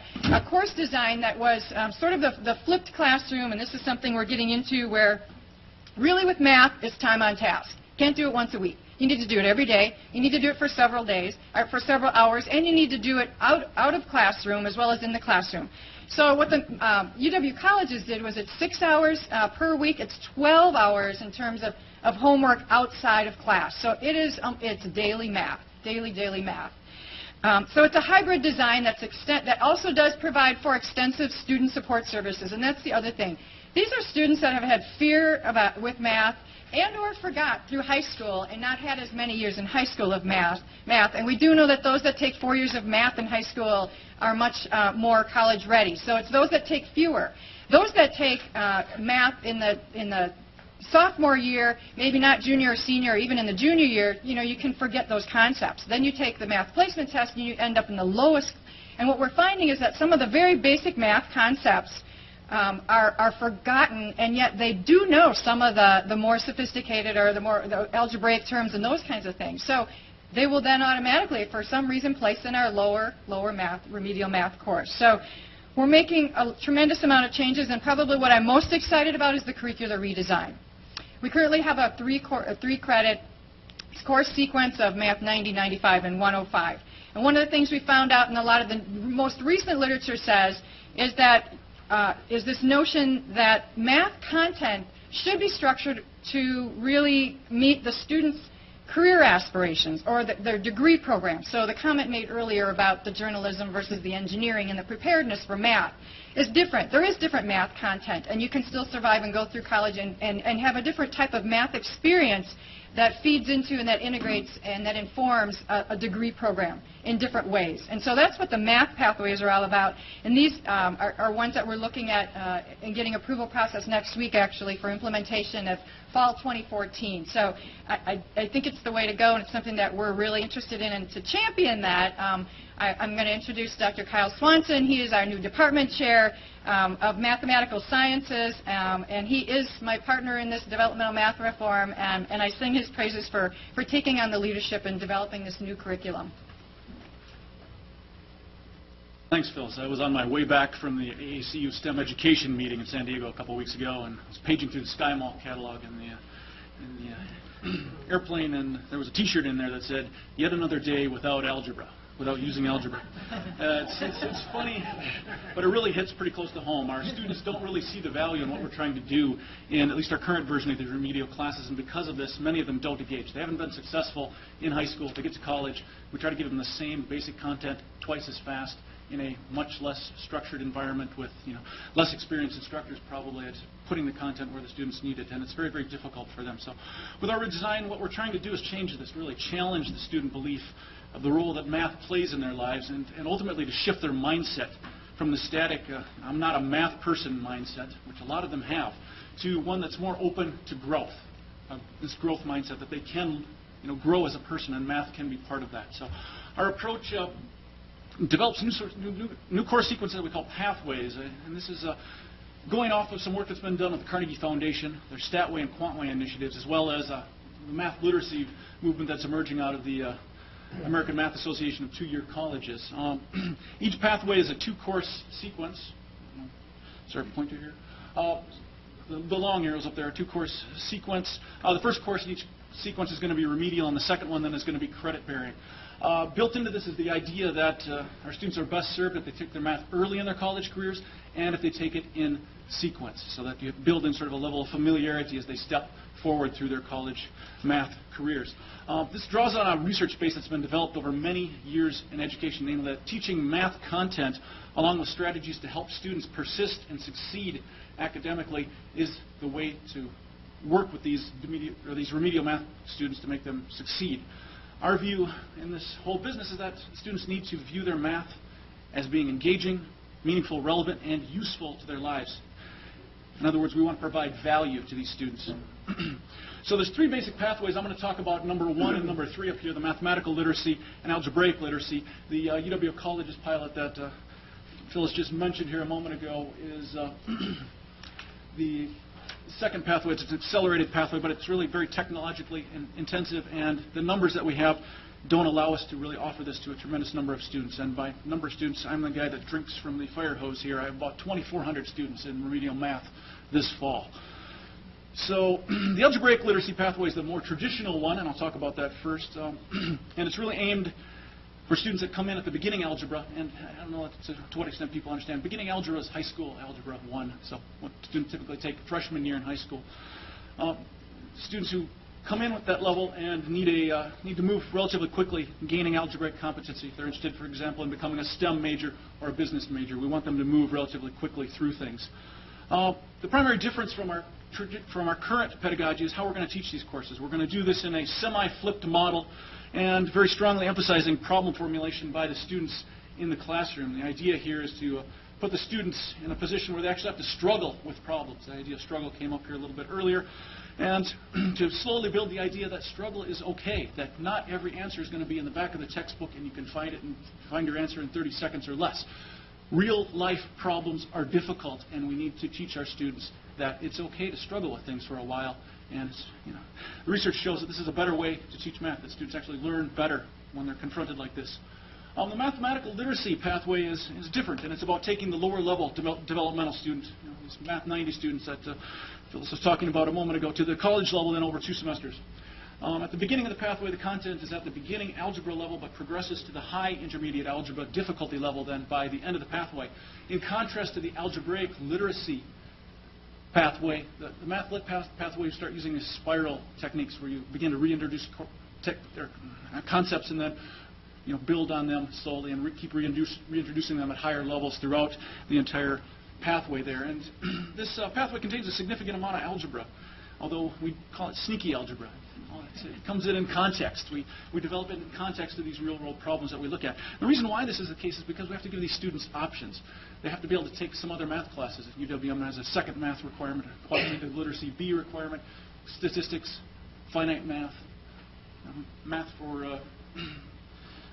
course design that was sort of the flipped classroom, and this is something we're getting into where really with math it's time on task. Can't do it once a week. You need to do it every day. You need to do it for several days, or for several hours, and you need to do it out of classroom as well as in the classroom. So what the UW colleges did was it's 6 hours per week. It's 12 hours in terms of homework outside of class. So it's daily math, daily math. So it's a hybrid design that also does provide for extensive student support services, and that's the other thing. These are students that have had fear with math and or forgot through high school and not had as many years in high school of math. And we do know that those that take 4 years of math in high school are much more college ready. So it's those that take fewer. Those that take math in the sophomore year, maybe not junior or senior, or even in the junior year, you can forget those concepts. Then you take the math placement test and you end up in the lowest. And what we're finding is that some of the very basic math concepts are forgotten, and yet they do know some of the more sophisticated or the algebraic terms and those kinds of things. So they will then automatically, for some reason, place in our lower math, remedial math course. So we're making a tremendous amount of changes, and probably what I'm most excited about is the curricular redesign. We currently have a 3-credit course sequence of Math 90, 95, and 105. And one of the things we found out in a lot of the most recent literature says is that is this notion that math content should be structured to really meet the students' career aspirations or their degree program. So the comment made earlier about the journalism versus the engineering and the preparedness for math is different. There is different math content, and you can still survive and go through college and have a different type of math experience that feeds into and that integrates and that informs a degree program in different ways. And so that's what the math pathways are all about. And these are ones that we're looking at and getting approval process next week, actually, for implementation of fall 2014. So I think it's the way to go, and it's something that we're really interested in. And to champion that, I'm going to introduce Dr. Kyle Swanson. He is our new department chair of mathematical sciences, and he is my partner in this developmental math reform, and I sing his praises for taking on the leadership and developing this new curriculum. Thanks, Phil. So I was on my way back from the AACU STEM education meeting in San Diego a couple weeks ago, and I was paging through the Sky Mall catalog in the airplane, and there was a T-shirt in there that said, "Yet another day without algebra, without using algebra." It's funny, but it really hits pretty close to home. Our students don't really see the value in what we're trying to do in at least our current version of the remedial classes, and because of this, many of them don't engage. They haven't been successful in high school. If they get to college, we try to give them the same basic content twice as fast in a much less structured environment with less experienced instructors probably at putting the content where the students need it, and it's very, very difficult for them. So with our redesign, what we're trying to do is change this, really challenge the student belief of the role that math plays in their lives, and ultimately to shift their mindset from the static, I'm not a math person mindset, which a lot of them have, to one that's more open to growth, this growth mindset that they can grow as a person, and math can be part of that. So our approach develops new course sequences that we call pathways, and this is going off of some work that's been done with the Carnegie Foundation, their Statway and Quantway initiatives, as well as the math literacy movement that's emerging out of the American Math Association of two-year colleges. Each pathway is a two-course sequence. Sorry, pointer here. The long arrows up there are two-course sequence. The first course in each sequence is going to be remedial, and the second one then is going to be credit-bearing. Built into this is the idea that our students are best served if they take their math early in their college careers and if they take it in sequence, so that you build in sort of a level of familiarity as they step forward through their college math careers. This draws on a research base that's been developed over many years in education, namely that teaching math content along with strategies to help students persist and succeed academically is the way to work with these remedial math students to make them succeed. Our view in this whole business is that students need to view their math as being engaging, meaningful, relevant, and useful to their lives. In other words, we want to provide value to these students. So there's three basic pathways. I'm going to talk about number 1 and number 3 up here, the mathematical literacy and algebraic literacy. The UW Colleges pilot that Phyllis just mentioned here a moment ago is the second pathway. It's an accelerated pathway, but it's really very technologically intensive, and the numbers that we have don't allow us to really offer this to a tremendous number of students. And by number of students, I'm the guy that drinks from the fire hose here. I have about 2,400 students in remedial math this fall. So the algebraic literacy pathway is the more traditional one, and I'll talk about that first. And it's really aimed for students that come in at the beginning algebra, and I don't know to what extent people understand. Beginning algebra is high school algebra 1, so what students typically take freshman year in high school. Students who come in with that level and need to move relatively quickly, gaining algebraic competency. If they're interested, for example, in becoming a STEM major or a business major, we want them to move relatively quickly through things. The primary difference from our current pedagogy is how we're going to teach these courses. We're going to do this in a semi-flipped model, and very strongly emphasizing problem formulation by the students in the classroom. The idea here is to put the students in a position where they actually have to struggle with problems. The idea of struggle came up here a little bit earlier. And to slowly build the idea that struggle is okay, that not every answer is going to be in the back of the textbook and you can find it and find your answer in 30 seconds or less. Real life problems are difficult, and we need to teach our students that it's okay to struggle with things for a while. And the research shows that this is a better way to teach math, that students actually learn better when they're confronted like this. The mathematical literacy pathway is different, and it's about taking the lower level developmental students, these Math 90 students that Phyllis was talking about a moment ago, to the college level in over 2 semesters. At the beginning of the pathway, the content is at the beginning algebra level, but progresses to the high intermediate algebra difficulty level then by the end of the pathway. In contrast to the algebraic literacy pathway, the math lit pathway, you start using these spiral techniques where you begin to reintroduce concepts and then build on them slowly and keep reintroducing them at higher levels throughout the entire pathway there. And this pathway contains a significant amount of algebra, although we call it sneaky algebra. It comes in context. We develop it in context of these real-world problems that we look at. The reason why this is the case is because we have to give these students options. They have to be able to take some other math classes. UWM has a second math requirement, a quantitative literacy B requirement, statistics, finite math, math for,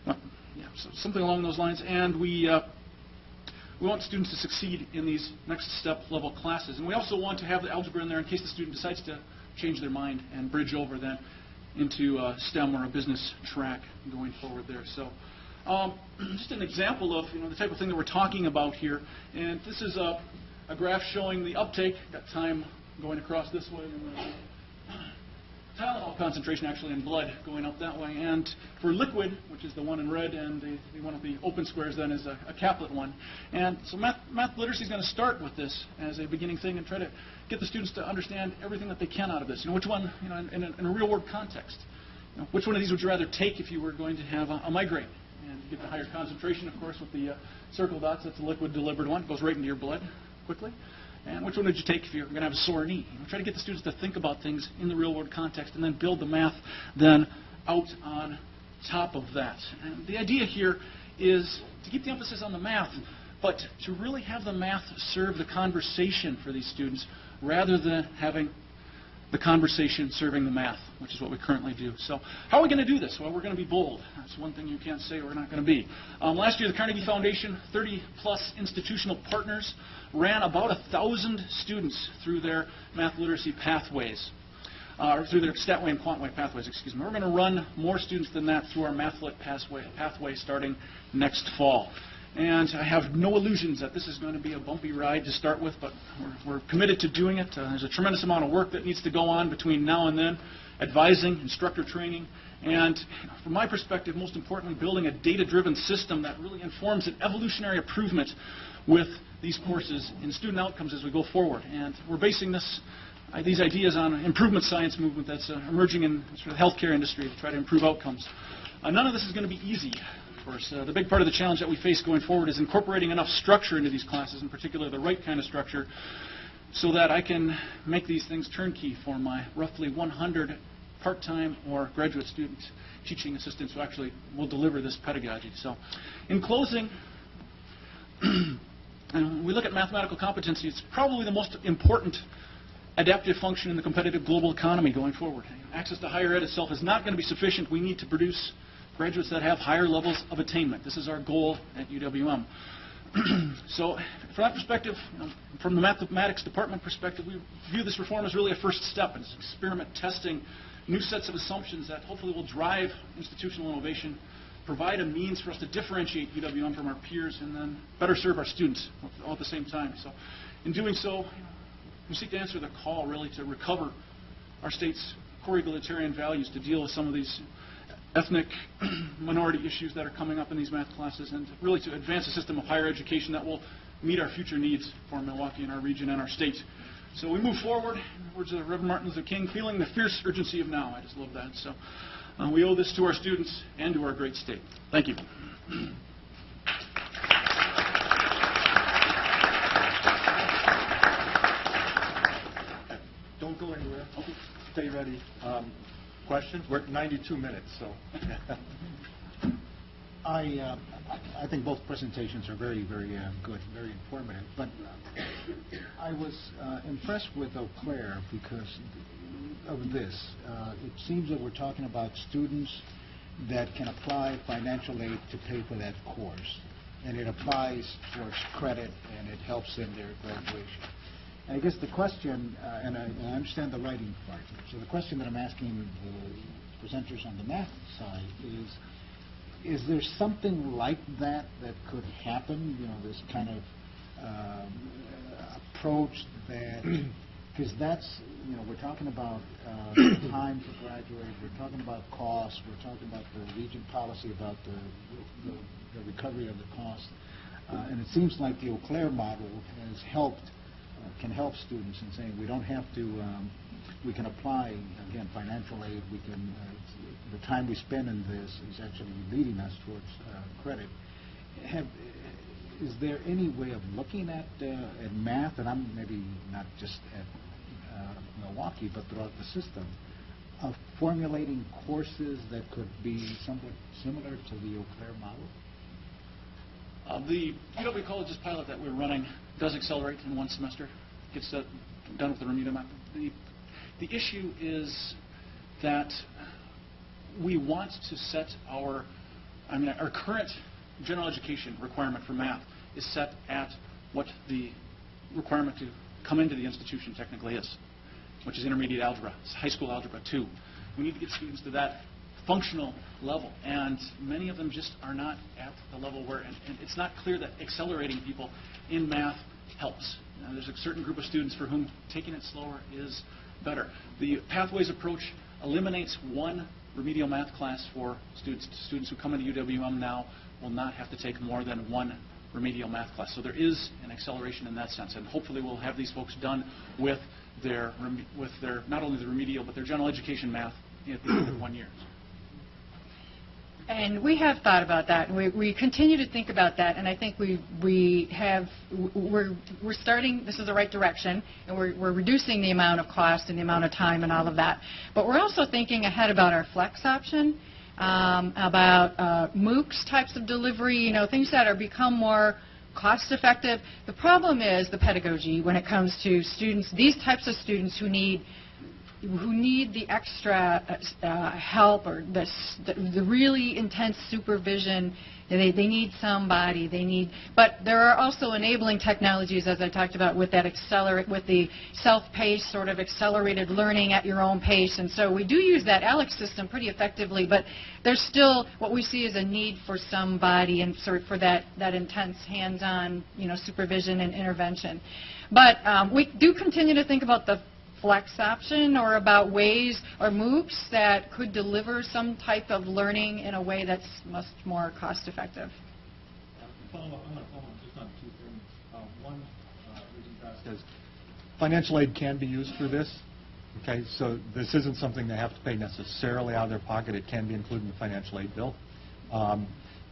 so something along those lines. And we want students to succeed in these next step level classes. And we also want to have the algebra in there in case the student decides to change their mind and bridge over then into STEM or a business track going forward there. So Just an example of the type of thing that we're talking about here. And this is a graph showing the uptake. Got time going across this way. And the Tylenol concentration actually in blood going up that way. And for liquid, which is the one in red, and the one of the open squares then is a caplet one. And so math literacy is going to start with this as a beginning thing and try to get the students to understand everything that they can out of this. Which one, in a real world context. Which one of these would you rather take if you were going to have a migraine? And you get the higher concentration, of course, with the circle dots. That's the liquid delivered one. It goes right into your blood quickly. And which one would you take if you're going to have a sore knee? Try to get the students to think about things in the real-world context and then build the math then out on top of that. And the idea here is to keep the emphasis on the math, but to really have the math serve the conversation for these students rather than having the conversation serving the math, which is what we currently do. So how are we going to do this? Well, we're going to be bold. That's one thing you can't say we're not going to be. Last year, the Carnegie Foundation, 30-plus institutional partners, ran about 1,000 students through their math literacy pathways, or through their StatWay and QuantWay pathways, excuse me. We're going to run more students than that through our MathLit pathway starting next fall. And I have no illusions that this is going to be a bumpy ride to start with, but we're committed to doing it. There's a tremendous amount of work that needs to go on between now and then, advising, instructor training, and from my perspective, most importantly, building a data-driven system that really informs an evolutionary improvement with these courses in student outcomes as we go forward. And we're basing these ideas on an improvement science movement that's emerging in the healthcare industry to try to improve outcomes. None of this is going to be easy. Of course, the big part of the challenge that we face going forward is incorporating enough structure into these classes, in particular the right kind of structure, so that I can make these things turnkey for my roughly 100 part-time or graduate student teaching assistants who actually will deliver this pedagogy. So, in closing, when we look at mathematical competency, it's probably the most important adaptive function in the competitive global economy going forward. Access to higher ed itself is not going to be sufficient. We need to produce graduates that have higher levels of attainment. This is our goal at UWM. So from that perspective, from the mathematics department perspective, we view this reform as really a first step. It's experiment testing new sets of assumptions that hopefully will drive institutional innovation, provide a means for us to differentiate UWM from our peers, and then better serve our students all at the same time. So in doing so, we seek to answer the call really to recover our state's core egalitarian values, to deal with some of these ethnic minority issues that are coming up in these math classes, and really to advance a system of higher education that will meet our future needs for Milwaukee and our region and our state. So we move forward, in the words of Reverend Martin Luther King, feeling the fierce urgency of now. I just love that. So we owe this to our students and to our great state. Thank you. Don't go anywhere. Okay. Stay ready. Questions? We're at 92 minutes, so. I think both presentations are very, very good, very informative. But I was impressed with Eau Claire because of this. It seems that we're talking about students that can apply financial aid to pay for that course. And it applies towards credit, and it helps in their graduation. I guess the question, and I understand the writing part, so the question that I'm asking the presenters on the math side is there something like that that could happen, this kind of approach that, because that's, we're talking about time to graduate, we're talking about costs, we're talking about the region policy, about the recovery of the cost, and it seems like the Eau Claire model has helped can help students in saying we don't have to, we can apply, again, financial aid, we can, the time we spend in this is actually leading us towards credit. Is there any way of looking at math, and I'm maybe not just at Milwaukee, but throughout the system, of formulating courses that could be somewhat similar to the Eau Claire model? The UW Colleges pilot that we're running does accelerate in one semester. Gets done with the remedial map. The issue is that we want to set our current general education requirement for math is set at what the requirement to come into the institution technically is, which is intermediate algebra. It's high school algebra 2. We need to get students to that functional level, and many of them just are not at the level where, and it's not clear that accelerating people in math helps. There's a certain group of students for whom taking it slower is better. The Pathways approach eliminates one remedial math class for students. Students who come into UWM now will not have to take more than one remedial math class. So there is an acceleration in that sense, and hopefully we'll have these folks done with their not only the remedial but their general education math at the end of 1 year. And we have thought about that, and we continue to think about that, and I think we're starting, this is the right direction, and we're reducing the amount of cost and the amount of time and all of that. But we're also thinking ahead about our flex option, about MOOCs types of delivery, things that are become more cost effective. The problem is the pedagogy when it comes to students, these types of students who need the extra help or the really intense supervision. They need somebody. But there are also enabling technologies, as I talked about, with that with the self-paced sort of accelerated learning at your own pace. And so we do use that ALEX system pretty effectively. But there's still what we see as a need for somebody and sort of for that intense hands-on, supervision and intervention. But we do continue to think about the flex option or about ways or MOOCs that could deliver some type of learning in a way that's much more cost effective. I'm going to follow up just on two things. One, Regent Best says financial aid can be used for this. Okay, so this isn't something they have to pay necessarily out of their pocket. It can be included in the financial aid bill.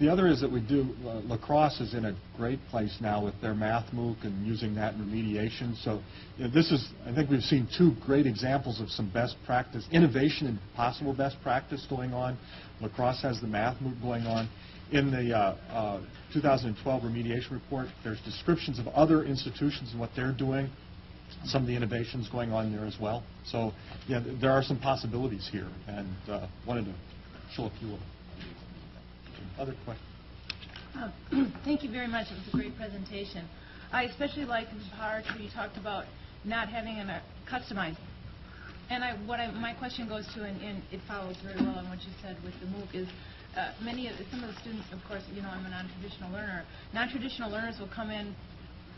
The other is that we do, La Crosse is in a great place now with their math MOOC and using that in remediation. So this is, I think we've seen two great examples of some best practice, innovation and possible best practice going on. La Crosse has the math MOOC going on. In the 2012 remediation report, there's descriptions of other institutions and what they're doing, some of the innovations going on there as well. So yeah, there are some possibilities here, and wanted to show a few of them. Other questions? Thank you very much. It was a great presentation. I especially liked the part where you talked about not having a customized. And my question goes to, and it follows very well on what you said with the MOOC, is some of the students, of course, I'm a non-traditional learner. Non-traditional learners will come in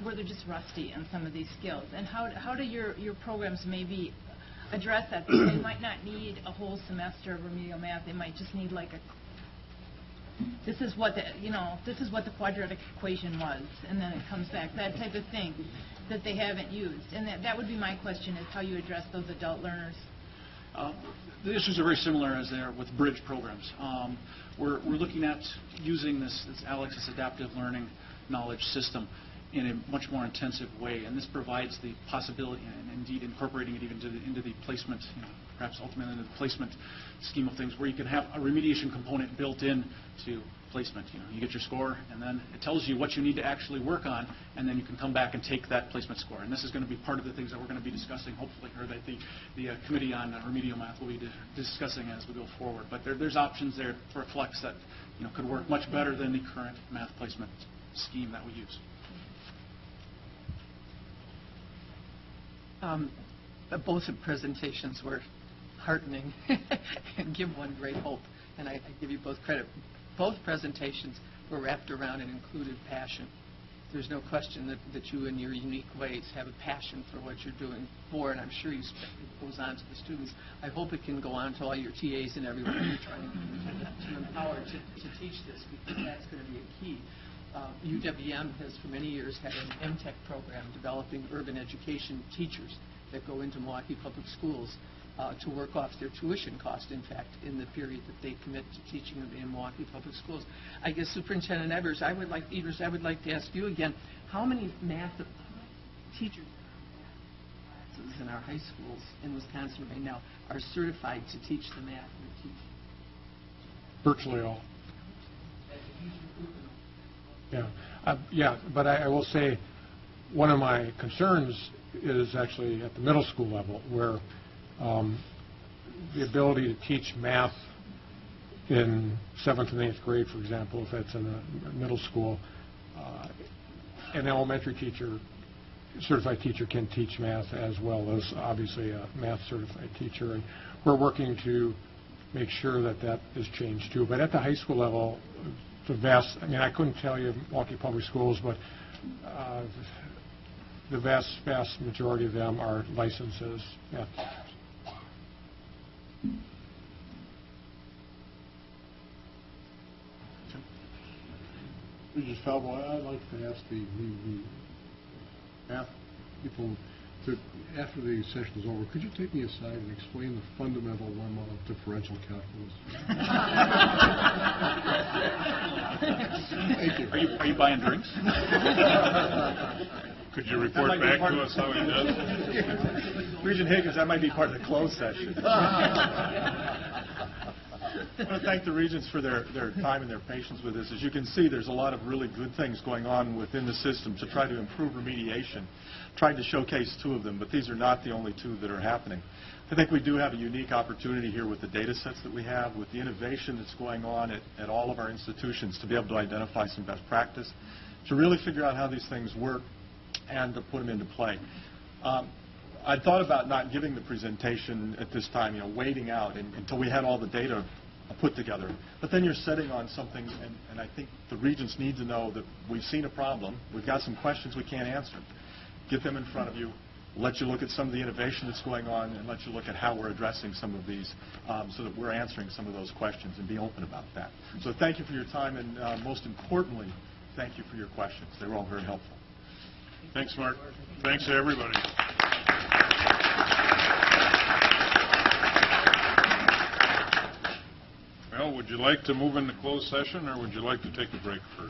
where they're just rusty in some of these skills. And how do your programs maybe address that? Because they might not need a whole semester of remedial math. They might just need like this is what the quadratic equation was, and then it comes back, that type of thing that they haven't used. And that would be my question, is how you address those adult learners. The issues are very similar as they are with bridge programs. We're looking at using this ALEX, this adaptive learning knowledge system, in a much more intensive way, and this provides the possibility, and indeed incorporating it even into the placement, perhaps ultimately into the placement scheme of things, where you can have a remediation component built in to placement. You get your score, and then it tells you what you need to actually work on, and then you can come back and take that placement score. And this is going to be part of the things that we're going to be discussing, hopefully, or that the Committee on Remedial Math will be discussing as we go forward. But there's options there for a flex that could work much better than the current math placement scheme that we use. Both presentations were heartening and give one great hope, and I give you both credit. Both presentations were wrapped around and included passion. There's no question that you, in your unique ways, have a passion for what you're doing for, and I'm sure it goes on to the students. I hope it can go on to all your TAs and everyone you're trying to empower to teach this, because that's going to be a key. UWM has for many years had an MTech program developing urban education teachers that go into Milwaukee Public Schools to work off their tuition cost, in fact, in the period that they commit to teaching in Milwaukee Public Schools. I guess, Superintendent Evers, I would like to ask you again, how many math teachers in our high schools in Wisconsin right now are certified to teach the math we're teaching? Virtually all. Yeah, but I will say one of my concerns is actually at the middle school level, where the ability to teach math in 7th and 8th grade, for example, if that's in a middle school, an elementary teacher, certified teacher, can teach math as well as obviously a math certified teacher. And we're working to make sure that that is changed too. But at the high school level, the vast, I mean, I couldn't tell you Milwaukee Public Schools, but the vast majority of them are licenses. Yeah. Regents Falbo, I'd like to ask the math people, after the session is over, could you take me aside and explain the fundamental lemma of differential calculus? Thank you. Are you buying drinks? Could you report back to us how he does? Regent Higgins, that might be part of the closed session. I want to thank the Regents for their time and their patience with this. As you can see, there's a lot of really good things going on within the system to try to improve remediation. Tried to showcase two of them, but these are not the only two that are happening. I think we do have a unique opportunity here with the data sets that we have, with the innovation that's going on at all of our institutions to be able to identify some best practice, to really figure out how these things work and to put them into play. I thought about not giving the presentation at this time, waiting out until we had all the data put together. But then you're setting on something, and I think the Regents need to know that we've seen a problem, we've got some questions we can't answer. Get them in front of you, let you look at some of the innovation that's going on, and let you look at how we're addressing some of these so that we're answering some of those questions and be open about that. So thank you for your time, and most importantly, thank you for your questions. They were all very helpful. Thanks, Mark. Thanks to everybody. Well, would you like to move into closed session, or would you like to take a break first?